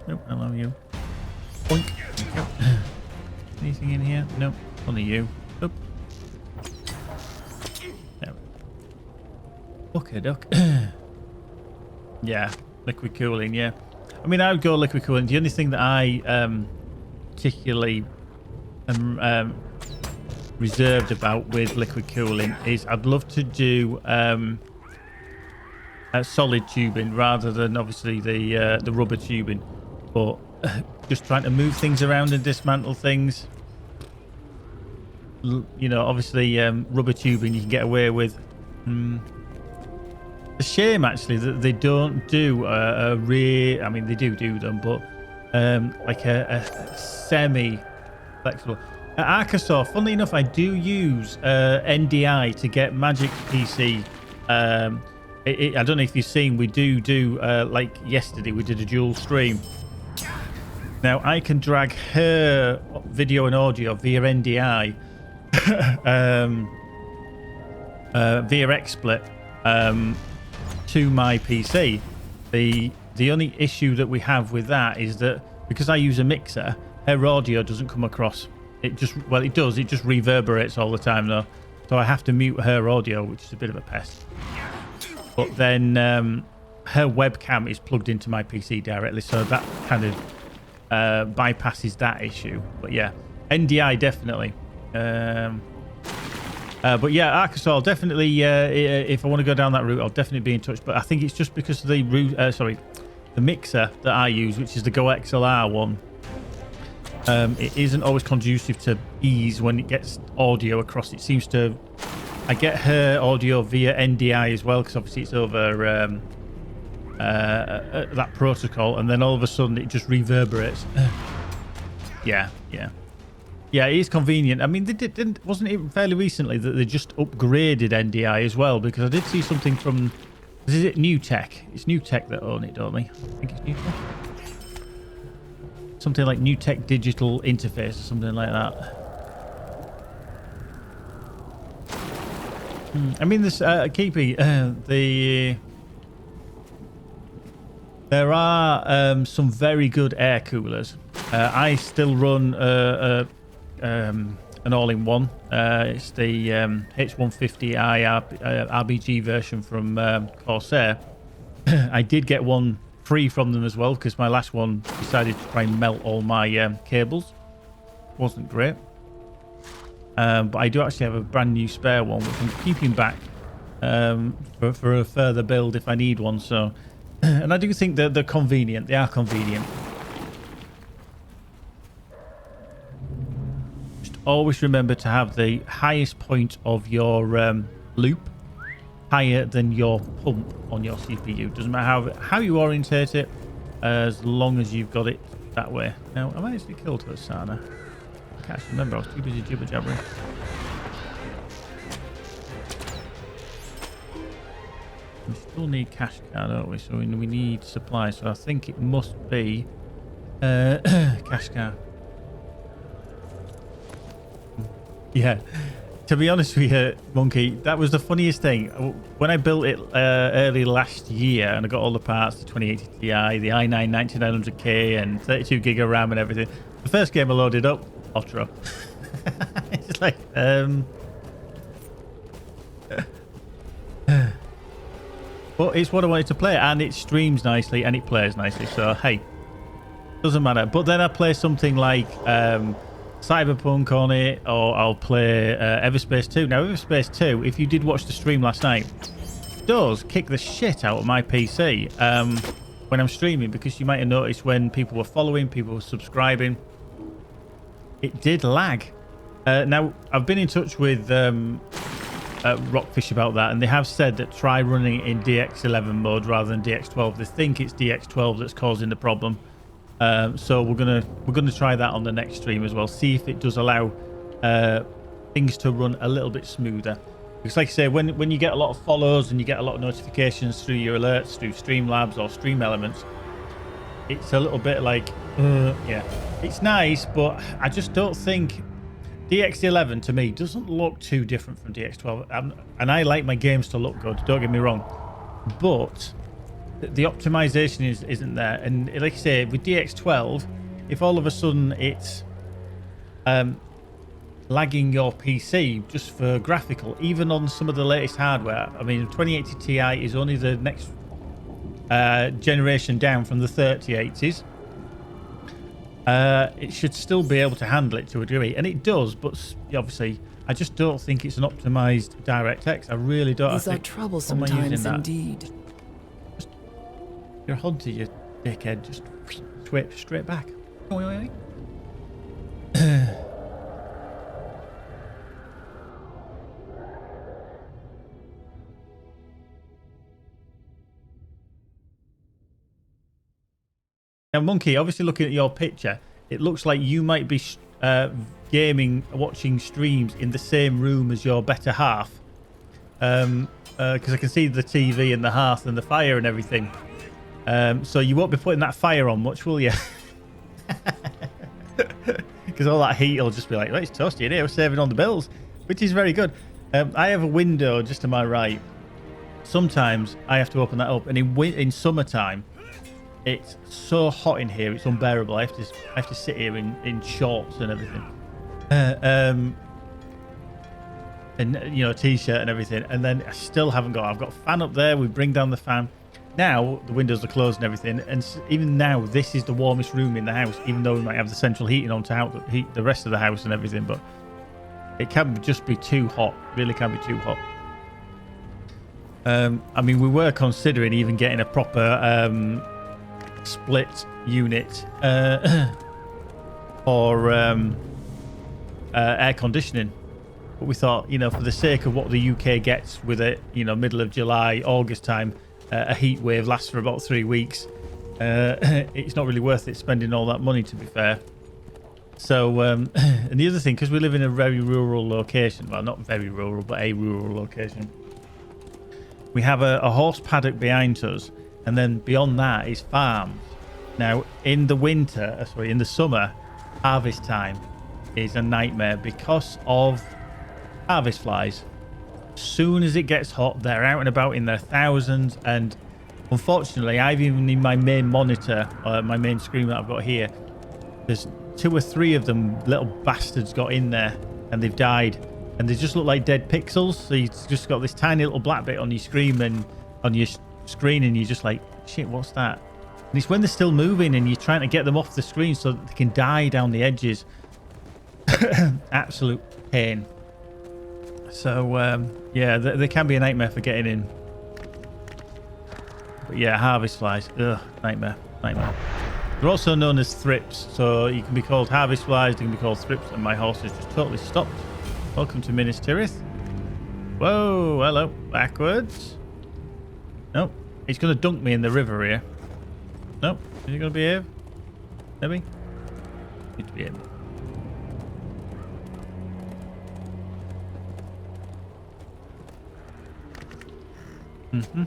Nope, hello you. Boink. Anything in here? Nope, only you. Oop. There. Okay, duck. Yeah, liquid cooling, yeah. I mean, I would go liquid cooling. The only thing that I particularly am reserved about with liquid cooling is I'd love to do solid tubing rather than obviously the rubber tubing. But just trying to move things around and dismantle things, you know, obviously rubber tubing you can get away with. It's a shame actually that they don't do I mean, they do them, but like a semi-flexible. At Arkansas, funnily enough, I do use NDI to get Magic PC. I don't know if you've seen, we do like yesterday, we did a dual stream. Now, I can drag her video and audio via NDI, via XSplit, to my PC. The only issue that we have with that is that because I use a mixer, her audio doesn't come across. It just, well, it does. It just reverberates all the time, though. So I have to mute her audio, which is a bit of a pest. but then her webcam is plugged into my PC directly, so that kind of bypasses that issue. But yeah, NDI definitely. But yeah, Arkansas, definitely. If I want to go down that route, I'll definitely be in touch. But I think it's just because of the route. The mixer that I use, which is the Go XLR one. It isn't always conducive to ease when it gets audio across. It seems to. I get her audio via NDI as well, because obviously it's over that protocol, and then all of a sudden it just reverberates. Yeah. It is convenient. I mean, wasn't it fairly recently that they just upgraded NDI as well? Because I did see something from, is it New Tech? It's New Tech that own it, don't they? I think it's New Tech. Something like New Tech Digital Interface or something like that. I mean, this Keepy, there are some very good air coolers. I still run an all-in-one. It's the H150i RBG version from Corsair. I did get one free from them as well, because my last one decided to try and melt all my cables. Wasn't great. But I do actually have a brand new spare one, which I'm keeping back for a further build if I need one. So, and I do think that they're convenient. They are convenient. Just always remember to have the highest point of your loop higher than your pump on your CPU. Doesn't matter how you orientate it, as long as you've got it that way. Now, am I actually killed Hosanna? I can't actually remember. I was too busy jibber jabbering. We still need cash cow, don't we? So we need supplies. So I think it must be cash cow. Yeah. To be honest with you, Monkey, that was the funniest thing. When I built it early last year, and I got all the parts, the 2080 Ti, the i9 9900K, and 32 gig of RAM and everything. The first game I loaded up, LOTRO. It's like, but it's what I wanted to play, and it streams nicely and it plays nicely. So hey, doesn't matter. But then I play something like Cyberpunk on it, or I'll play Everspace 2. Now, Everspace 2, if you did watch the stream last night, does kick the shit out of my PC when I'm streaming, because you might have noticed when people were following, people were subscribing, it did lag. Now, I've been in touch with Rockfish about that, and they have said that try running it in DX11 mode rather than DX12. They think it's DX12 that's causing the problem. So we're gonna try that on the next stream as well. See if it does allow things to run a little bit smoother. Because, like I say, when you get a lot of follows and you get a lot of notifications through your alerts, through Streamlabs or Stream Elements, it's a little bit like, yeah, it's nice, but I just don't think DX11 to me doesn't look too different from DX12. And I like my games to look good. Don't get me wrong, but the optimization isn't there. And like I say, with DX12, if all of a sudden it's lagging your PC just for graphical, even on some of the latest hardware. I mean, 2080 Ti is only the next generation down from the 3080s. It should still be able to handle it to a degree, and it does, but obviously I just don't think it's an optimized DirectX. I really don't. These are troublesome times indeed. You're hunted, you dickhead. Just straight back. Now, Monkey, obviously looking at your picture, it looks like you might be gaming, watching streams in the same room as your better half. Because I can see the TV and the hearth and the fire and everything. So you won't be putting that fire on much, will you? Because all that heat will just be like, well, it's toasty in here, we're saving on the bills, which is very good. I have a window just to my right. Sometimes I have to open that up, and in summertime, it's so hot in here, it's unbearable. I have to sit here in shorts and everything. and a t-shirt and everything, and then I still haven't got. I've got a fan up there. We bring down the fan. Now the windows are closed and everything, and even now this is the warmest room in the house, even though we might have the central heating on to heat the rest of the house and everything, but it can just be too hot. Really can be too hot. I mean, we were considering even getting a proper split unit for air conditioning, but we thought, for the sake of what the UK gets with it, middle of July, August time, a heat wave lasts for about 3 weeks. It's not really worth it spending all that money, to be fair. So, and the other thing, because we live in a very rural location, well, not very rural, but a rural location, we have a horse paddock behind us, and then beyond that is farms. Now, in the summer, harvest time is a nightmare because of harvest flies. Soon as it gets hot, they're out and about in their thousands, and unfortunately, I've even in my main monitor, my main screen that I've got here, there's 2 or 3 of them little bastards got in there and they've died, and they just look like dead pixels. So you've just got this tiny little black bit on your screen and you're just like, shit, what's that? And it's when they're still moving and you're trying to get them off the screen so that they can die down the edges. Absolute pain. So yeah, they can be a nightmare for getting in. But yeah, harvest flies, nightmare. They're also known as thrips, so you can be called harvest flies, they can be called thrips, and my horse has just totally stopped. Welcome to Minas Tirith. Whoa, hello, backwards. Nope, he's going to dunk me in the river here. Nope, is he going to behave? Maybe? Need to behave. Mm-hmm.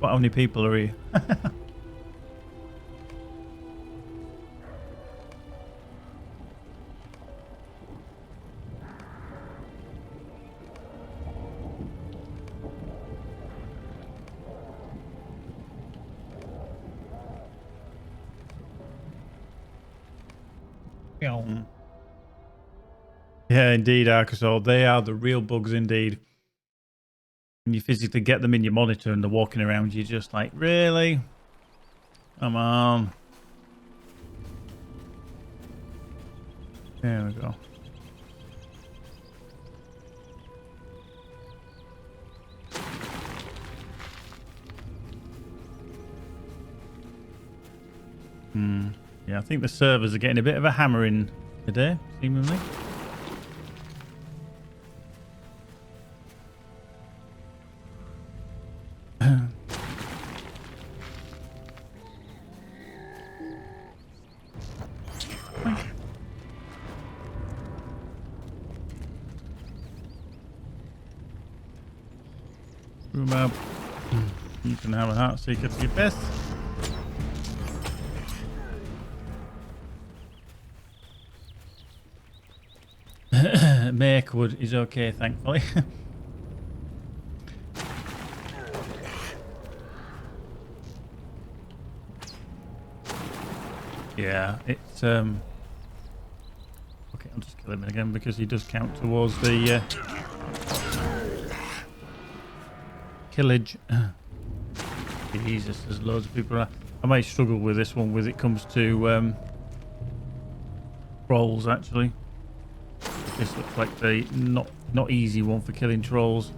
How many people are here? Yeah, indeed, Arcosol. They are the real bugs indeed. When you physically get them in your monitor and they're walking around, you're just like, really? Come on. There we go. Yeah, I think the servers are getting a bit of a hammering today, seemingly. Room up. You can have a heart seeker to your best. Makewood is okay, thankfully. Yeah, it's okay, I'll just kill him again because he does count towards the killage. Jesus, there's loads of people around. I might struggle with this one when it comes to trolls, actually. This looks like the not easy one for killing trolls.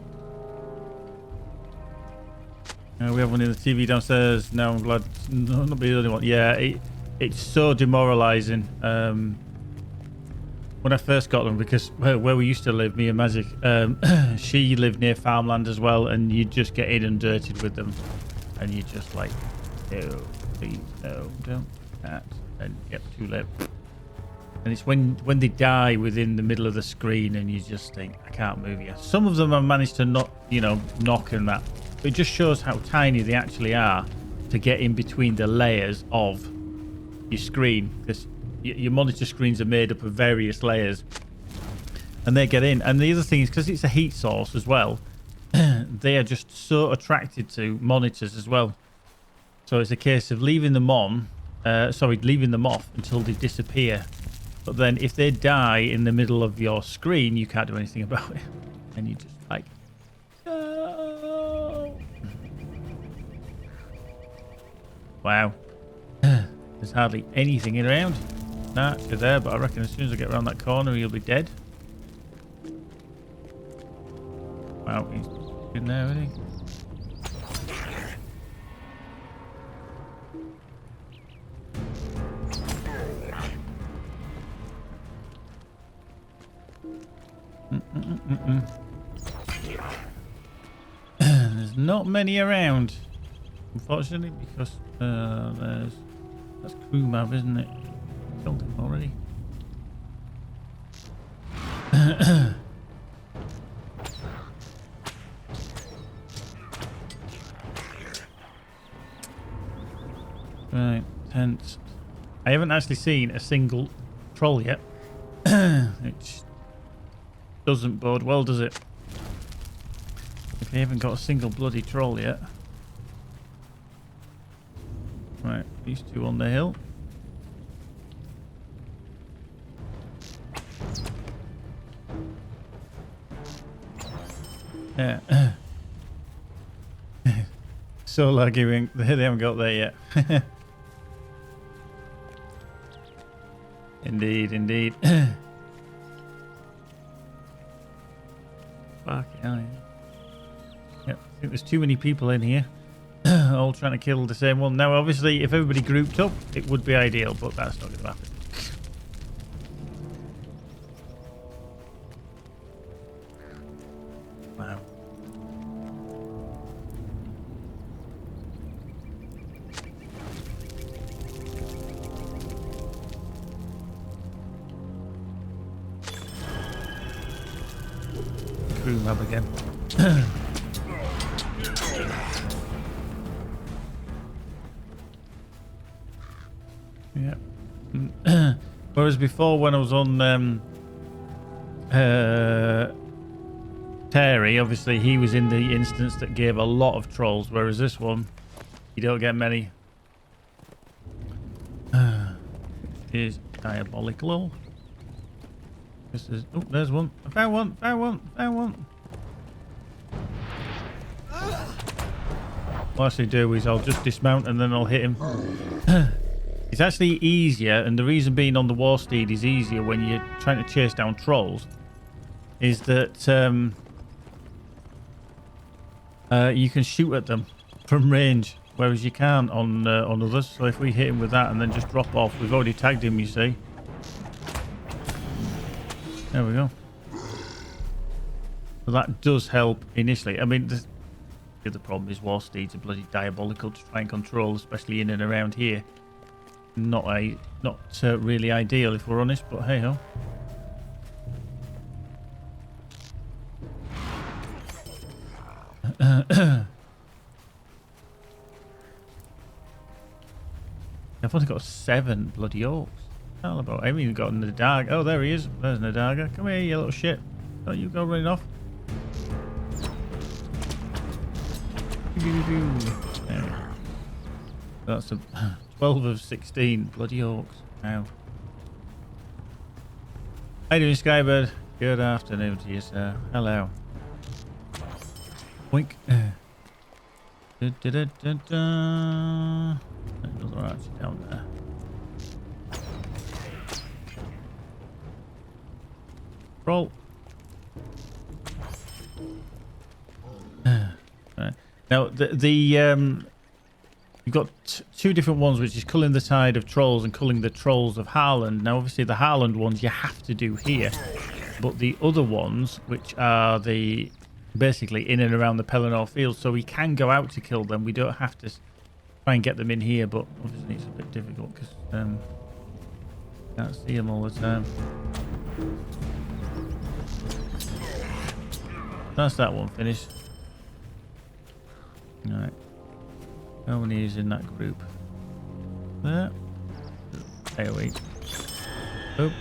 We have one in the TV downstairs. Now I'm glad not be the only one. Yeah, it's so demoralizing. When I first got them, because where we used to live, me and Magic, she lived near farmland as well, and you just get inundated with them, and you're just like, no, please, no, don't that, and yep, too late. And it's when they die within the middle of the screen, and you just think, I can't move you. Some of them have managed to knock and that. But it just shows how tiny they actually are to get in between the layers of your screen, because your monitor screens are made up of various layers. and they get in. And the other thing is, because it's a heat source as well, they are just so attracted to monitors as well. So it's a case of leaving them on, leaving them off until they disappear. But then if they die in the middle of your screen, you can't do anything about it. And you just like, no. Wow. There's hardly anything around. Nah, you're there, but I reckon as soon as I get around that corner, he'll be dead. Wow, he's in there, isn't he? There's not many around, unfortunately, because that's crew map, isn't it? Killed him already. Right, tents. I haven't actually seen a single troll yet, which doesn't bode well, does it? If they haven't got a single bloody troll yet. Right, these two on the hill. Yeah. So laggy, they haven't got there yet. Indeed, indeed. Fucking hell, yeah. Yep, I think there's too many people in here. All trying to kill the same one. Now, obviously, if everybody grouped up, it would be ideal, but that's not going to happen. Wow. Crew map again. Yeah. Whereas before, when I was on Terry, obviously he was in the instance that gave a lot of trolls, whereas this one, you don't get many. Is diabolical. This is. Oh, there's one. I found one. Found one. Found one. What I actually do is I'll just dismount and then I'll hit him. It's actually easier, and the reason being on the war steed is easier when you're trying to chase down trolls, is that you can shoot at them from range, whereas you can't on others. So if we hit him with that and then just drop off, we've already tagged him, you see. There we go. So that does help initially. I mean, the other problem is war steeds are bloody diabolical to try and control, especially in and around here. Not really ideal, if we're honest, but hey ho. I've only got 7 bloody orcs. How about? I haven't even got Nadaga. Oh, there he is. There's Nadaga. Come here, you little shit. Don't you go running off. There. That's a 12 of 16 bloody orcs. Wow. How you doing, Skybird? Good afternoon to you, sir. Hello. Wink. Another archer down there. Roll. Right. Now you've got 2 different ones, which is culling the tide of trolls and culling the trolls of Harland. Now, obviously, the Harland ones you have to do here, but the other ones, which are the basically in and around the Pelennor field, so we can go out to kill them. We don't have to try and get them in here, but obviously it's a bit difficult because can't see them all the time. That's that one finished. All right. How many is in that group? There. AoE. Oh.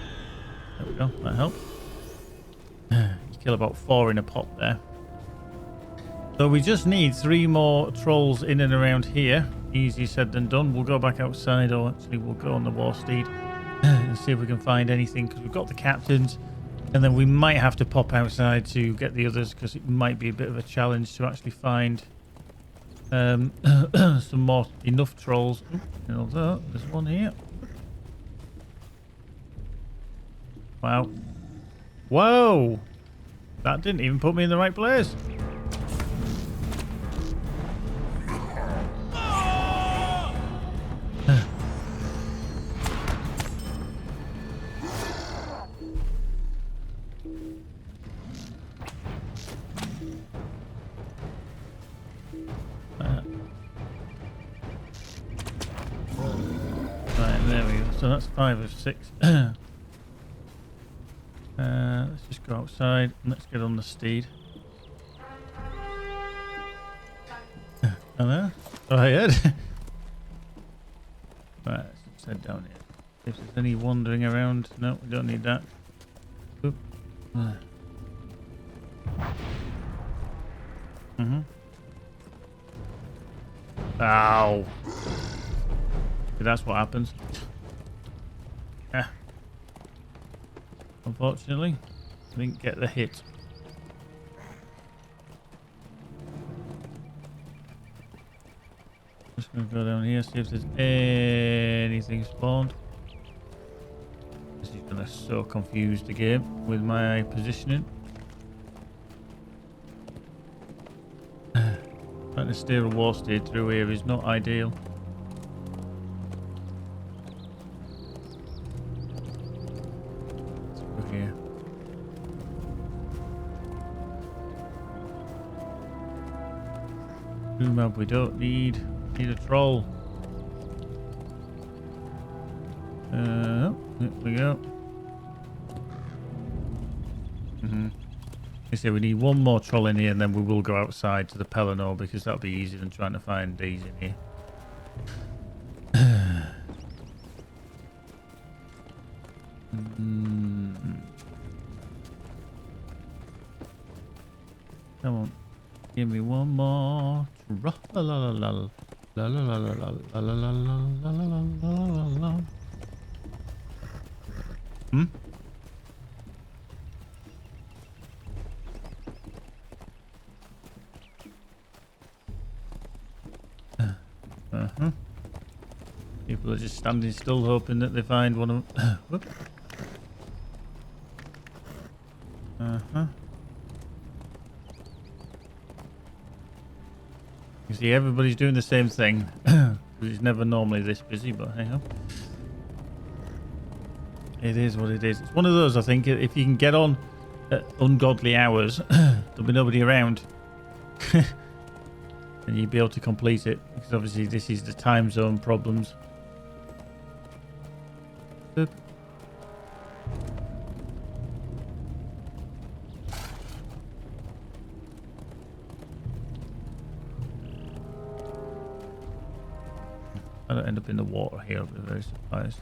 There we go. That helped. You kill about 4 in a pop there. So we just need 3 more trolls in and around here. Easier said than done. We'll go back outside, or actually we'll go on the war steed and see if we can find anything, because we've got the captains, and then we might have to pop outside to get the others, because it might be a bit of a challenge to actually find some more, enough trolls. Although there's one here. Wow. Whoa! That didn't even put me in the right place. Right, there we go. So that's 5 of 6. Let's just go outside and let's get on the steed. Hello? Go ahead. Right, let's head down here. If there's any wandering around. No, we don't need that. Oop. Ow. See, that's what happens. Unfortunately, I didn't get the hit. Just gonna go down here, see if there's anything spawned. This is gonna so confuse the game with my positioning. Trying to steer a war steed through here is not ideal. Let's go here. Zoom up, we don't need a troll. Here we go. I say we need one more troll in here, and then we will go outside to the Pelennor, because that'll be easier than trying to find these in here. Come on, give me one more. People are just standing still, hoping that they find one of them. Whoop. You see, everybody's doing the same thing. It's never normally this busy, but hey ho. It is what it is. It's one of those, I think, if you can get on at ungodly hours, there'll be nobody around. And you'll be able to complete it, because obviously this is the time zone problems. Boop. I don't end up in the water here, I'll be very surprised.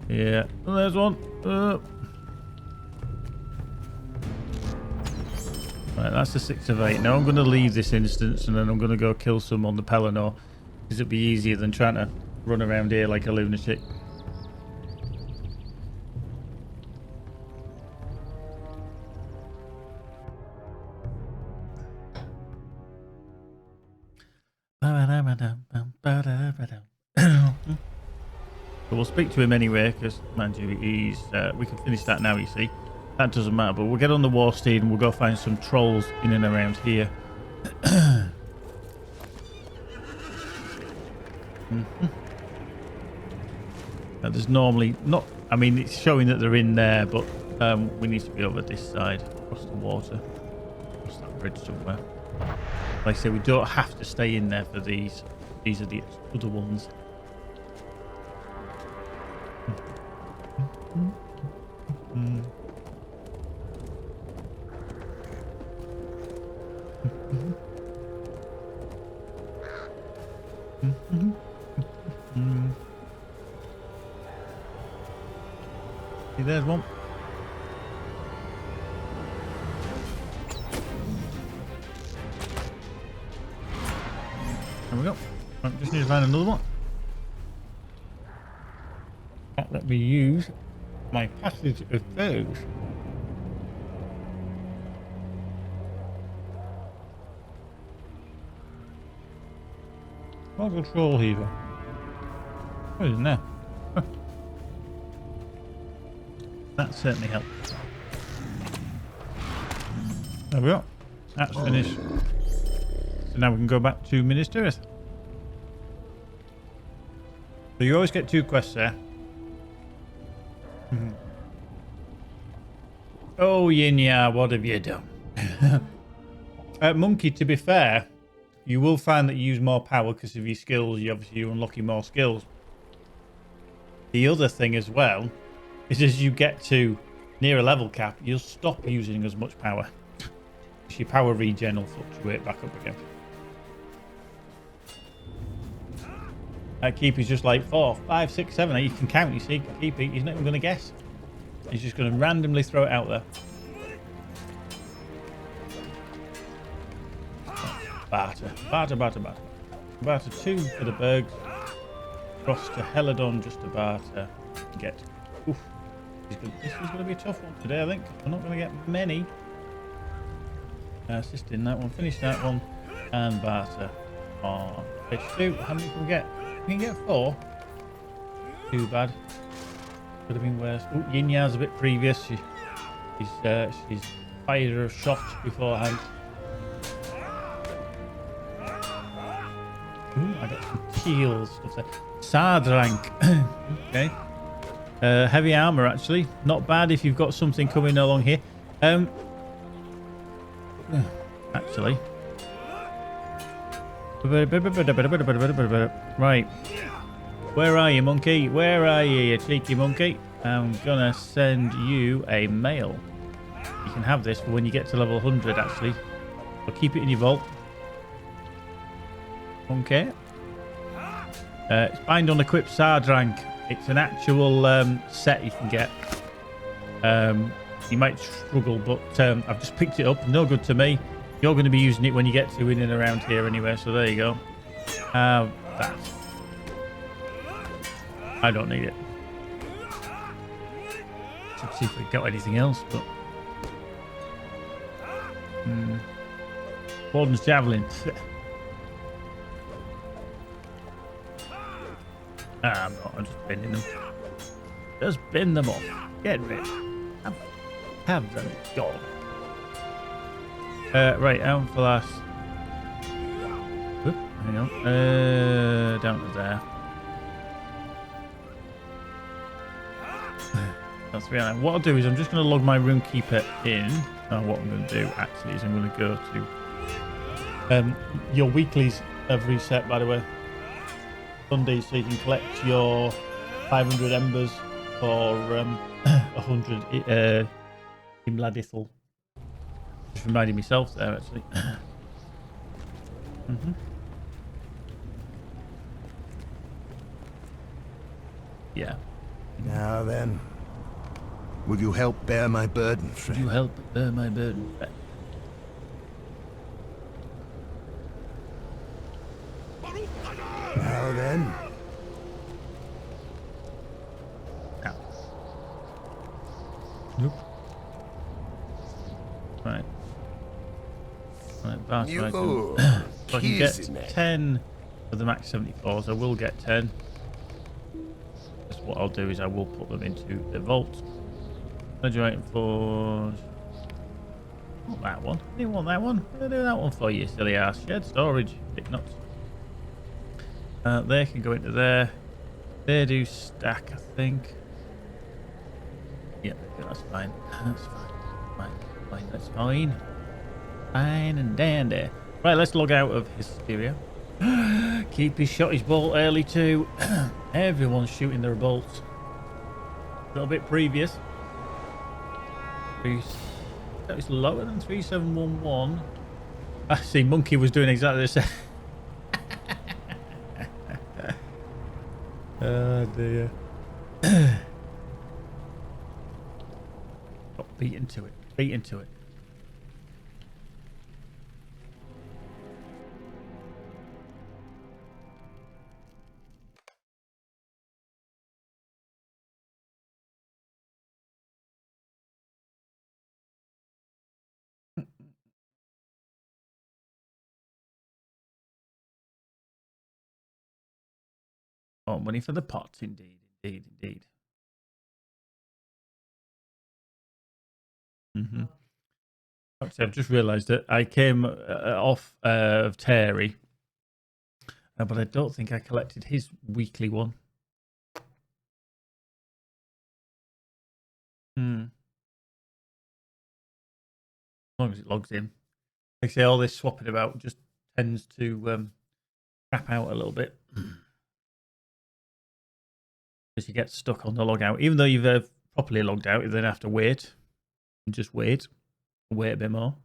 Yeah, well, there's one. Right, that's a 6 of 8. Now I'm going to leave this instance, and then I'm going to go kill some on the Pelennor, because it'll be easier than trying to run around here like a lunatic. So we'll speak to him anyway, because, mind you, he's we can finish that now, you see. That doesn't matter, but we'll get on the war steed and we'll go find some trolls in and around here. There's normally not, I mean, it's showing that they're in there, but we need to be over this side, across the water, across that bridge somewhere. Like I say, we don't have to stay in there for these. These are the other ones. See, there's one. There we go. Right, just need to find another one. Let me use my passage of those. What's the troll heaver? What is in there? That certainly helps. There we go. That's finished. So now we can go back to Minas Tirith. So you always get 2 quests there. Oh, Yinya, what have you done? Monkey, to be fair, you will find that you use more power because of your skills. You're unlocking more skills. The other thing as well is as you get to near a level cap, you'll stop using as much power. Your power regen will fluctuate back up again. Keepy's just like 4, 5, 6, 7, 8. You can count, you see. Keepy, he's not even going to guess. He's just going to randomly throw it out there. Barter. Barter, barter, barter. Barter 2 for the Bergs. Cross to Heladon just to barter. Get. Oof. This is going to be a tough one today, I think. We're not going to get many. Assist in that one. Finish that one. And barter on page 2. How many can we get? We can get 4. Too bad. Could have been worse. Oh, Yinya's a bit previous. She's fired her shot beforehand. Ooh, I got some teal stuff there. Sardrank. Okay. Heavy armor, actually. Not bad if you've got something coming along here. Actually. Right. Where are you, monkey? Where are you, you cheeky monkey? I'm gonna send you a mail. You can have this for when you get to level 100, actually. I'll keep it in your vault. Okay. It's Bind Unequipped Sardrank. It's an actual set you can get. You might struggle, but I've just picked it up. No good to me. You're going to be using it when you get to in and around here anyway, so there you go. That. I don't need it. Let's see if we got anything else, but... Warden's Javelin. I'm not. I'm just binning them. Just bin them off. Get rid. Have them gone. Right, out for last. Whoop, hang on. Down to there. That's 3 out. What I'll do is I'm just going to log my Runekeeper in. What I'm going to do actually is I'm going to go to your weeklies have reset, by the way. Sunday, so you can collect your 500 embers for 100 Imladithal. Just reminding myself there, actually. Yeah. Now then, will you help bear my burden, friend? Will you help bear my burden, friend? Now then. Now. Nope. Right. Right, bath item. So I can get 10 of the max 74s. I will get 10. That's what I'll do is I will put them into the vault. Ledger item for... Not that one. I didn't want that one. I'm going to do that one for you, silly ass. Shared storage. Dick nuts. They can go into there. They do stack, I think. Yeah, that's fine. That's fine. Fine, that's fine. Fine and dandy. Right, let's log out of Hysteria. Keep his shot his bolt early too. Everyone's shooting their bolts. A little bit previous. It's lower than 3711. I see Monkey was doing exactly the same. Oh dear. Beat into it. Beat into it. Oh, money for the pot. Indeed, indeed, indeed. Mm-hmm. Actually, I've just realised that I came off of Terry, but I don't think I collected his weekly one. As long as it logs in. Like I say, all this swapping about just tends to crap out a little bit. Because you get stuck on the log out. Even though you've properly logged out, you then have to wait. And just wait. Wait a bit more.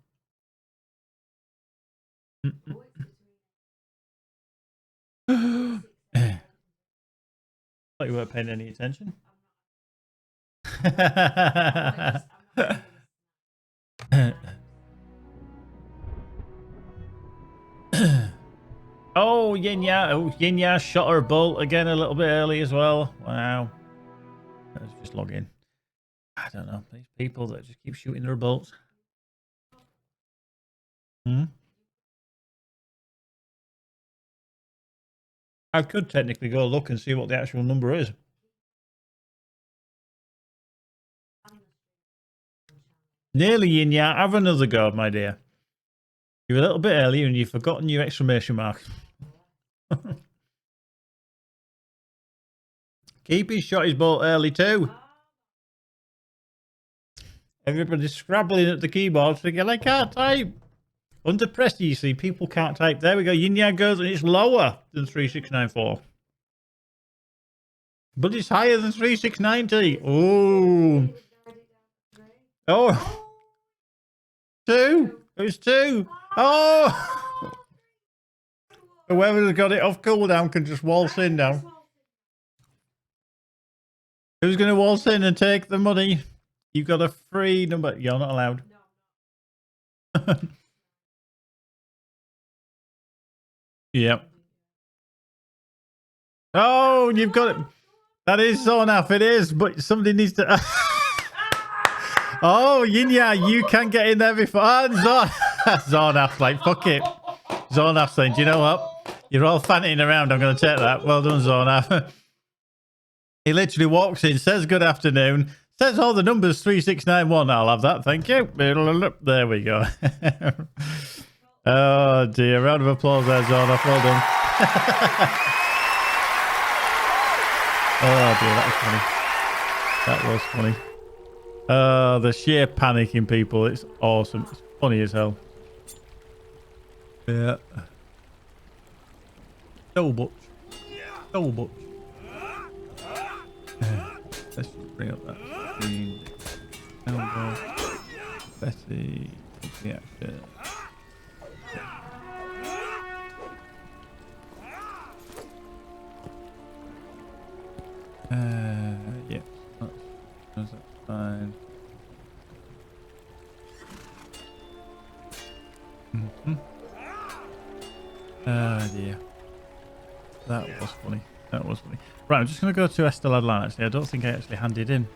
Thought you weren't paying any attention. Oh, Yinya. Oh, Yinya shot her bolt again a little bit early as well. Wow. Let's just log in. I don't know. These people that just keep shooting their bolts. I could technically go look and see what the actual number is. Nearly, Yinya. Have another go, my dear. You're a little bit early and you've forgotten your exclamation mark. Keepy shot his bolt early too. Everybody's scrabbling at the keyboard thinking, I can't type. Under pressure, you see, people can't type. There we go. Yinya goes and it's lower than 3694. But it's higher than 3690. Oh. Oh. 2. It was 2. Oh. Whoever's got it off cooldown can just waltz in now. Who's going to waltz in and take the money? You've got a free number. You're not allowed. Yep. Oh, you've got it. That is Zornaf. It is, but somebody needs to. Oh, Yinya, you can get in there before. Zornaf's like, fuck it. Zornaf's saying, do you know what? You're all fanning around. I'm going to take that. Well done, Zornaf. He literally walks in, says good afternoon, says all the numbers 3691. I'll have that. Thank you. There we go. Oh, dear. Round of applause there, Zornaf. Well done. Oh, dear. That was funny. That was funny. The sheer panic in people. It's awesome. It's funny as hell. Yeah. So much. So much. Let's just bring up that screen. Betty. Yeah. Yeah. That's fine. Dear. That was funny. That was funny. Right, I'm just going to go to Esteladlan, actually. I don't think I actually handed in.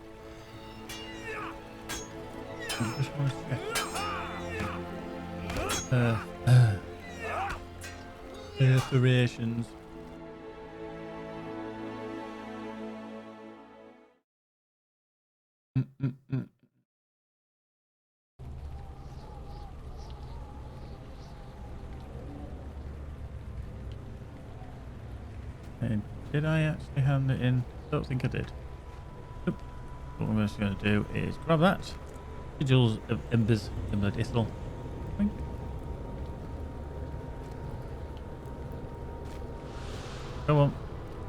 I just want to check. Perforations. And did I actually hand it in? Don't think I did. Nope. What I'm just going to do is grab that. Sigils of Embers in the Dithel. Come on.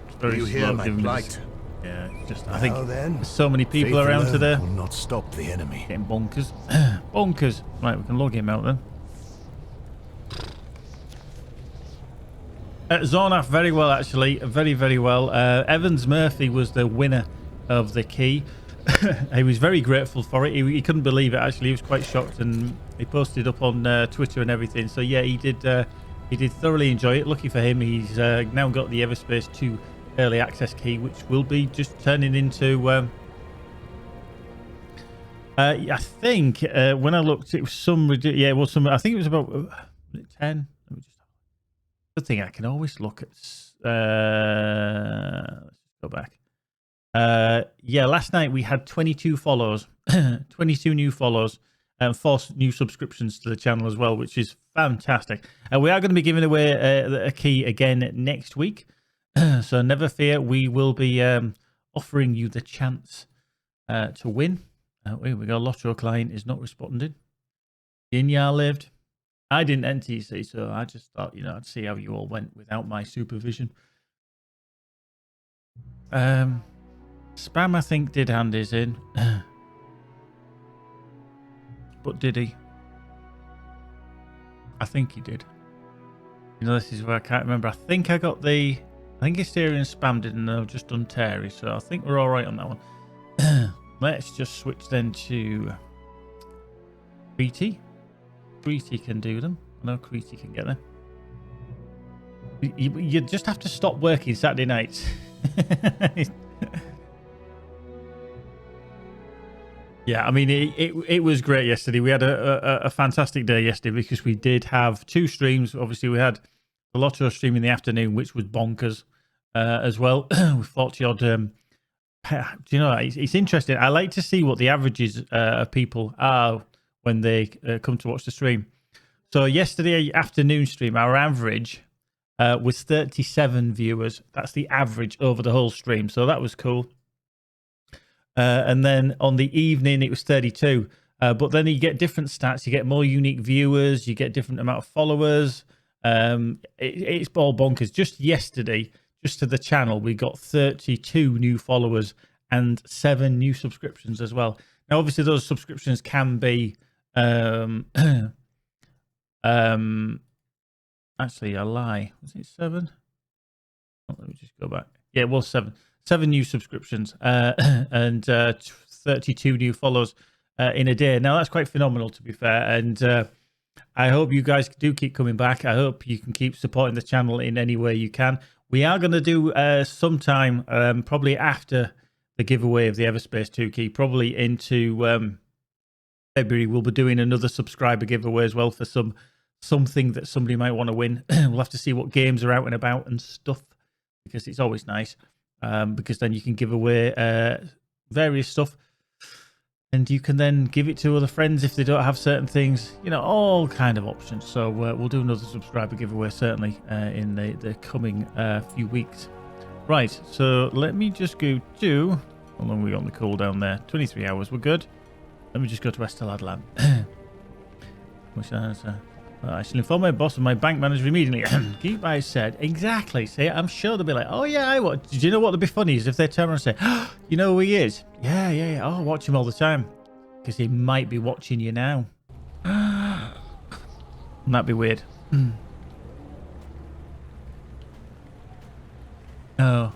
It's very you slow, hear my giving me plight? this. Yeah, it's just, I think then, there's so many people faith around alone today. will not stop the enemy. Getting bonkers. Bonkers. Right, we can log him out then. Zornaf very well, actually. Very, very well. Evans Murphy was the winner of the key. he was very grateful for it. He couldn't believe it, actually. He was quite shocked, and he posted up on Twitter and everything. So yeah, he did thoroughly enjoy it. Lucky for him, he's now got the Everspace 2 early access key, which will be just turning into I think when I looked, it was some yeah, it was some. I think it was about 10. Let me just. Good thing I can always look at. Let's go back. Yeah, last night we had 22 follows, 22 new follows, and 4 new subscriptions to the channel as well, which is fantastic. We are going to be giving away a key again next week, so never fear. We will be offering you the chance to win. Here we go. LOTRO client is not responding. Inya lived. I didn't enter, you see, so I just thought, I'd see how you all went without my supervision. Spam, I think, did hand his in. But did he? I think he did. This is where I can't remember. I think I got the... I think Hysteria and Spam did, and I've just done Terry, so I think we're all right on that one. Let's just switch then to Creety. Creety can do them. I know Creety can get them. You just have to stop working Saturday nights. Yeah, I mean, it was great yesterday. We had a fantastic day yesterday because we did have 2 streams. Obviously, we had the LOTRO stream in the afternoon, which was bonkers as well. With 40 odd. Do you know, it's interesting. I like to see what the averages of people are when they come to watch the stream. So yesterday afternoon stream, our average was 37 viewers. That's the average over the whole stream. So that was cool. And then on the evening, it was 32. But then you get different stats. You get more unique viewers. You get different amount of followers. It's all bonkers. Just yesterday, just to the channel, we got 32 new followers and 7 new subscriptions as well. Now, obviously, those subscriptions can be... actually, a lie. Was it 7? Oh, let me just go back. Yeah, it was 7. 7 new subscriptions and 32 new follows in a day. Now, that's quite phenomenal, to be fair. And I hope you guys do keep coming back. I hope you can keep supporting the channel in any way you can. We are going to do sometime, probably after the giveaway of the Everspace 2 key, probably into February, we'll be doing another subscriber giveaway as well for something that somebody might want to win. We'll have to see what games are out and about and stuff, because it's always nice. Because then you can give away various stuff, and you can then give it to other friends if they don't have certain things, all kind of options. So we'll do another subscriber giveaway certainly in the coming few weeks. Right, so let me just go to... How long we got on the cooldown there? 23 hours, we're good. Let me just go to Esteladland. I shall inform my boss and my bank manager immediately. Geekbuy said, exactly. See, I'm sure they'll be like, oh yeah, did you know what would be funny is if they turn around and say, oh, you know who he is? Yeah. Oh, watch him all the time. Because he might be watching you now. Wouldn't that be weird? Oh,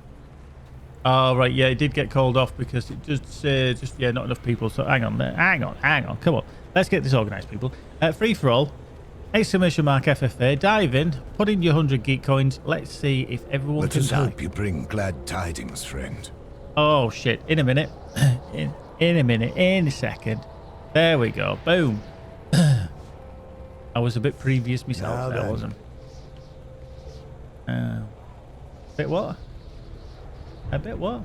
right. Yeah, it did get called off because it just not enough people. So hang on. Come on. Let's get this organised, people. Free for all. Exclamation mark FFA, dive in, put in your 100 geek coins. Let's see if everyone can die. Let us hope you bring glad tidings, friend. Oh shit, in a minute. in a second. There we go, boom. I was a bit previous myself, I wasn't. Bit what? A bit what?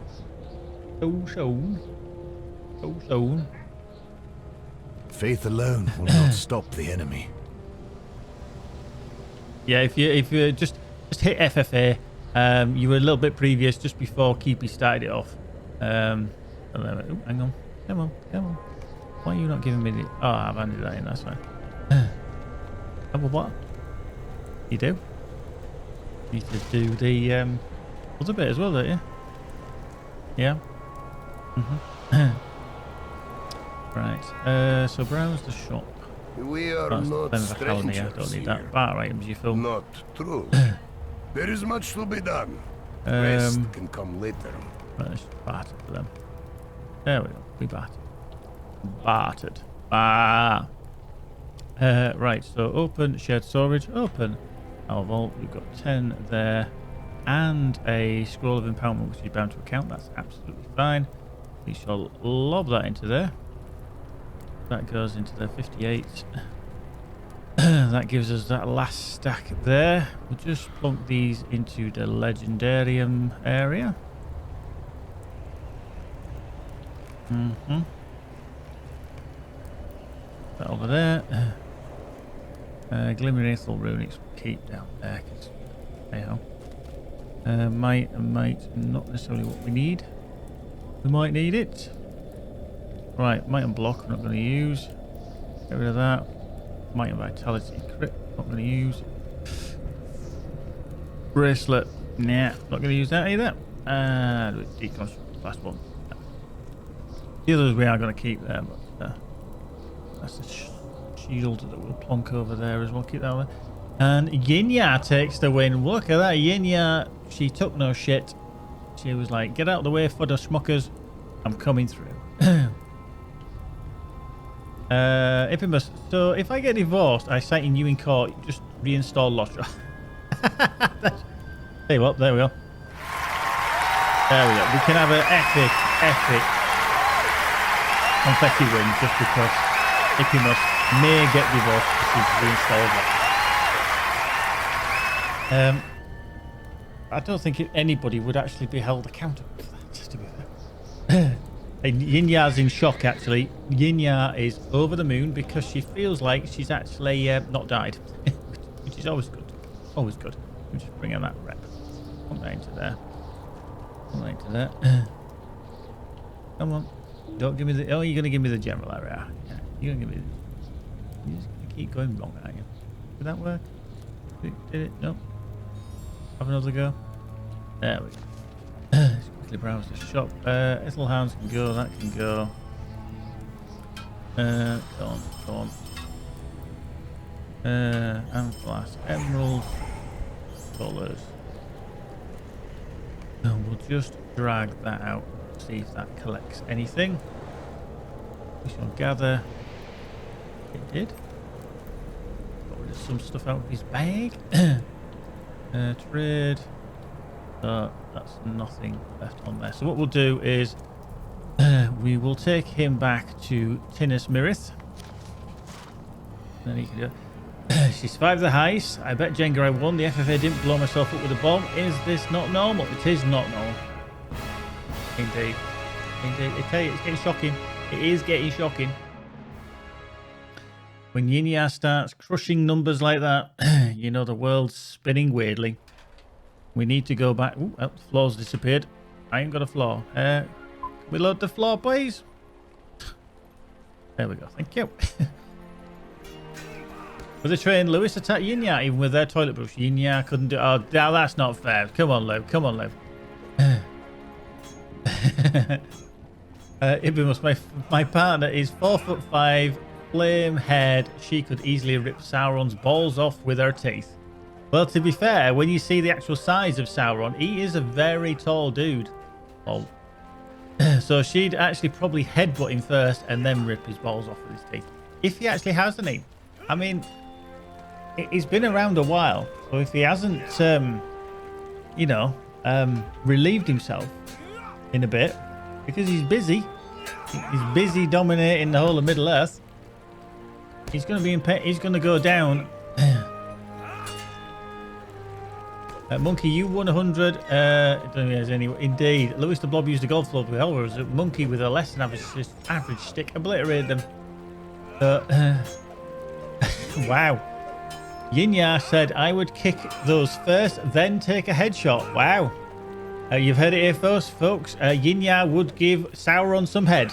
So soon. Faith alone will not stop the enemy. Yeah, if you just hit FFA, you were a little bit previous just before Keepy started it off. Hang on, come on. Why are you not giving me the? Oh, I've handed that in. That's fine. Oh, well, what? You do? You need to do the other bit as well, don't you? Yeah. Right. So browse the shop. We are not strangers. Don't need that. Bar items you fill. Not true. There is much to be done. Rest can come later. Right, let's bar for them. There we go. We battered. Battered. Ah. Right, so open shared storage. Open our vault. We've got 10 there. And a scroll of empowerment, which is bound to account. That's absolutely fine. We shall lob that into there. That goes into the 58. That gives us that last stack there. We'll just plonk these into the legendarium area. That over there. Glimmering Ethel Runics keep down there. Anyhow. Might and might, not necessarily what we need. We might need it. Right, might and block, I'm not going to use. Get rid of that. Might and vitality crit, not going to use. Bracelet, nah, not going to use that either. Deconstruct, last one. The others we are going to keep there, but that's the shield that we'll plonk over there as well. Keep that one. And Yinya takes the win. Look at that, Yinya. She took no shit. She was like, get out of the way for the schmuckers. I'm coming through. Infamous. So if I get divorced, I cite you in court. Just reinstall LOTRO. Hey, well, there we go. There we go. We can have an epic confetti win just because Infamous may get divorced because she's reinstalled LOTRO. I don't think anybody would actually be held accountable for that, to be fair. Yinya's in shock, actually. Yinya is over the moon because she feels like she's actually not died, which is always good. Always good. Let me just bring in that rep. Put that into there. Put that into there. Come on. Don't give me the... Oh, you're going to give me the general area. Yeah, you're going to give me... You're just going to keep going wrong, aren't you? Did that work? Did it? No. Have another go. There we go. Let's quickly browse the shop. Ethelhounds can go. That can go. Go on. Amethyst, emerald, dollars. And we'll just drag that out. See if that collects anything. We shall gather. It did. Got rid of some stuff out of his bag. Trade. That's nothing left on there. So what we'll do is we will take him back to Tinnis Mirith. Then he can do. She survived the heist. I bet Jenga I won. The FFA didn't blow myself up with a bomb. Is this not normal? It is not normal. Indeed. I tell you, it's getting shocking. It is getting shocking. When Yinya starts crushing numbers like that, you know the world's spinning weirdly. We need to go back. Ooh, the floor's disappeared. I ain't got a floor. Can we load the floor, please? There we go. Thank you. With the train, Lewis attacked Yinya even with their toilet brush. Yinya couldn't do... Oh, that's not fair. Come on, Lew. Come on, Lew. My partner is 4'5", flame-haired. She could easily rip Sauron's balls off with her teeth. Well, to be fair, when you see the actual size of Sauron, he is a very tall dude. Oh. So she'd actually probably headbutt him first and then rip his balls off with his teeth. If he actually has any. I mean, he's been around a while. So if he hasn't, relieved himself in a bit, because he's busy. He's busy dominating the whole of Middle Earth. He's going to be in pain. He's going to go down. Monkey, you won 100. Indeed. Lewis the Blob used a golf club. Whereas a Monkey with a less than average stick obliterated them. Wow. Yinya said, I would kick those first, then take a headshot. Wow. You've heard it here first, folks. Yinya would give Sauron some head.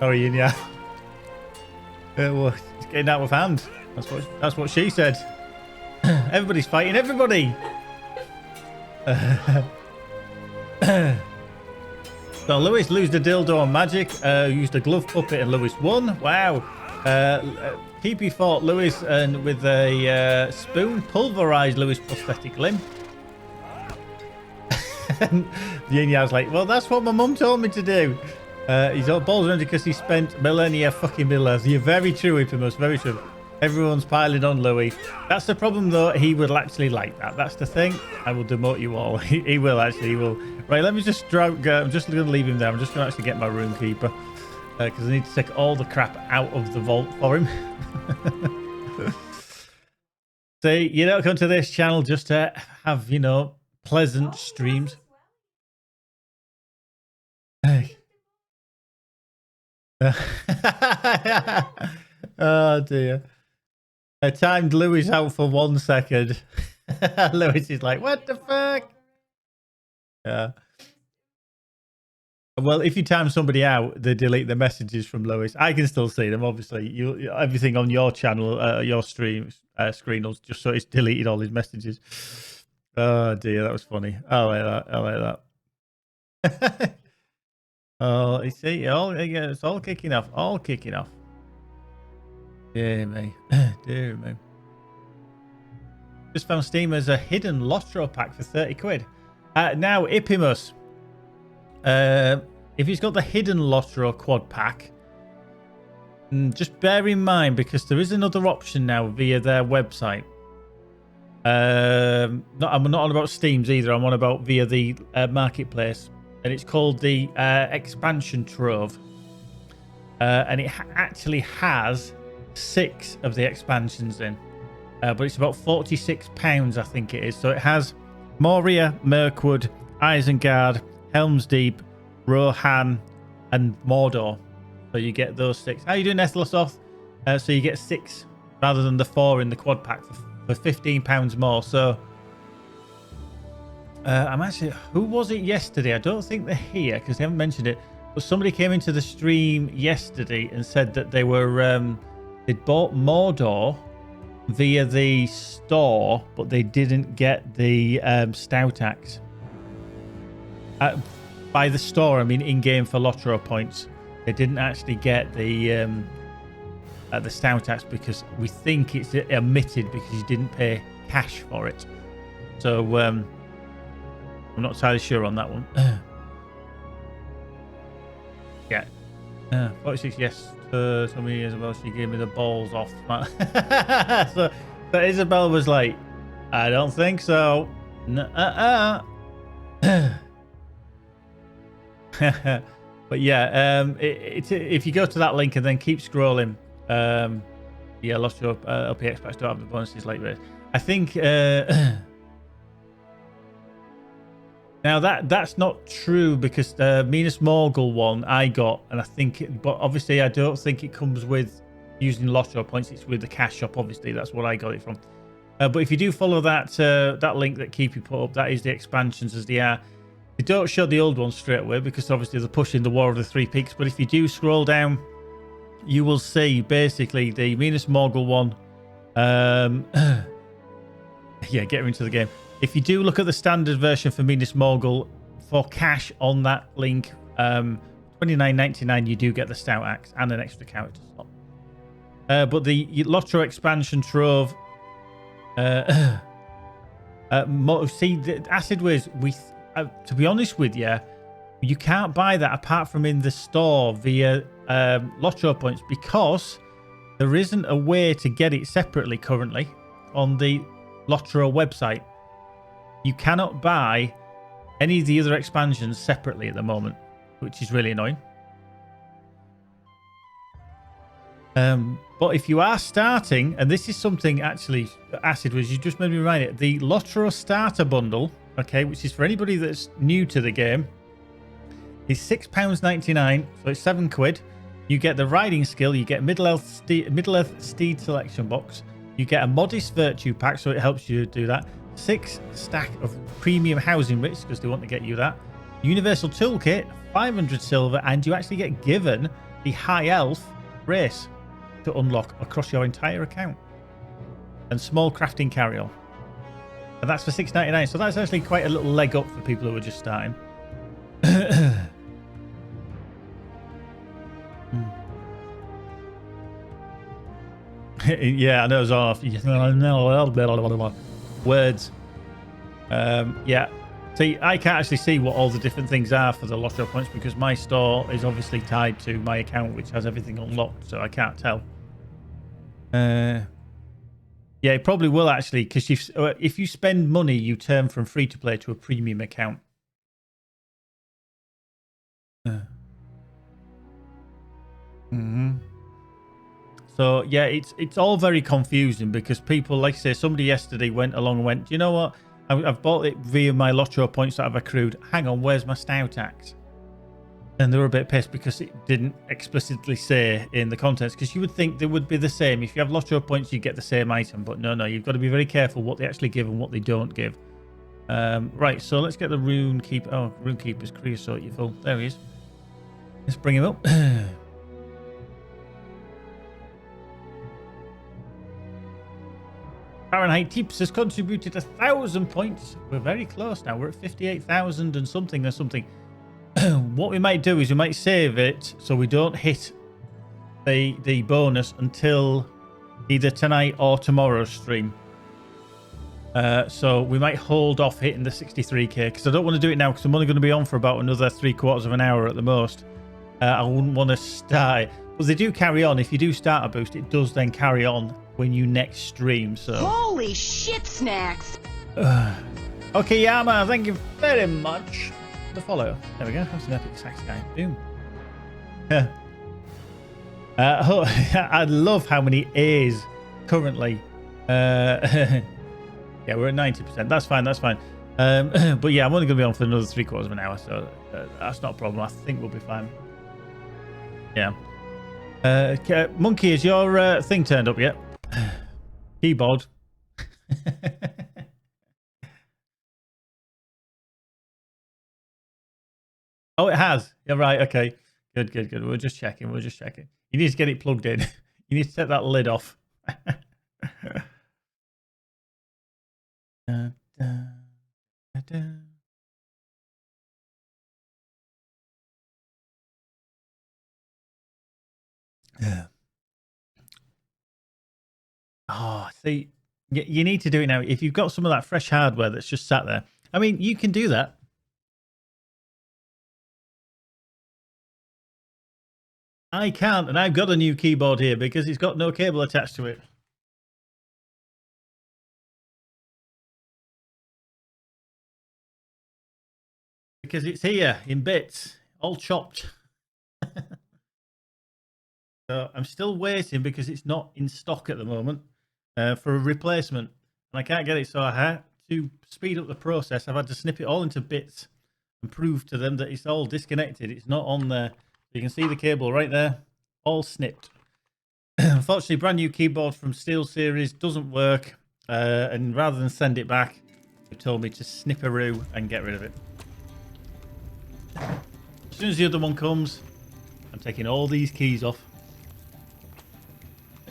Sorry, Yinya. Well, it's getting out of hand. That's what she said. Everybody's fighting everybody. So Lewis losed a dildo on magic, used a glove puppet, and Lewis won. Wow. PP fought Lewis and with a spoon pulverized Lewis' prosthetic limb. Yin Yao's like, well, that's what my mum told me to do. He's all balls around because he spent millennia fucking millers. You're very true, Ipimus, very true. Everyone's piling on Louis. That's the problem, though. He will actually like that. That's the thing. I will demote you all. He will, actually. He will. Right, let me just I'm just going to leave him there. I'm just going to actually get my room keeper. Because I need to take all the crap out of the vault for him. See, you don't come to this channel just to have, you know, pleasant streams. Hey. Oh, dear. I timed Louis out for 1 second. Louis is like, what the fuck? Yeah. Well, if you time somebody out, they delete the messages from Louis. I can still see them, obviously. Everything on your channel, your stream screen, will just so it's deleted all his messages. Oh, dear. That was funny. I like that. I like that. Oh, you see, it's all kicking off. All kicking off. Dear me. Dear me. Just found Steam as a hidden LOTRO pack for 30 quid. Now, Ipimus. If he's got the hidden LOTRO quad pack, just bear in mind, because there is another option now via their website. I'm not on about Steam's either. I'm on about via the marketplace. And it's called the Expansion Trove. And it actually has 6 of the expansions in. But it's about £46, I think it is. So it has Moria, Mirkwood, Isengard, Helm's Deep, Rohan, and Mordor. So you get those 6. How are you doing, Ethlosoth? So you get 6 rather than the 4 in the quad pack for £15 more. So I'm actually... Who was it yesterday? I don't think they're here because they haven't mentioned it. But somebody came into the stream yesterday and said that they were... they'd bought Mordor via the store, but they didn't get the Stout Axe. By the store, I mean in-game for LOTRO points. They didn't actually get the Stout Axe because we think it's omitted because you didn't pay cash for it. So I'm not entirely sure on that one. Yeah. 46, yes. So many years ago, she gave me the balls off. so Isabel was like, I don't think so. But yeah, if you go to that link and then keep scrolling, yeah, lost your LPX packs don't have the bonuses like this. I think now that's not true because the Minas Morgul one I got, and I think, but obviously I don't think it comes with using LOTRO points. It's with the cash shop. Obviously, that's what I got it from. But if you do follow that link that Keepy put up, that is the expansions as they are. They don't show the old ones straight away because obviously they're pushing the War of the Three Peaks. But if you do scroll down, you will see basically the Minas Morgul one. Yeah, get her into the game. If you do look at the standard version for Minas Morgul for cash on that link, $29.99, you do get the Stout Axe and an extra character slot. But the LOTRO expansion trove, see, the Acid Wiz, to be honest with you, you can't buy that apart from in the store via LOTRO points because there isn't a way to get it separately currently on the LOTRO website. You cannot buy any of the other expansions separately at the moment, which is really annoying. But if you are starting, and this is something actually, Acid was, you just made me remind it, the LOTRO starter bundle, okay, which is for anybody that's new to the game, is £6.99, so it's £7. You get the riding skill, you get Middle-earth Steed selection box, you get a modest virtue pack, so it helps you do that. 6 stack of premium housing writs because they want to get you that. Universal toolkit, 500 silver, and you actually get given the high elf race to unlock across your entire account. And small crafting carry-on. And that's for $6.99. So that's actually quite a little leg up for people who are just starting. Yeah, I know it's off. Words. Yeah. See, I can't actually see what all the different things are for the LOTRO points because my store is obviously tied to my account, which has everything unlocked, so I can't tell. Yeah, it probably will actually, because if you spend money, you turn from free to play to a premium account. So yeah, it's all very confusing because people, like I say, somebody yesterday went along and went, do you know what? I've bought it via my LOTRO points that I've accrued. Hang on, where's my stout axe? And they were a bit pissed because it didn't explicitly say in the contents, because you would think they would be the same. If you have LOTRO points, you get the same item. But no, you've got to be very careful what they actually give and what they don't give. Right, so let's get the Rune Keeper. Oh, Rune Keeper's creosote, you fool. There he is. Let's bring him up. Fahrenheit Tips has contributed 1,000 points. We're very close now. We're at 58,000 and something or something. What we might do is we might save it so we don't hit the bonus until either tonight or tomorrow's stream. So we might hold off hitting the 63k because I don't want to do it now because I'm only going to be on for about another 3/4 of an hour at the most. I wouldn't want to start. Well, they do carry on. If you do start a boost, it does then carry on when you next stream. So holy shit, Snacks! Okay, Yama, thank you very much for the follow. There we go. Have some epic sax guy. Boom. Yeah. I love how many A's currently. Yeah, we're at 90%. That's fine. That's fine. But yeah, I'm only going to be on for another 3/4 of an hour, so that's not a problem. I think we'll be fine. Yeah. Monkey, is your thing turned up yet? Keyboard. Oh, it has. Yeah, right. Okay. Good. We're just checking. You need to get it plugged in. You need to take that lid off. Yeah. Oh, see, you need to do it now. If you've got some of that fresh hardware that's just sat there, I mean, you can do that. I can't, and I've got a new keyboard here because it's got no cable attached to it. Because it's here in bits, all chopped. So I'm still waiting because it's not in stock at the moment for a replacement. And I can't get it, so I had to speed up the process. I've had to snip it all into bits and prove to them that it's all disconnected. It's not on there. You can see the cable right there, all snipped. Unfortunately, brand new keyboard from SteelSeries doesn't work. And rather than send it back, they told me to snip-a-roo and get rid of it. As soon as the other one comes, I'm taking all these keys off.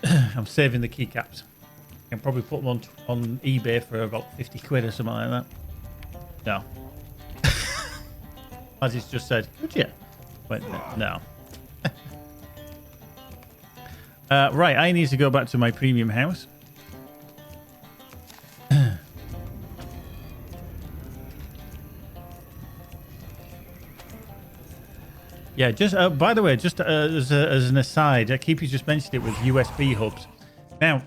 I'm saving the keycaps. I can probably put them on eBay for about 50 quid or something like that. No. As it's just said, could you? But no. Right, I need to go back to my premium house. Yeah, just by the way, just as an aside, Keepy just mentioned it with USB hubs. Now,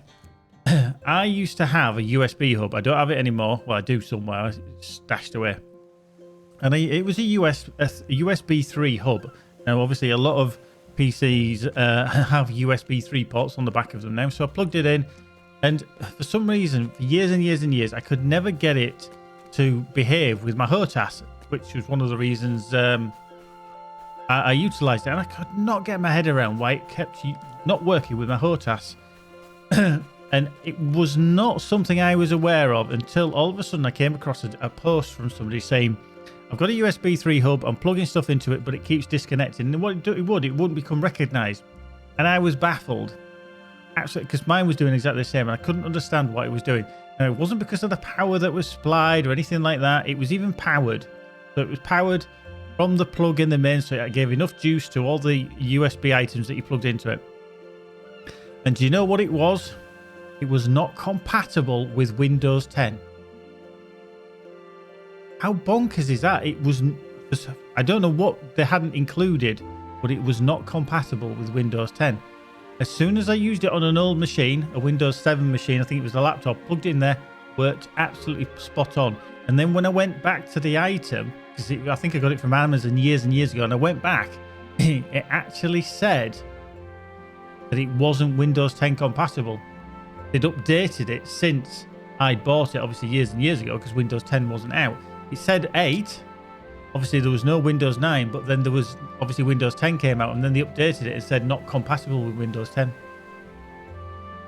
I used to have a USB hub. I don't have it anymore. Well, I do somewhere. It's stashed away. And it was a USB 3 hub. Now, obviously, a lot of PCs have USB 3 ports on the back of them now. So I plugged it in. And for some reason, for years and years and years, I could never get it to behave with my HOTAS, which was one of the reasons... I utilised it, and I could not get my head around why it kept not working with my HOTAS. And it was not something I was aware of until all of a sudden I came across a post from somebody saying, I've got a USB 3 hub, I'm plugging stuff into it, but it keeps disconnecting. And what it wouldn't become recognised. And I was baffled. Absolutely, because mine was doing exactly the same, and I couldn't understand what it was doing. Now, it wasn't because of the power that was supplied or anything like that. It was even powered. So it was powered from the plug in the main, so it gave enough juice to all the USB items that you plugged into it. And do you know what it was? It was not compatible with Windows 10. How bonkers is that? It was, I don't know what they hadn't included, but it was not compatible with Windows 10. As soon as I used it on an old machine, a Windows 7 machine, I think it was a laptop, plugged it in there, worked absolutely spot on. And then when I went back to the item, because I think I got it from Amazon years and years ago, and I went back, it actually said that it wasn't Windows 10 compatible. They'd updated it since I'd bought it, obviously years and years ago, because Windows 10 wasn't out. It said 8. Obviously, there was no Windows 9, but then there was, obviously, Windows 10 came out, and then they updated it and said not compatible with Windows 10.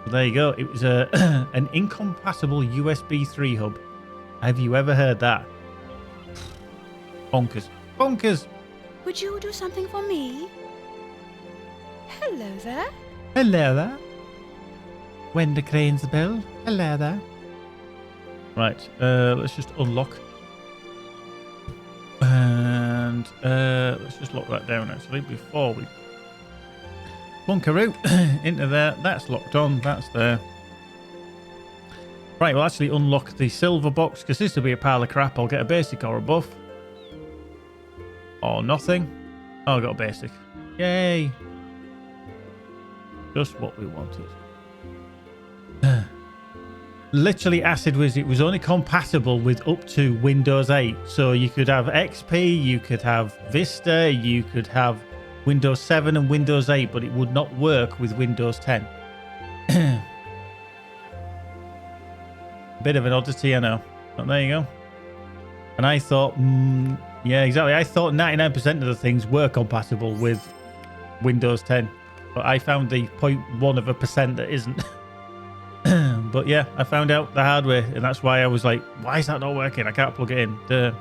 So there you go. It was an incompatible USB 3 hub. Have you ever heard that? Bonkers. Bonkers. Would you do something for me? Hello there. Hello there. When the crane's the bell. Hello there. Right, let's just unlock. And let's just lock that down actually before we bunker out into there. That's locked on. That's there. Right, we'll actually unlock the silver box because this will be a pile of crap. I'll get a basic or a buff. Or nothing. Oh, I got a basic. Yay. Just what we wanted. Literally, Acid Wiz, it was only compatible with up to Windows 8. So you could have XP, you could have Vista, you could have Windows 7 and Windows 8, but it would not work with Windows 10. Bit of an oddity, I know. But there you go. And I thought, yeah, exactly. I thought 99% of the things were compatible with Windows 10. But I found the 0.1% that isn't. But yeah, I found out the hard way, and that's why I was like, why is that not working? I can't plug it in. Duh.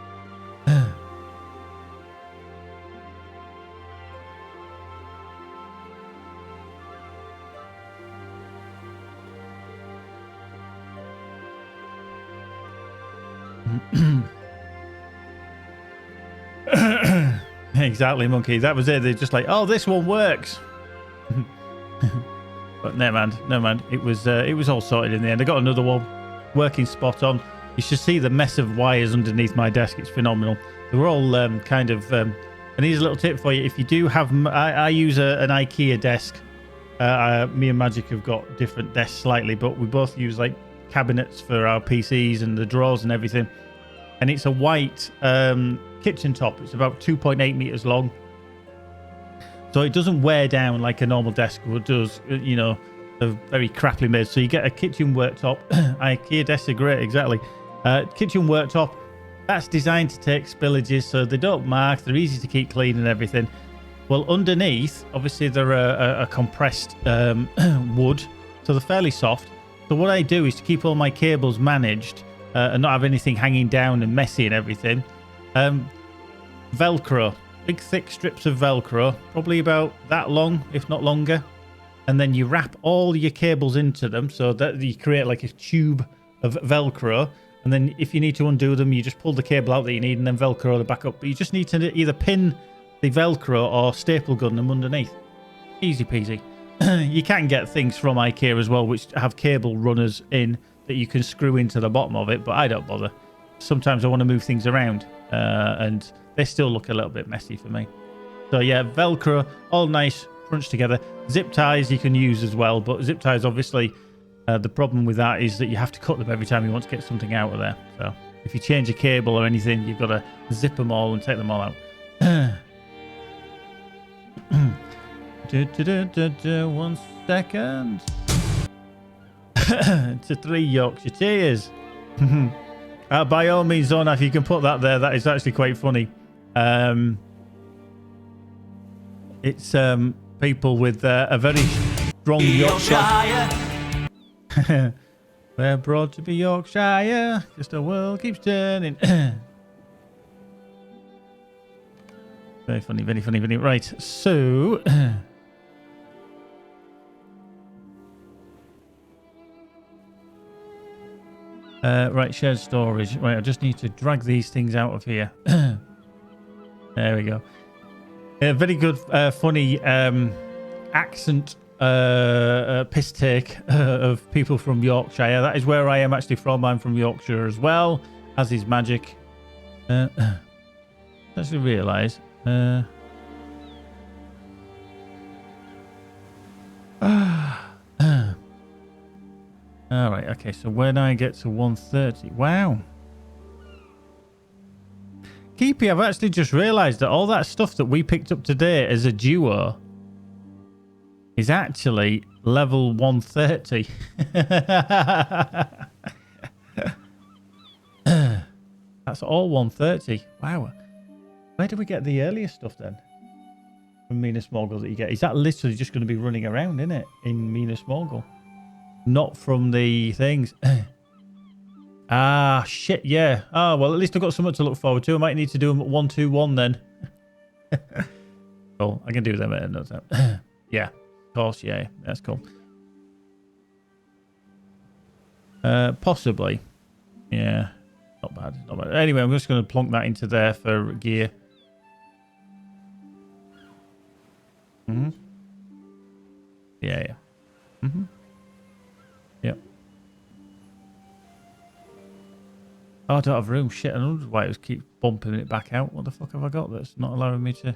Exactly, Monkey. That was it. They're just like, oh, this one works. But never mind. It was all sorted in the end. I got another one working spot on. You should see the mess of wires underneath my desk. It's phenomenal. They were all kind of... and here's a little tip for you. If you do have... I use an IKEA desk. Me and Magic have got different desks slightly, but we both use like cabinets for our PCs and the drawers and everything. And it's a white kitchen top. It's about 2.8 meters long. So it doesn't wear down like a normal desk would does, you know, they're very crappily made. So you get a kitchen worktop. IKEA desks are great, exactly. Kitchen worktop, that's designed to take spillages, so they don't mark, they're easy to keep clean and everything. Well, underneath, obviously they're a compressed wood, so they're fairly soft. So what I do is to keep all my cables managed and not have anything hanging down and messy and everything. Velcro. Big thick strips of Velcro, probably about that long, if not longer. And then you wrap all your cables into them so that you create like a tube of Velcro. And then if you need to undo them, you just pull the cable out that you need and then Velcro them back up. But you just need to either pin the Velcro or staple gun them underneath. Easy peasy. You can get things from IKEA as well, which have cable runners in that you can screw into the bottom of it, but I don't bother. Sometimes I want to move things around and they still look a little bit messy for me. So yeah, Velcro, all nice, crunched together. Zip ties you can use as well, but zip ties, obviously, the problem with that is that you have to cut them every time you want to get something out of there. So if you change a cable or anything, you've got to zip them all and take them all out. 1 second. To 3 Yorkshire cheers. By all means, Zona, if you can put that there, that is actually quite funny. It's people with a very strong Yorkshire. We're brought to be Yorkshire, just the world keeps turning. Very funny, very funny, very right. So, right, shared storage. Right, I just need to drag these things out of here. There we go. Very good, funny accent piss take of people from Yorkshire. That is where I am actually from. I'm from Yorkshire as well, as is Magic. Actually realise. Alright, okay, so when I get to 130... Wow. Keepy, I've actually just realised that all that stuff that we picked up today as a duo is actually level 130. That's all 130. Wow. Where do we get the earlier stuff then? From Mina Smoggle that you get? Is that literally just going to be running around, isn't it? In Mina Smoggle? Not from the things. Ah, shit, yeah. Oh, well, at least I've got something to look forward to. I might need to do them at 121 then. Cool. I can do them at another time. Yeah, of course, yeah. That's cool. Possibly. Yeah. Not bad. Not bad. Anyway, I'm just going to plonk that into there for gear. Mm-hmm. Yeah, yeah. Mm-hmm. Yep. Oh, I don't have room. Shit, I don't know why it was keep bumping it back out. What the fuck have I got that's not allowing me to...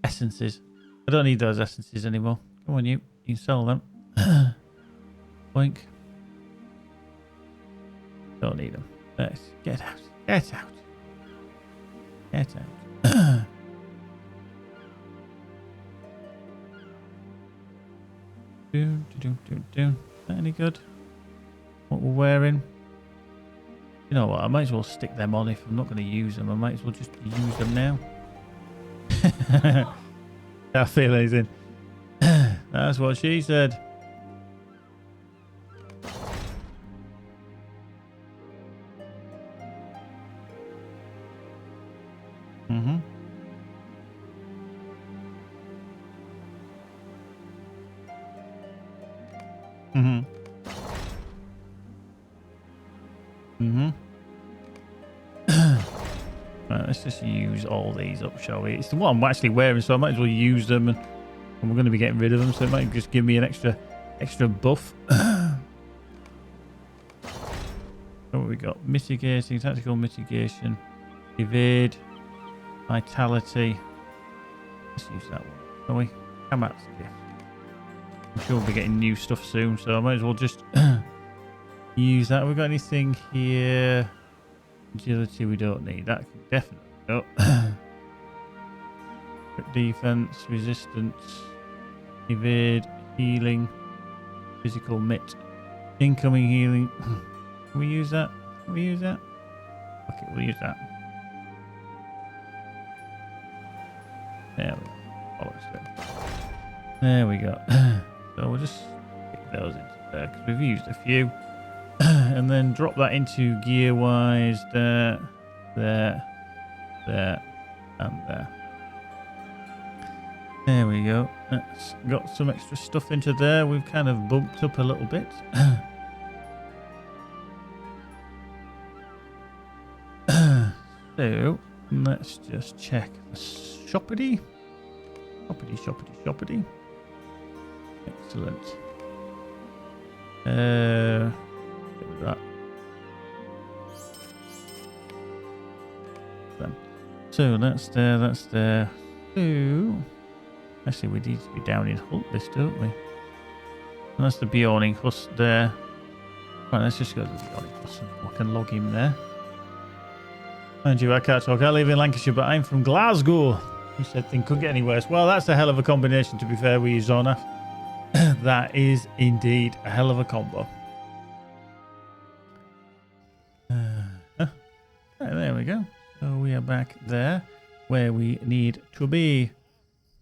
Essences. I don't need those essences anymore. Come on, you. You can sell them. Boink. Don't need them. Let's get out. Get out. Get out. Is that any good? What we're wearing? You know what? I might as well stick them on if I'm not going to use them. I might as well just use them now. I feel anything. That's what she said. Mm-hmm. Mm-hmm. Mm-hmm. Right, let's just use all these up, shall we? It's the one I'm actually wearing, so I might as well use them, and we're going to be getting rid of them, so it might just give me an extra buff. What have we got? Mitigating, tactical mitigation, evade, vitality. Let's use that one, shall we? Come out. Yeah. I'm sure we'll be getting new stuff soon, so I might as well just use that. Have we got anything here? Agility we don't need. That can definitely go. Defense, resistance, evade, healing, physical mit, incoming healing. Can we use that? Can we use that? Okay, we'll use that. There we go. There we go. So we'll just stick those into there because we've used a few. And then drop that into gear wise there, there, there, and there. There we go. That's got some extra stuff into there. We've kind of bumped up a little bit. So let's just check the shoppity. Shoppity, shoppity, shoppity. Excellent. Get rid of that. So that's there, that's there. So actually we need to be down in Hunt list, don't we? And that's the Bjorning Husk there. Right, let's just go to the Bjorning Husk and I can log him there. Mind you, I can't talk. I live in Lancashire, but I'm from Glasgow. You said things couldn't get any worse. Well, that's a hell of a combination, to be fair, with you, Zonaf. That is indeed a hell of a combo. Right, there we go. So we are back there where we need to be.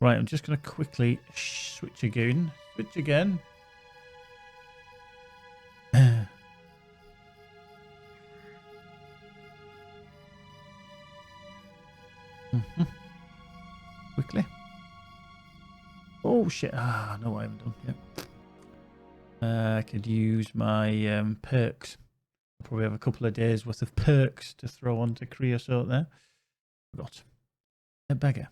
Right, I'm just going to quickly switch again. Switch again. Quickly. Oh shit! Ah, no, I haven't done yet. I could use my perks. I'll probably have a couple of days worth of perks to throw onto creosote there. Forgot. A beggar.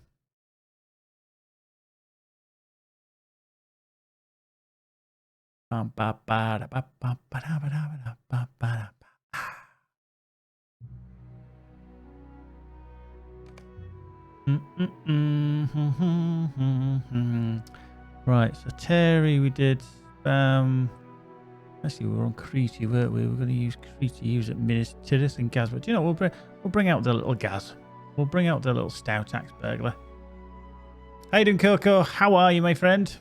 Right, so Terry, we did. Actually, we were on Crete, weren't we? We're going to use Crete to use at Minas Tirith and Gaz. But do you know, we'll bring out the little Gaz. We'll bring out the little stout axe burglar. How you doing, Coco? How are you, my friend?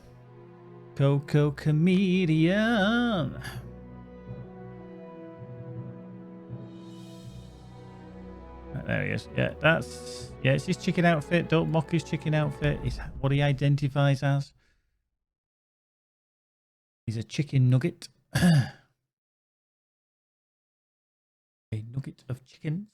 Coco comedian. There he is. Yeah, it's his chicken outfit. Don't mock his chicken outfit. It's what he identifies as. He's a chicken nugget. A nugget of chickens.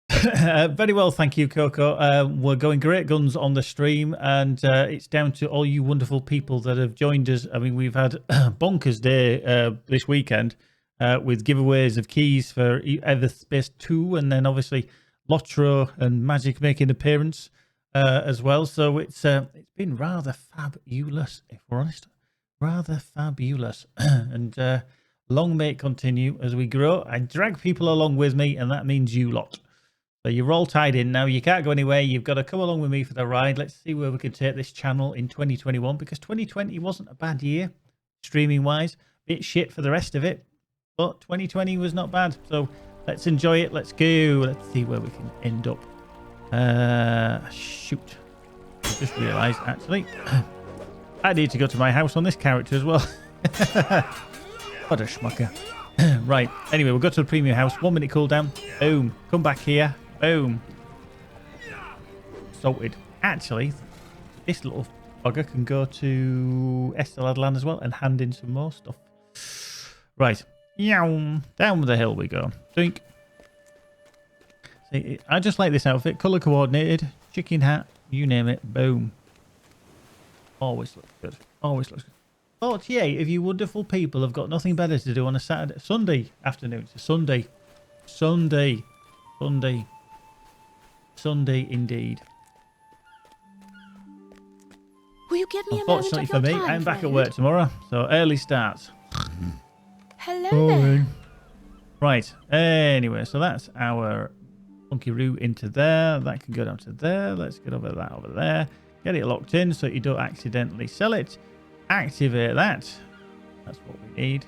Very well, thank you, Coco. We're going great guns on the stream, and it's down to all you wonderful people that have joined us. I mean, we've had bonkers day this weekend with giveaways of keys for Everspace 2, and then obviously LOTRO and Magic making an appearance as well. So it's been rather fabulous, if we're honest. Rather fabulous. And long may it continue as we grow. I drag people along with me, and that means you lot. So you're all tied in now. You can't go anywhere. You've got to come along with me for the ride. Let's see where we can take this channel in 2021, because 2020 wasn't a bad year, streaming-wise. Bit shit for the rest of it, but 2020 was not bad. So let's enjoy it. Let's go. Let's see where we can end up. Shoot. I just realised, actually, I need to go to my house on this character as well. What a schmucker. Right. Anyway, we'll go to the premium house. 1 minute cooldown. Boom. Come back here. Boom. Sorted. Actually, this little bugger can go to Estelad Land as well and hand in some more stuff. Right. Yow. Down the hill we go. Drink. See, I just like this outfit. Colour coordinated. Chicken hat. You name it. Boom. Always looks good. Always looks good. 48 of you wonderful people have got nothing better to do on a Sunday afternoon. It's a Sunday. Sunday indeed. Will you give me Unfortunately a moment for of me, your time, I'm back at friend? work tomorrow, so early starts. Hello there. Right. Anyway, so that's our funky route into there. That can go down to there. Let's get over that over there. Get it locked in so you don't accidentally sell it. Activate that. That's what we need.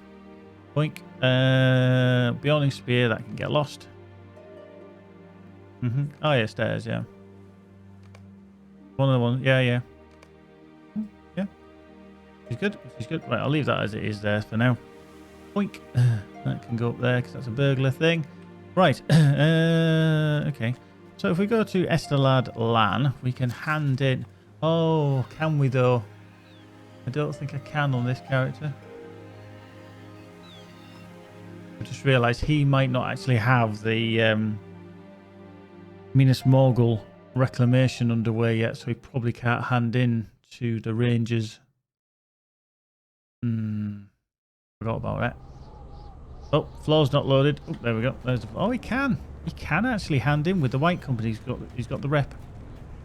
Boink. Beyonding spear, that can get lost. Oh yeah, stairs, yeah. One of the ones, yeah. Yeah. She's good. She's good. Right, I'll leave that as it is there for now. Boink. That can go up there because that's a burglar thing. Right. Okay. So if we go to Estelad Lan, we can hand in. Oh, can we though? I don't think I can on this character. I just realised he might not actually have the Minas Morgul reclamation underway yet, so he probably can't hand in to the Rangers. Forgot about that. Oh, floor's not loaded. Oh, there we go. Oh, he can. He can actually hand in with the White Company. He's got the rep.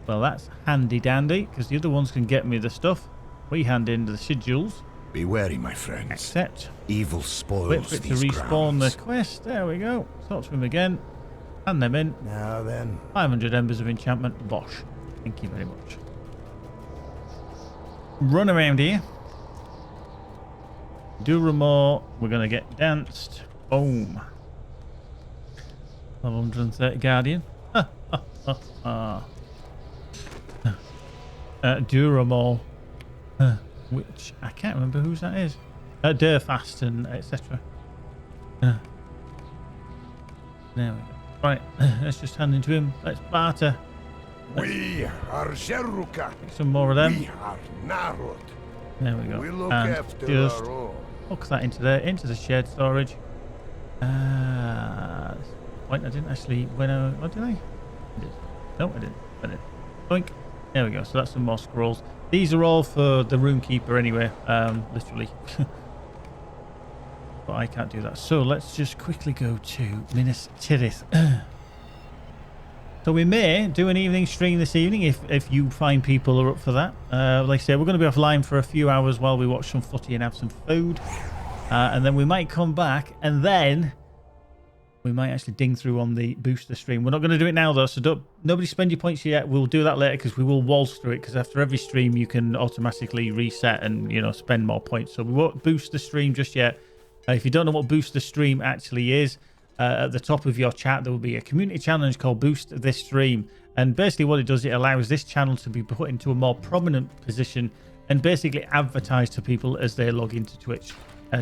Well, that's handy dandy, because the other ones can get me the stuff. We hand in the sigils. Be wary, my friends. Accept. Evil spoils Wait for it to these respawn grounds. the quest. There we go. Talk to him again. Hand them in. Now then. 500 embers of enchantment. Bosh. Thank you very much. Run around here. Duramore. We're going to get danced. Boom. 130 Guardian. Duramore. Which I can't remember whose that is. Durfast and etc. There we go. Right, let's just hand into him. Let's barter. We are Sheruka. Get some more of them. We are Narod. There we go. We look And after just our own. hook that into there, into the shared storage. Wait, I didn't actually. What did I? No, I didn't. Boink. There we go. So that's some more scrolls. These are all for the roomkeeper anyway, literally. But I can't do that. So let's just quickly go to Minas Tirith. So we may do an evening stream this evening if you find people are up for that. Like I said, we're going to be offline for a few hours while we watch some footy and have some food. And then we might come back and then we might actually ding through on the booster stream. We're not going to do it now though, so nobody spend your points yet. We'll do that later because we will waltz through it, because after every stream you can automatically reset and, you know, spend more points. So we won't boost the stream just yet. If you don't know what boost the stream actually is, at the top of your chat there will be a community challenge called Boost This Stream, and basically what it does, it allows this channel to be put into a more prominent position and basically advertise to people as they log into Twitch,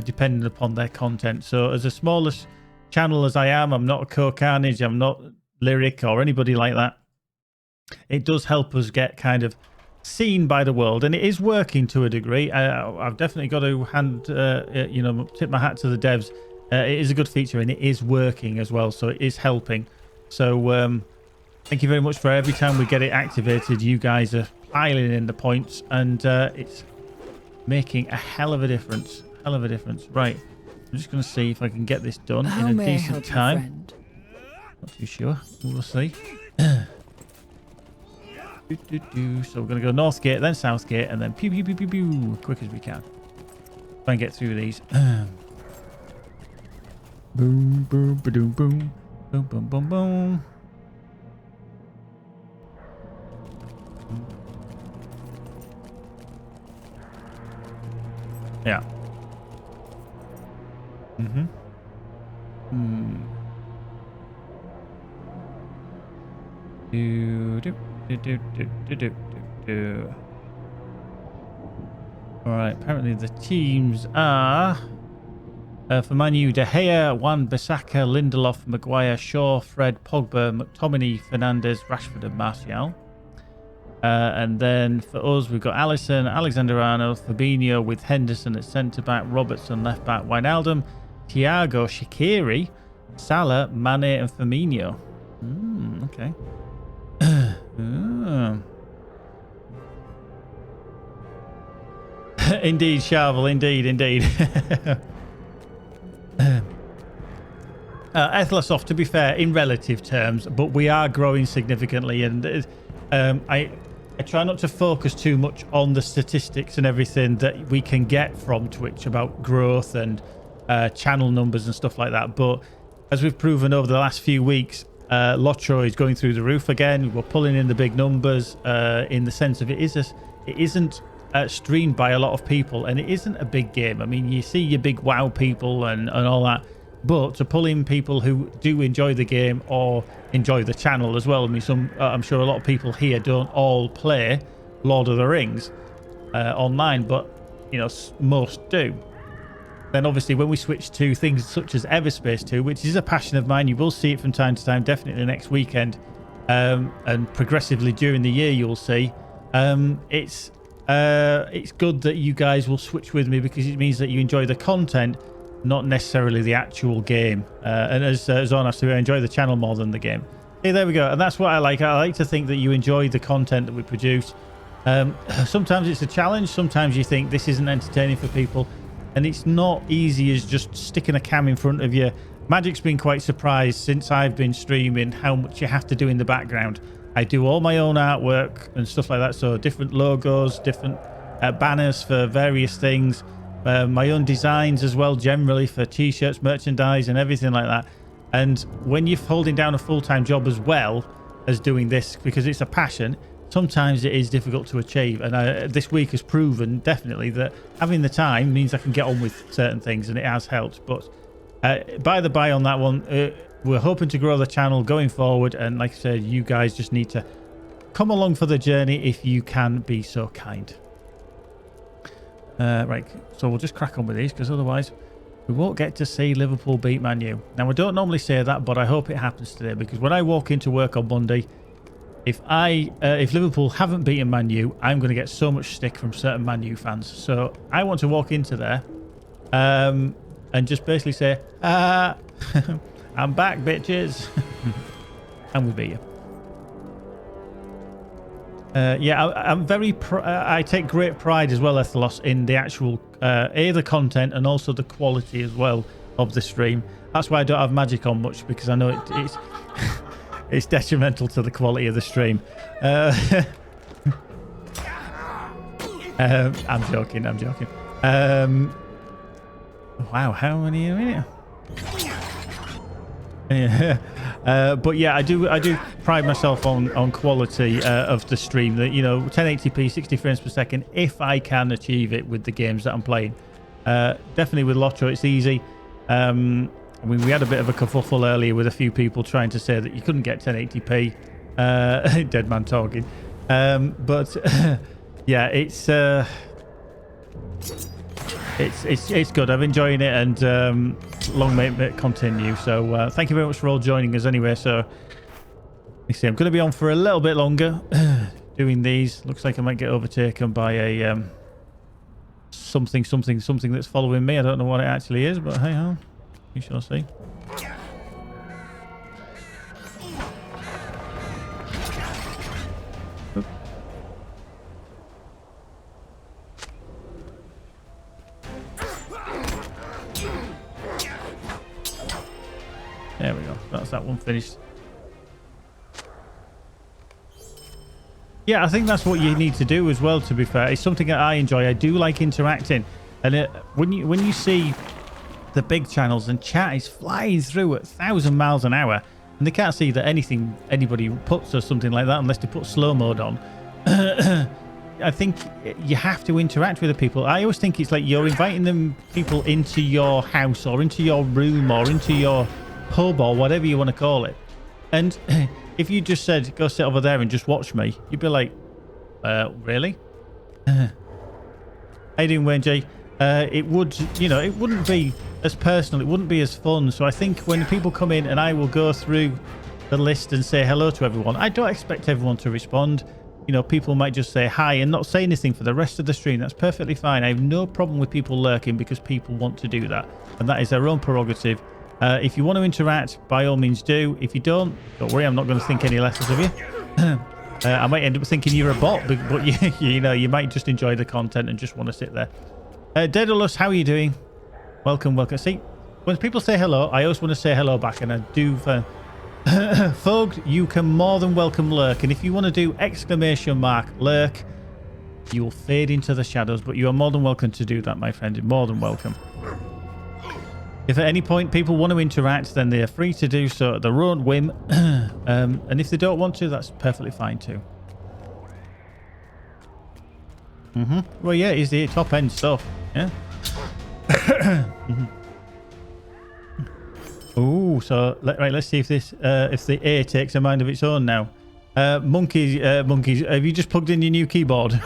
depending upon their content. So as the smallest channel as I am, I'm not a Co-Carnage, I'm not Lyric or anybody like that. It does help us get kind of seen by the world, and it is working to a degree. I've definitely got to you know, tip my hat to the devs. It is a good feature and it is working as well, so it is helping. So thank you very much for every time we get it activated. You guys are piling in the points, and it's making a hell of a difference. Right, I'm just going to see if I can get this done in a decent time. Not too sure. We'll see. So we're going to go north gate, then south gate, and then pew pew pew pew pew, quick as we can. Try and get through these. Boom boom boom boom boom boom boom boom. Yeah. All right. Apparently the teams are for Man U: De Gea, Wan-Bissaka, Lindelof, Maguire, Shaw, Fred, Pogba, McTominay, Fernandes, Rashford, and Martial. And then for us, we've got Alisson, Alexander-Arnold, Fabinho with Henderson at centre-back, Robertson left-back, Wijnaldum, Thiago, Shaqiri, Salah, Mane, and Firmino. Okay. Indeed, Charvel, indeed. Ethlosoft, to be fair, in relative terms, but we are growing significantly, and I try not to focus too much on the statistics and everything that we can get from Twitch about growth and channel numbers and stuff like that. But as we've proven over the last few weeks, LOTRO is going through the roof again. We're pulling in the big numbers in the sense of it isn't streamed by a lot of people, and it isn't a big game. I mean, you see your big WoW people and all that, but to pull in people who do enjoy the game or enjoy the channel as well. I mean, I'm sure a lot of people here don't all play Lord of the Rings online, but you know, most do. Then obviously when we switch to things such as Everspace 2, which is a passion of mine, you will see it from time to time, definitely next weekend, and progressively during the year you'll see. It's good that you guys will switch with me, because it means that you enjoy the content, not necessarily the actual game. And as Zon has to, I enjoy the channel more than the game. Hey, there we go. And that's what I like. I like to think that you enjoy the content that we produce. Sometimes it's a challenge. Sometimes you think this isn't entertaining for people. And it's not easy as just sticking a cam in front of you. Magic's been quite surprised since I've been streaming how much you have to do in the background. I do all my own artwork and stuff like that. So different logos, different banners for various things. My own designs as well, generally for t-shirts, merchandise and everything like that. And when you're holding down a full-time job as well as doing this, because it's a passion, sometimes it is difficult to achieve. And this week has proven definitely that having the time means I can get on with certain things, and it has helped. But by the by on that one, we're hoping to grow the channel going forward, and like I said, you guys just need to come along for the journey if you can be so kind. Right, so we'll just crack on with these, because otherwise we won't get to see Liverpool beat Man U. Now, I don't normally say that, but I hope it happens today, because when I walk into work on Monday, if Liverpool haven't beaten Man U, I'm going to get so much stick from certain Man U fans. So I want to walk into there and just basically say, I'm back, bitches. And we beat you. Yeah, I'm very. I take great pride as well, Ethelos, in the actual the content and also the quality as well of the stream. That's why I don't have magic on much, because I know it's it's detrimental to the quality of the stream. I'm joking. Wow, how many are in here? Yeah. But yeah, I do pride myself on quality of the stream. That, you know, 1080p, 60 frames per second, if I can achieve it with the games that I'm playing. Definitely with LOTRO, it's easy. I mean, we had a bit of a kerfuffle earlier with a few people trying to say that you couldn't get 1080p. Dead man talking. But yeah, it's good. I'm enjoying it, and long may it continue. So thank you very much for all joining us anyway. So you see, I'm going to be on for a little bit longer doing these. Looks like I might get overtaken by a something that's following me. I don't know what it actually is, but hey ho, we shall see. There we go. That's that one finished. Yeah, I think that's what you need to do as well, to be fair. It's something that I enjoy. I do like interacting. And when you see the big channels and chat is flying through at 1,000 miles an hour, and they can't see that anybody puts or something like that unless they put slow mode on. I think you have to interact with the people. I always think it's like you're inviting people into your house or into your room or into your pub or whatever you want to call it. And if you just said, go sit over there and just watch me, you'd be like, really? How you doing, Wayne G? It would, you know, it wouldn't be as personal. It wouldn't be as fun. So I think when people come in and I will go through the list and say hello to everyone, I don't expect everyone to respond. You know, people might just say hi and not say anything for the rest of the stream. That's perfectly fine. I have no problem with people lurking because people want to do that. And that is their own prerogative. If you want to interact, by all means do. If you don't worry, I'm not going to think any less of you. I might end up thinking you're a bot, but you know, you might just enjoy the content and just want to sit there. Daedalus, how are you doing? Welcome. See, when people say hello, I always want to say hello back, and I do for Fogged, you can more than welcome lurk, and if you want to do ! lurk, you will fade into the shadows, but you are more than welcome to do that, my friend. More than welcome. If at any point people want to interact, then they are free to do so at their own whim. And if they don't want to, that's perfectly fine too. Well, yeah, it's the top end stuff. Yeah. Oh, so right. Let's see if this, if the A takes a mind of its own now. Monkeys, have you just plugged in your new keyboard?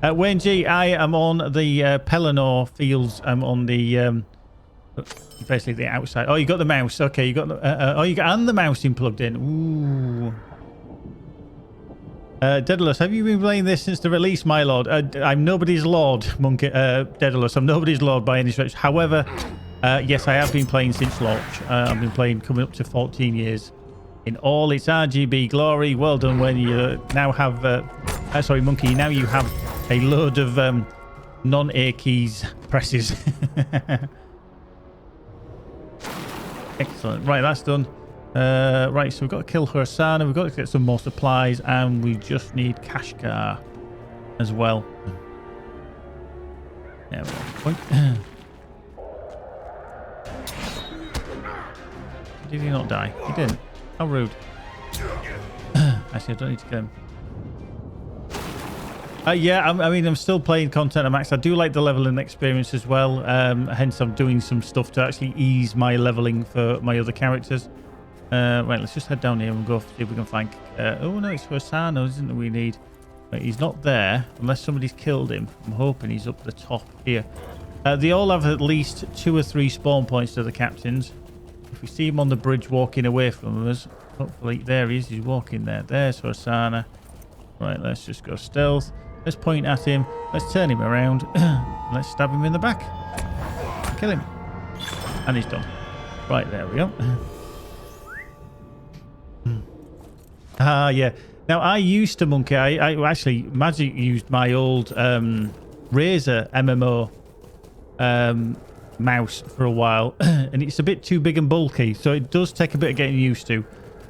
Wayne G, I am on the Pelennor fields. I'm on the basically the outside. Oh, you got the mouse. Okay, you got the you got and the mousing plugged in. Ooh. Daedalus, have you been playing this since the release, my lord? I'm nobody's lord, Monkey. Daedalus, I'm nobody's lord by any stretch. However, yes, I have been playing since launch. I've been playing coming up to 14 years in all its RGB glory. Well done. When you now have, sorry, Monkey. Now you have a load of non-A keys presses. Excellent. Right, that's done. Right, so we've got to kill Horsana, we've got to get some more supplies, and we just need Kashgar as well. There we go. Point. Did he not die? He didn't. How rude. Actually, I don't need to kill him. Yeah, I mean, I'm still playing content at max. I do like the leveling experience as well. Hence, I'm doing some stuff to actually ease my leveling for my other characters. Right, let's just head down here and go see if we can find... oh, no, it's Horsana, isn't it, we need? Right, he's not there, unless somebody's killed him. I'm hoping he's up the top here. They all have at least 2 or 3 spawn points to the captains. If we see him on the bridge walking away from us, hopefully... There he is, he's walking there. There's Horsana. Right, let's just go stealth. Let's point at him. Let's turn him around. Let's stab him in the back. Kill him. And he's done. Right, there we go. Yeah. Now, I used to monkey. I actually Magic used my old Razer MMO mouse for a while, and it's a bit too big and bulky, so it does take a bit of getting used to.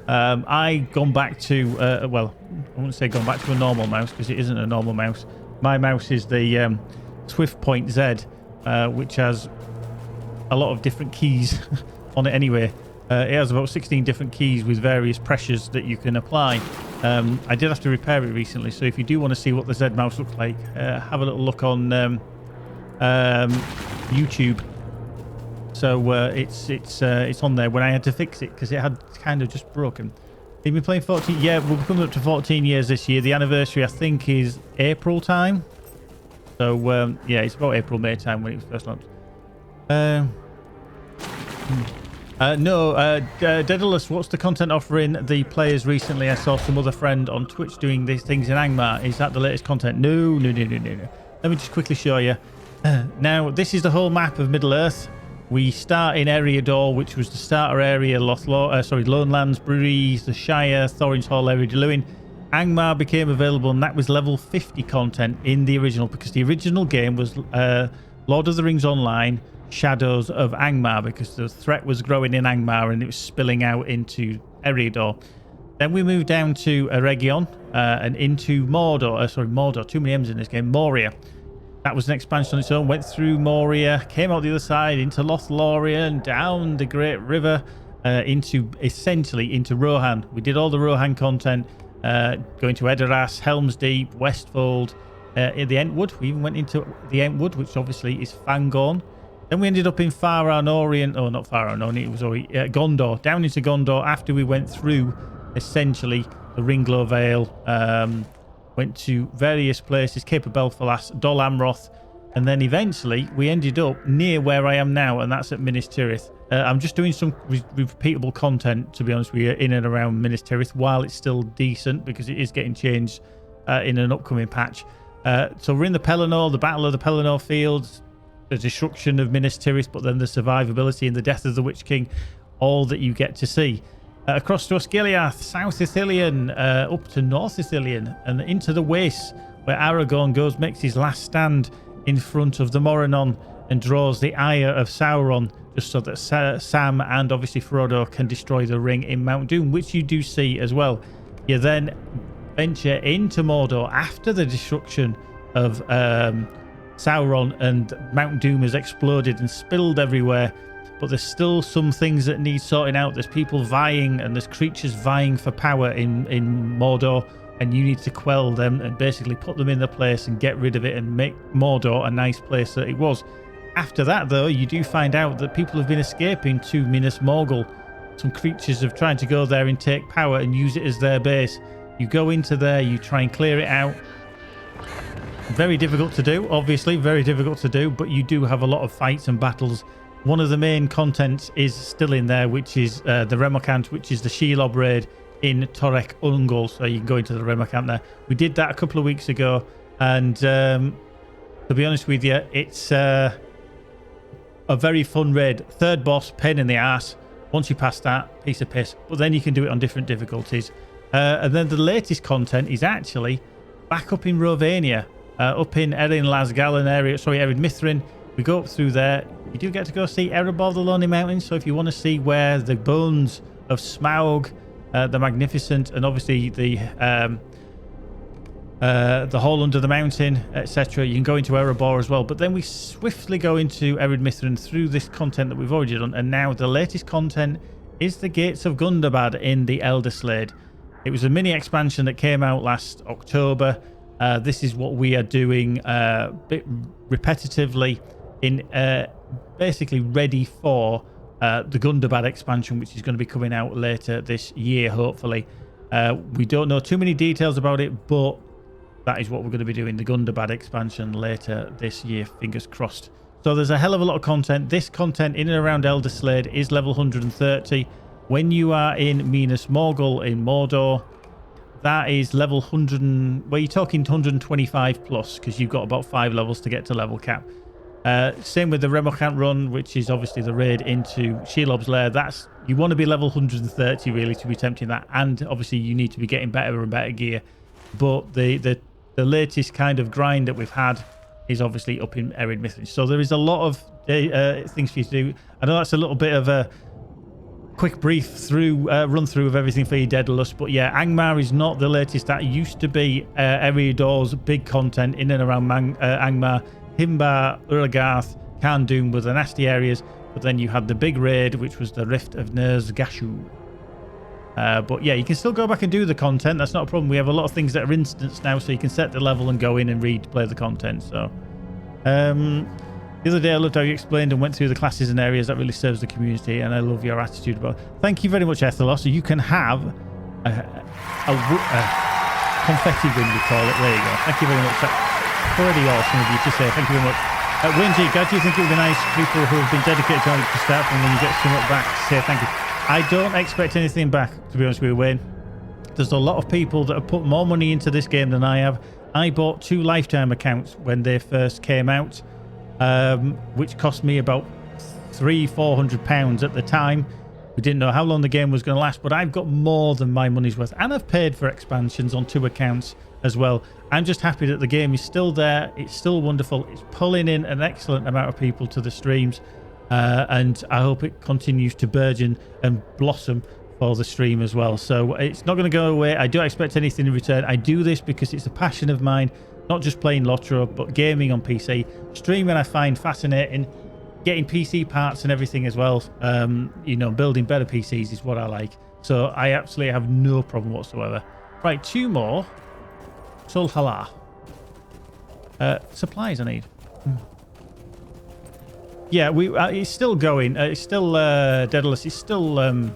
I gone back to well, I wouldn't say gone back to a normal mouse because it isn't a normal mouse. My mouse is the Swift Point Z, which has a lot of different keys on it anyway. It has about 16 different keys with various pressures that you can apply. I did have to repair it recently, so if you do want to see what the Z mouse looks like, have a little look on YouTube. So it's on there when I had to fix it because it had kind of just broken. You've been playing 14? Yeah, we're coming up to 14 years this year. The anniversary, I think, is April time. So yeah, it's about April, May time when it was first launched. No, Daedalus, what's the content offering the players recently? I saw some other friend on Twitch doing these things in Angmar. Is that the latest content? No. Let me just quickly show you. Now, this is the whole map of Middle-earth. We start in Eriador, which was the starter area, Lone Lands, Breeze, the Shire, Thorin's Hall, Area de Luin. Angmar became available, and that was level 50 content in the original, because the original game was Lord of the Rings Online, Shadows of Angmar, because the threat was growing in Angmar and it was spilling out into Eriador. Then we moved down to Eregion and into Mordor, too many M's in this game, Moria. That was an expansion on its own, went through Moria, came out the other side into Lothlorien, down the Great River, essentially into Rohan. We did all the Rohan content, going to Edoras, Helm's Deep, Westfold, in the Entwood. We even went into the Entwood, which obviously is Fangorn. Then we ended up in Gondor, down into Gondor after we went through, essentially, the Ringlow Vale, went to various places, Cape of Belfalas, Dol Amroth, and then eventually we ended up near where I am now, and that's at Minas Tirith. I'm just doing some repeatable content, to be honest with you, in and around Minas Tirith, while it's still decent, because it is getting changed in an upcoming patch. So we're in the Pelennor, the Battle of the Pelennor Fields, the destruction of Minas Tirith, but then the survivability and the death of the Witch King, all that you get to see. Across to Osgiliath, South Ithilien, up to North Ithilien, and into the Wastes, where Aragorn makes his last stand in front of the Morannon and draws the ire of Sauron, just so that Sam and obviously Frodo can destroy the ring in Mount Doom, which you do see as well. You then venture into Mordor after the destruction of Sauron, and Mount Doom has exploded and spilled everywhere, but there's still some things that need sorting out. There's people vying, and there's creatures vying for power in Mordor, and you need to quell them and basically put them in their place and get rid of it and make Mordor a nice place that it was. After that, though, you do find out that people have been escaping to Minas Morgul. Some creatures have tried to go there and take power and use it as their base. You go into there, you try and clear it out. Very difficult to do, obviously, very difficult to do, but you do have a lot of fights and battles. One of the main contents is still in there, which is the Remorkant, which is the Shelob raid in Torek Ungol, so you can go into the Remorkant there. We did that a couple of weeks ago, and to be honest with you, it's a very fun raid. Third boss, pain in the ass. Once you pass that, piece of piss, but then you can do it on different difficulties. And then the latest content is actually back up in Rovania, up in Erin Lasgallen area, Erin Mithrin. We go up through there. You do get to go see Erebor, the Lonely Mountains. So if you want to see where the bones of Smaug, the Magnificent, and obviously the Hole Under the Mountain, etc., you can go into Erebor as well. But then we swiftly go into Erin Mithrin through this content that we've already done. And now the latest content is the Gates of Gundabad in the Elderslade. It was a mini expansion that came out last October. This is what we are doing a bit repetitively in basically ready for the Gundabad expansion, which is going to be coming out later this year, hopefully. We don't know too many details about it, but that is what we're going to be doing, the Gundabad expansion later this year, fingers crossed. So there's a hell of a lot of content. This content in and around Elderslade is level 130. When you are in Minas Morgul in Mordor, that is level 100, well, you're talking 125 plus, because you've got about 5 levels to get to level cap. Same with the Remorkant run, which is obviously the raid into Shelob's Lair. You want to be level 130 really to be attempting that, and obviously you need to be getting better and better gear. But the latest kind of grind that we've had is obviously up in Erin Mithrin. So there is a lot of things for you to do. I know that's a little bit of a quick run through of everything for you, Daedalus, but yeah, Angmar is not the latest. That used to be Eriador's big content in and around Angmar. Himbar, Uragarth, Khan Doom were the nasty areas. But then you had the big raid, which was the Rift of Ner'zgashu. But yeah, you can still go back and do the content. That's not a problem. We have a lot of things that are instants now, so you can set the level and go in and play the content. So the other day I loved how you explained and went through the classes and areas. That really serves the community, and I love your attitude about it. Thank you very much, Ethelor. So you can have a confetti win, we call it. There you go. Thank you very much. That's already awesome of you to say. Thank you very much. Wingy, God, do you think it would be nice people who have been dedicated to the start and when you get something back to say thank you? I don't expect anything back, to be honest with you, Wayne. There's a lot of people that have put more money into this game than I have. I bought 2 lifetime accounts when they first came out, which cost me about £300-400 at the time. We didn't know how long the game was going to last, but I've got more than my money's worth, and I've paid for expansions on 2 accounts as well. I'm just happy that the game is still there. It's still wonderful. It's pulling in an excellent amount of people to the streams, and I hope it continues to burgeon and blossom for the stream as well. So it's not going to go away. I don't expect anything in return. I do this because it's a passion of mine, not just playing LOTRO, but gaming on PC. Streaming I find fascinating. Getting PC parts and everything as well, you know, building better PCs is what I like. So I absolutely have no problem whatsoever. Right, 2 more. Sulhala. Supplies I need. Yeah, it's still going. It's still Daedalus. It's still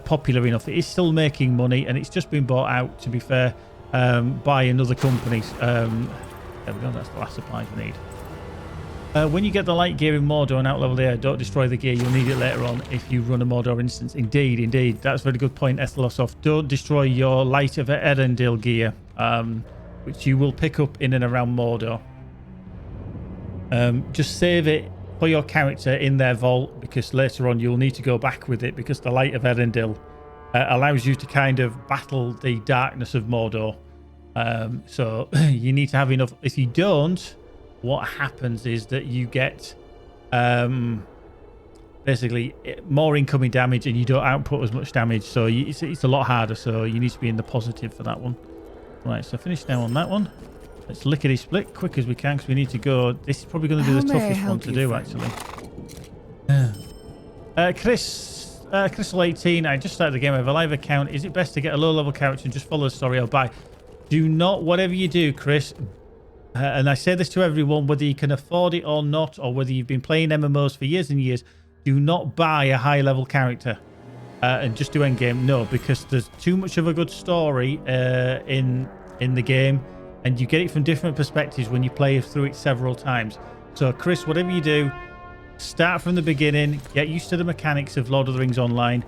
popular enough. It is still making money, and it's just been bought out, to be fair, by another company. There we go. That's the last supplies we need. When you get the light gear in Mordor and outlevel the air, don't destroy the gear. You'll need it later on if you run a Mordor instance. Indeed, indeed. That's a very good point, Ethelosov. Don't destroy your Light of Erendil gear, which you will pick up in and around Mordor. Just save it for your character in their vault, because later on you'll need to go back with it, because the Light of Erendil allows you to kind of battle the darkness of Mordor. So you need to have enough. If you don't, what happens is that you get basically more incoming damage, and you don't output as much damage. So it's a lot harder. So you need to be in the positive for that one. Right, so finish now on that one. Let's lickety split quick as we can, because we need to go. This is probably going to be the toughest one to do, actually. Crystal18, I just started the game. I have a live account. Is it best to get a low-level character and just follow the story or buy? Do not, whatever you do, Chris, and I say this to everyone, whether you can afford it or not, or whether you've been playing MMOs for years and years, do not buy a high-level character and just do endgame. No, because there's too much of a good story in the game, and you get it from different perspectives when you play through it several times. So, Chris, whatever you do, start from the beginning, get used to the mechanics of Lord of the Rings Online.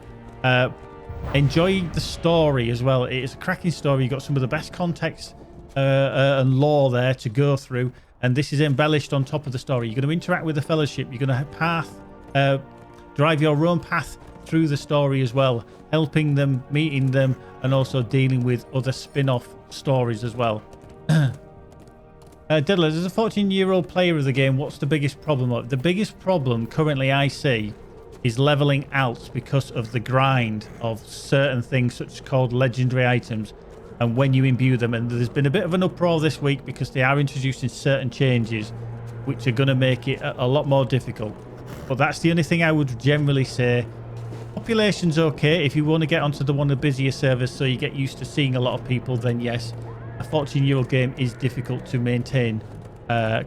Enjoy the story as well. It is a cracking story. You've got some of the best context and lore there to go through, and this is embellished on top of the story. You're going to interact with the Fellowship. You're going to drive your own path through the story as well, helping them, meeting them, and also dealing with other spin-off stories as well. Diddler, as a 14-year-old player of the game, what's the biggest problem of it? The biggest problem currently I see is leveling out because of the grind of certain things such as called legendary items, and when you imbue them. And there's been a bit of an uproar this week because they are introducing certain changes which are going to make it a lot more difficult. But that's the only thing I would generally say. Population's okay. If you want to get onto one of the busier servers so you get used to seeing a lot of people, then yes. A 14-year-old game is difficult to maintain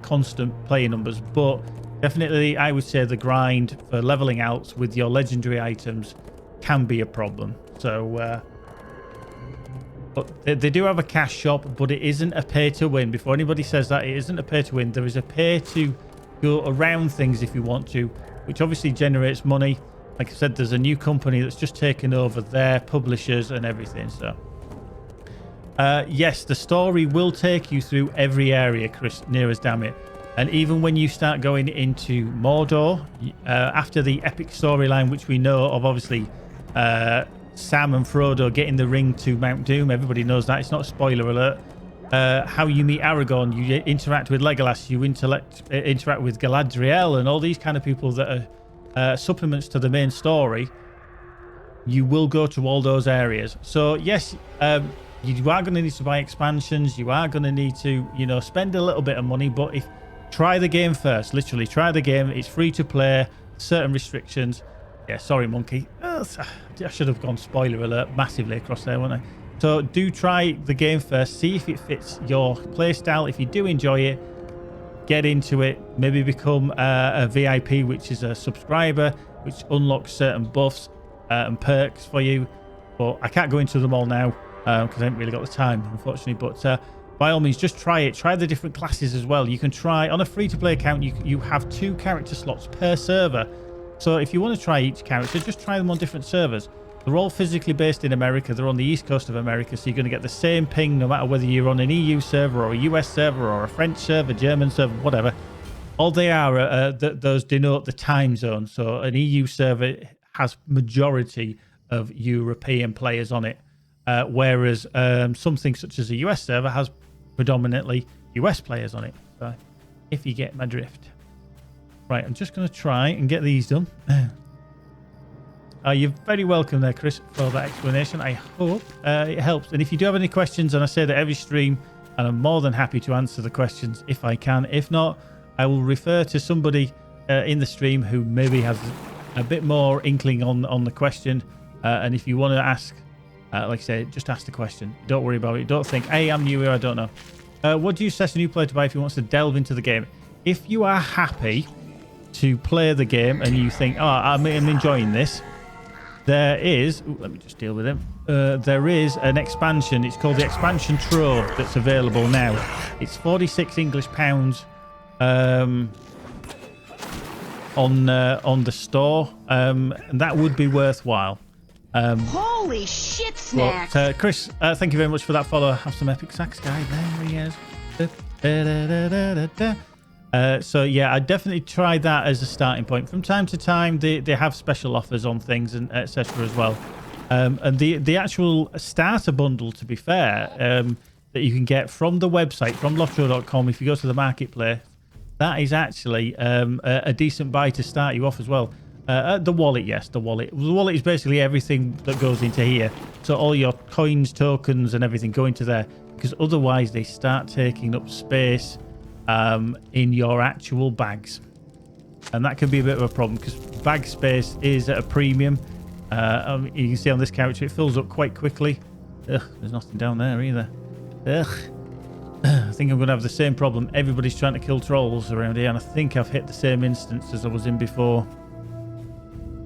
constant player numbers, but definitely I would say the grind for leveling out with your legendary items can be a problem. So but they do have a cash shop, but it isn't a pay to win. Before anybody says that, it isn't a pay to win. There is a pay to go around things if you want to, which obviously generates money. Like I said, there's a new company that's just taken over their publishers and everything. So yes, the story will take you through every area, Chris, near as damn it. And even when you start going into Mordor, after the epic storyline, which we know of, obviously, Sam and Frodo getting the ring to Mount Doom. Everybody knows that. It's not a spoiler alert. How you meet Aragorn, you interact with Legolas, you interact with Galadriel, and all these kind of people that are supplements to the main story. You will go to all those areas. So, yes, you are going to need to buy expansions. You are going to need to, spend a little bit of money. But try the game first. Literally, try the game. It's free to play certain restrictions. Yeah, sorry, monkey. I should have gone spoiler alert massively across there, wouldn't I? So do try the game first. See if it fits your playstyle. If you do enjoy it, get into it. Maybe become a VIP, which is a subscriber, which unlocks certain buffs and perks for you. But I can't go into them all now because I haven't really got the time, unfortunately. But by all means, just try it. Try the different classes as well. You can try on a free-to-play account. You have 2 character slots per server. So if you want to try each character, just try them on different servers. They're all physically based in America. They're on the east coast of America, so you're going to get the same ping no matter whether you're on an EU server or a US server or a French server, German server, whatever. All they are, those denote the time zone. So an EU server has majority of European players on it, whereas something such as a US server has predominantly US players on it. So if you get my drift. Right, I'm just going to try and get these done. You're very welcome there, Chris, for that explanation. I hope it helps. And if you do have any questions, and I say that every stream, and I'm more than happy to answer the questions if I can. If not, I will refer to somebody in the stream who maybe has a bit more inkling on the question. And if you want to ask, like I say, just ask the question. Don't worry about it. Don't think, hey, I'm new here, I don't know. What do you suggest a new player to buy if he wants to delve into the game? If you are happy to play the game and you think, oh, I'm enjoying this, there is, let me just deal with him. There is an expansion. It's called the Expansion Trove that's available now. It's 46 English pounds on the store, and that would be worthwhile. Holy shit, Snacks! But, Chris, thank you very much for that follow. Have some epic sax, guy. There he is. So yeah, I definitely try that as a starting point. From time to time, they have special offers on things and etc. as well. And the actual starter bundle, to be fair, that you can get from the website, from LOTRO.com, if you go to the marketplace, that is actually a decent buy to start you off as well. The wallet, yes, the wallet. The wallet is basically everything that goes into here. So all your coins, tokens, and everything go into there, because otherwise they start taking up space in your actual bags, and that can be a bit of a problem because bag space is at a premium. You can see on this character it fills up quite quickly. Ugh, there's nothing down there either. Ugh. I think I'm going to have the same problem. Everybody's trying to kill trolls around here, and I think I've hit the same instance as I was in before.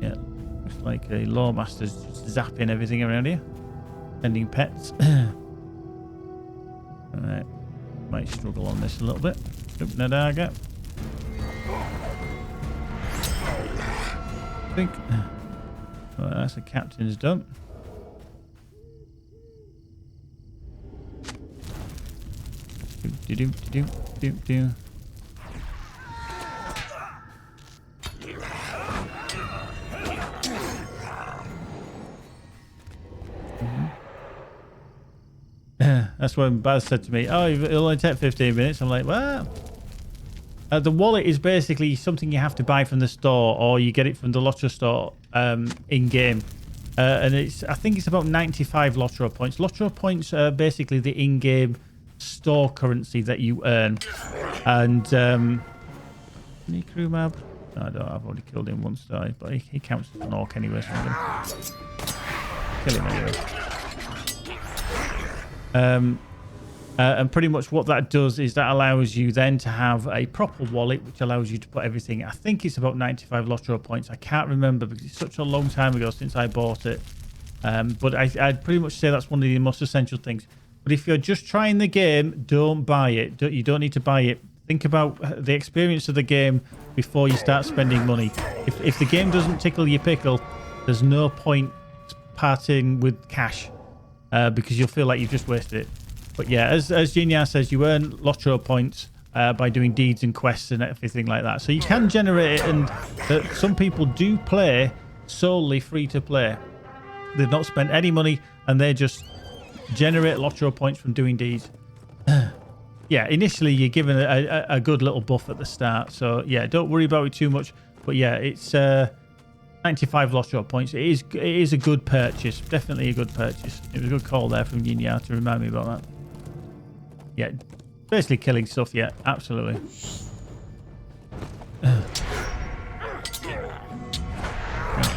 Yeah, looks like a lawmaster's just zapping everything around here. Ending pets. Alright. Might struggle on this a little bit. Open the dagger. I think. Well, that's the captain's done. Do. That's when Baz said to me, oh, it'll only take 15 minutes. I'm like, well, the wallet is basically something you have to buy from the store, or you get it from the LOTRO store in-game. And I think it's about 95 LOTRO points. LOTRO points are basically the in-game store currency that you earn. And any crew map? No, I don't. I've already killed him once, but he counts as an orc anyway. So I'm gonna kill him anyway. And pretty much what that does is that allows you then to have a proper wallet, which allows you to put everything. I think it's about 95 LOTRO points. I can't remember because it's such a long time ago since I bought it. But I'd pretty much say that's one of the most essential things. But if you're just trying the game, don't buy it. You don't need to buy it. Think about the experience of the game before you start spending money. If the game doesn't tickle your pickle, there's no point parting with cash. Because you'll feel like you've just wasted it. But yeah, as Jinya says, you earn LOTRO points by doing deeds and quests and everything like that. So you can generate it, and some people do play solely free to play. They've not spent any money, and they just generate LOTRO points from doing deeds. Yeah, initially you're given a good little buff at the start. So yeah, don't worry about it too much. But yeah, it's 95 LOTRO points. It is a good purchase. Definitely a good purchase. It was a good call there from Yinya to remind me about that. Yeah, basically killing stuff. Yeah, absolutely.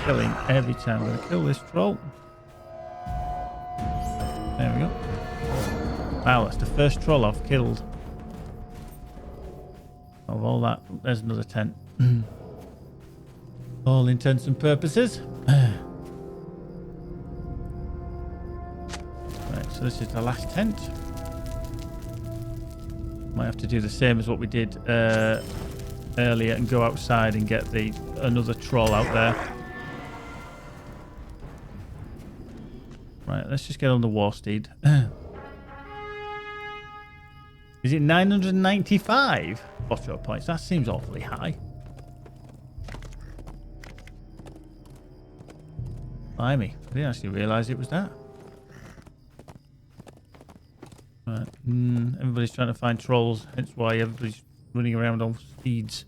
killing every time. I'm going to kill this troll. There we go. Wow, that's the first troll I've killed. Of all that, there's another tent. All intents and purposes. Right, so this is the last tent. Might have to do the same as what we did earlier and go outside and get another troll out there. Right, let's just get on the war steed. Is it 995 LOTRO points? That seems awfully high. Blimey, I didn't actually realise it was that. Right. Everybody's trying to find trolls, hence why everybody's running around on steeds.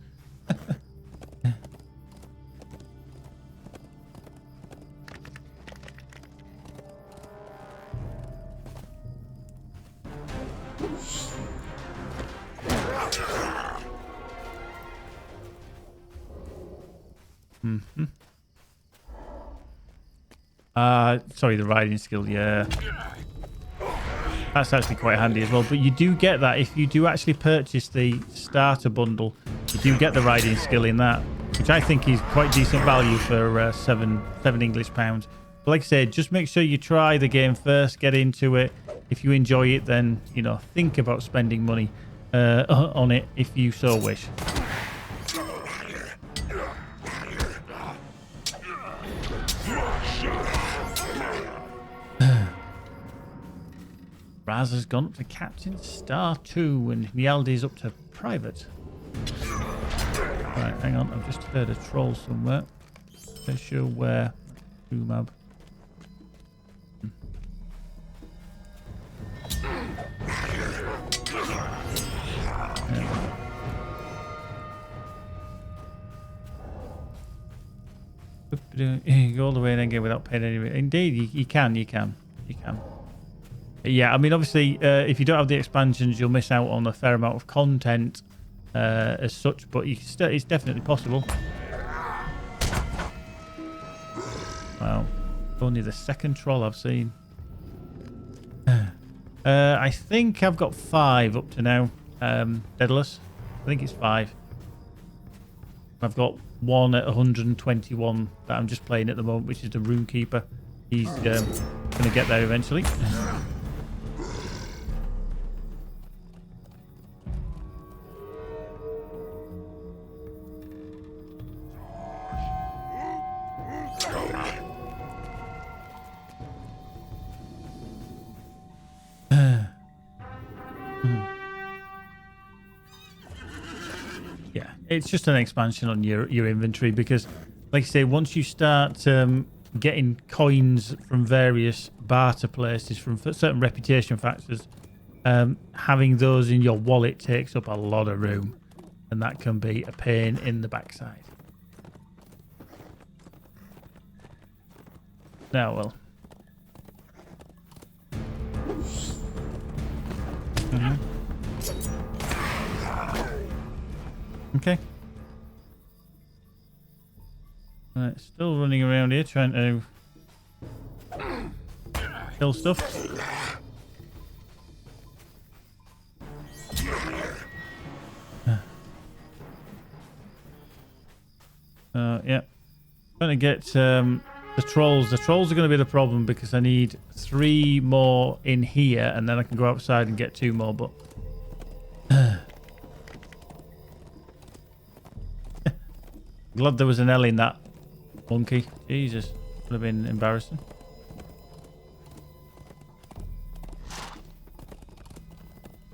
Sorry, the riding skill, yeah. That's actually quite handy as well. But you do get that if you do actually purchase the starter bundle. You do get the riding skill in that, which I think is quite decent value for seven English pounds. But like I said, just make sure you try the game first, get into it. If you enjoy it, then, you know, think about spending money on it if you so wish. Raz has gone up to Captain Star 2 and Nialdi's up to Private. Right, hang on. I've just heard a troll somewhere. Not sure where. Umab. You go all the way and then get without paying any. Indeed, you can. Yeah, I mean, obviously, if you don't have the expansions, you'll miss out on a fair amount of content as such, but it's definitely possible. Wow. Only the second troll I've seen. I think I've got 5 up to now. Deadless. I think it's 5. I've got 1 at 121 that I'm just playing at the moment, which is the Runekeeper. He's going to get there eventually. Yeah, it's just an expansion on your inventory because, like I say, once you start getting coins from various barter places, from certain reputation factors, having those in your wallet takes up a lot of room, and that can be a pain in the backside. Now, well. Okay. Right, still running around here trying to kill stuff. Yeah. Trying to get the trolls. The trolls are going to be the problem because I need 3 more in here and then I can go outside and get 2 more, but glad there was an L in that monkey. Jesus, would have been embarrassing.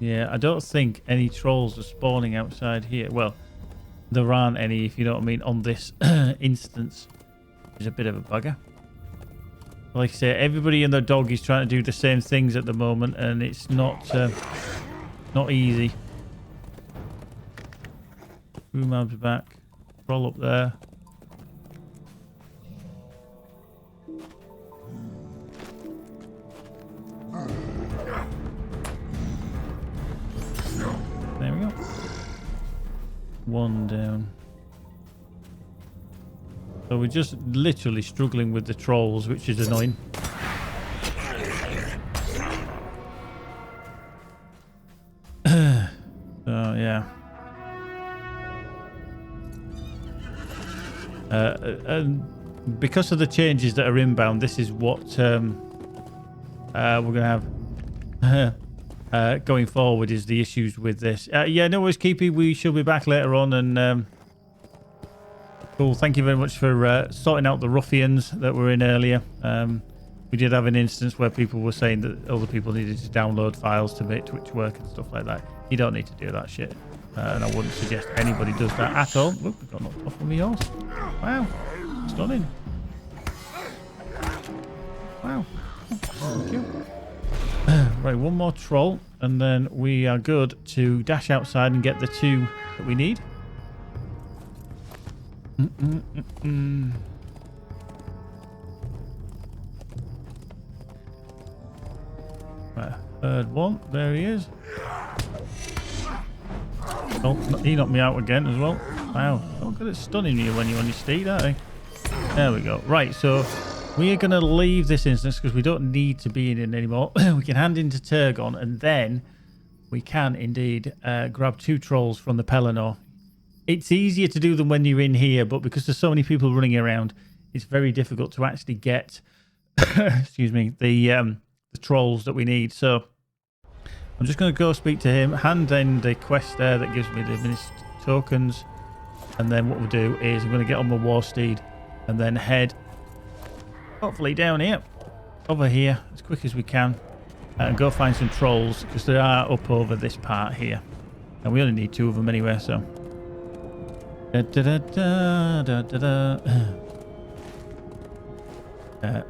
Yeah, I don't think any trolls are spawning outside here. Well, there aren't any, if you know what I mean, on this instance. It's a bit of a bugger. Like I say, everybody and their dog is trying to do the same things at the moment, and it's not easy. Umab's back. Roll up there. There we go. 1 down. So we're just literally struggling with the trolls, which is annoying. So yeah. And because of the changes that are inbound, this is what we're going to have going forward, is the issues with this. Yeah, no worries, Keepy. We shall be back later on. And cool. Thank you very much for sorting out the ruffians that were in earlier. We did have an instance where people were saying that other people needed to download files to make Twitch work and stuff like that. You don't need to do that shit. And I wouldn't suggest anybody does that at all. Look, we got knocked off of me horse. Wow. Stunning. Wow. Thank you. Right, one more troll, and then we are good to dash outside and get the 2 that we need. Right, third one. There he is. Oh, he knocked me out again as well. Wow. So good at stunning you when you're on your steed, aren't they? There we go. Right, so we are going to leave this instance because we don't need to be in it anymore. We can hand into Turgon, and then we can indeed grab 2 trolls from the Pelennor. It's easier to do them when you're in here, but because there's so many people running around, it's very difficult to actually get excuse me, the trolls that we need. So I'm just going to go speak to him, hand in the quest there that gives me the administered tokens, and then what we'll do is I'm going to get on my war steed and then head hopefully down here, over here, as quick as we can, and go find some trolls, because they are up over this part here, and we only need 2 of them anyway. So like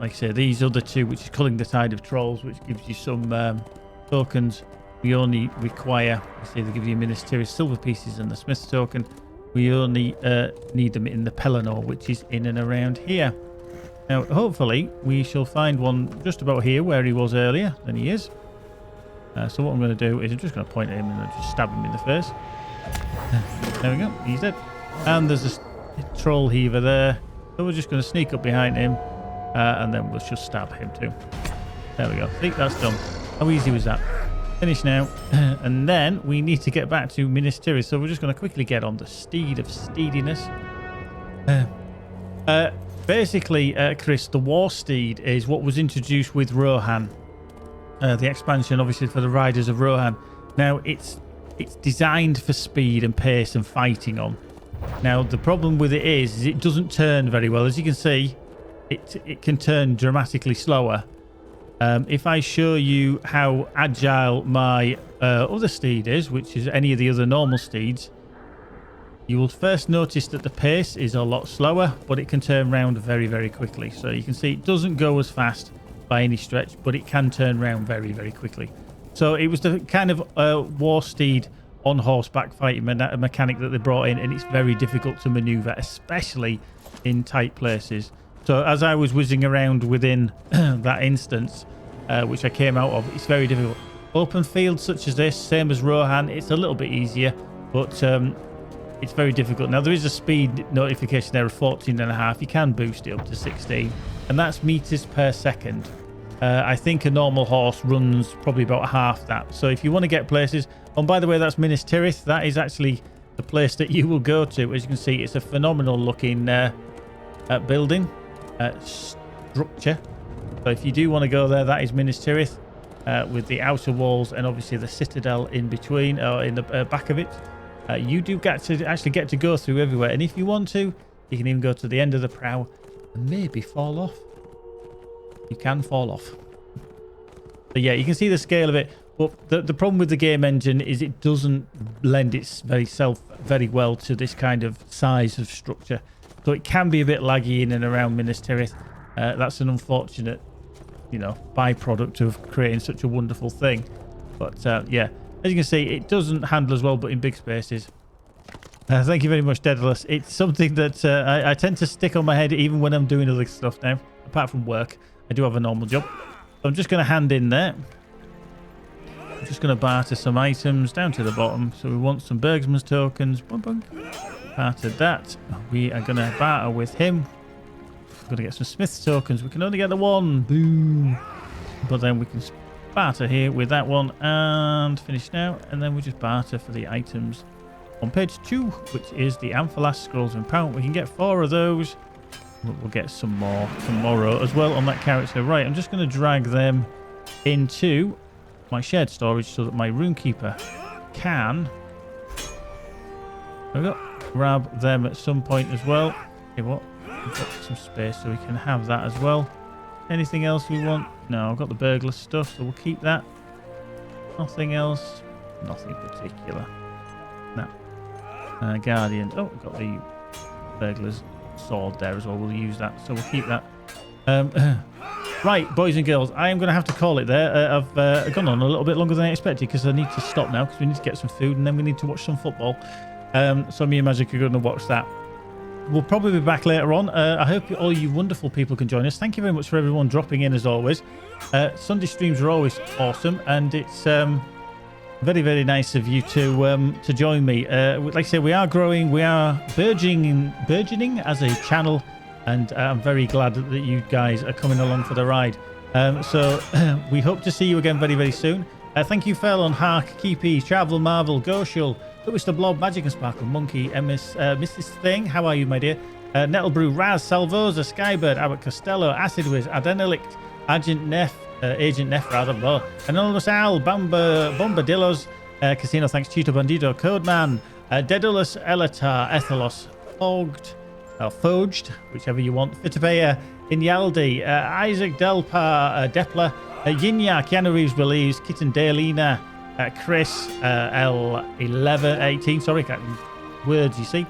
I say, these other 2, which is Culling the Tide of Trolls, which gives you some tokens. We only require, see, they give you Ministerial silver pieces and the Smith's token. We only need them in the Pelennor, which is in and around here. Now, hopefully, we shall find one just about here where he was earlier, and he is. So what I'm going to do is I'm just going to point at him and just stab him in the face. There we go, he's dead. And there's a troll heaver there. So we're just going to sneak up behind him, and then we'll just stab him too. There we go. See, that's done. How easy was that? Finished now. And then we need to get back to Minas Tirith. So we're just going to quickly get on the Steed of Steediness. Basically, Chris, the War Steed is what was introduced with Rohan. The expansion, obviously, for the Riders of Rohan. Now, it's designed for speed and pace and fighting on. Now, the problem with it is it doesn't turn very well. As you can see, it can turn dramatically slower. If I show you how agile my other steed is, which is any of the other normal steeds, you will first notice that the pace is a lot slower, but it can turn round very, very quickly. So you can see it doesn't go as fast by any stretch, but it can turn round very, very quickly. So it was the kind of war steed on horseback fighting mechanic that they brought in, and it's very difficult to maneuver, especially in tight places. So as I was whizzing around within that instance, which I came out of, it's very difficult. Open fields such as this, same as Rohan, it's a little bit easier, but it's very difficult. Now, there is a speed notification there of 14.5. You can boost it up to 16, and that's meters per second. I think a normal horse runs probably about half that. So if you want to get places... And by the way, that's Minas Tirith. That is actually the place that you will go to. As you can see, it's a phenomenal looking building structure. So if you do want to go there, that is Minas Tirith, with the outer walls and obviously the citadel in between, or in the back of it. You do get to go through everywhere, and if you want to, you can even go to the end of the prow and maybe fall off. You can fall off. But yeah, you can see the scale of it. But the problem with the game engine is it doesn't lend itself very well to this kind of size of structure. So it can be a bit laggy in and around Minas Tirith. That's an unfortunate, byproduct of creating such a wonderful thing. But yeah, as you can see, it doesn't handle as well, but in big spaces. Thank you very much, Daedalus. It's something that I tend to stick on my head even when I'm doing other stuff now. Apart from work, I do have a normal job. So I'm just going to hand in there. I'm just going to barter some items down to the bottom. So we want some Bergsman's tokens. Bartered that. We are going to barter with him. We're going to get some Smith's tokens. We can only get the one. Boom. But then we can barter here with that one and finish now. And then we just barter for the items on page 2, which is the Amphalas Scrolls of Empowerment. We can get 4 of those. We'll get some more tomorrow as well on that character. Right, I'm just going to drag them into my shared storage so that my Runekeeper can... There we go. Grab them at some point as well. Okay, what? We've got some space so we can have that as well. Anything else we want? No, I've got the burglar stuff, so we'll keep that. Nothing else. Nothing particular. No. Guardian. Oh, we've got the burglar's sword there as well. We'll use that, so we'll keep that. Right, boys and girls, I am going to have to call it there. I've gone on a little bit longer than I expected because I need to stop now because we need to get some food and then we need to watch some football. So me and Magic are going to watch that. We'll probably be back later on. I hope all you wonderful people can join us. Thank you very much for everyone dropping in as always. Sunday streams are always awesome, and it's very, very nice of you to join me. Like I say, we are growing, we are burgeoning as a channel, and I'm very glad that you guys are coming along for the ride. So we hope to see you again very, very soon. Thank you, Fell on Hark, Keepy, Travel, Marvel, Goshul, Lewis the Blob, Magic and Sparkle, Monkey, Mrs. Thing, how are you, my dear? Nettlebrew, Raz, Salvosa, Skybird, Abbott Costello, Acid Wiz, Adenelict, Agent Neff, Anonymous Al, Bombadillos, Casino, thanks, Cheeto Bandito, Codeman, Dedalus, Elatar, Ethelos, Foged, whichever you want, Fitabeya, Inyaldi, Isaac Delpa, Depler, Yinya, Keanu Reeves believes, Kitten Dalina, Chris, L1118, sorry, words you see.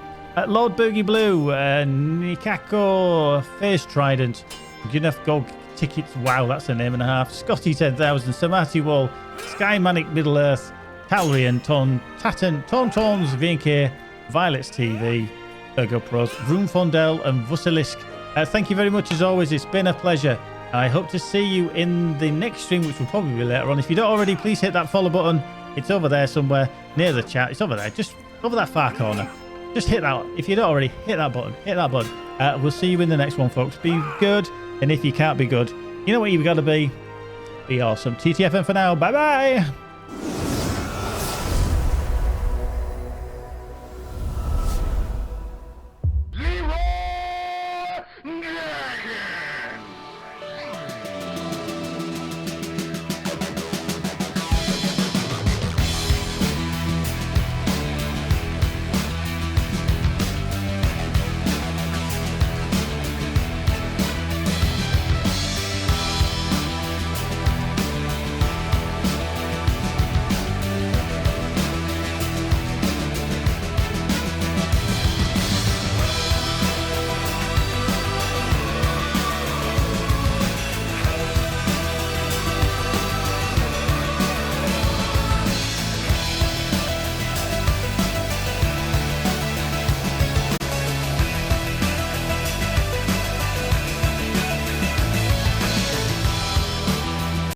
Lord Boogie Blue, Nikako, Face Trident, Gunneth Gog Tickets, wow, that's a name and a half. Scotty 10,000, Samati Wall, Sky Manic Middle Earth, Talrian, Tauntauns, VNK, Violets TV, Ergo Pros, Vroom Fondel, and Vussilisk. Thank you very much as always, it's been a pleasure. I hope to see you in the next stream, which will probably be later on. If you don't already, please hit that follow button. It's over there somewhere near the chat. It's over there, just over that far corner. Just hit that. If you don't already, hit that button. Hit that button. We'll see you in the next one, folks. Be good. And if you can't be good, you know what you've got to be? Be awesome. TTFN for now. Bye-bye.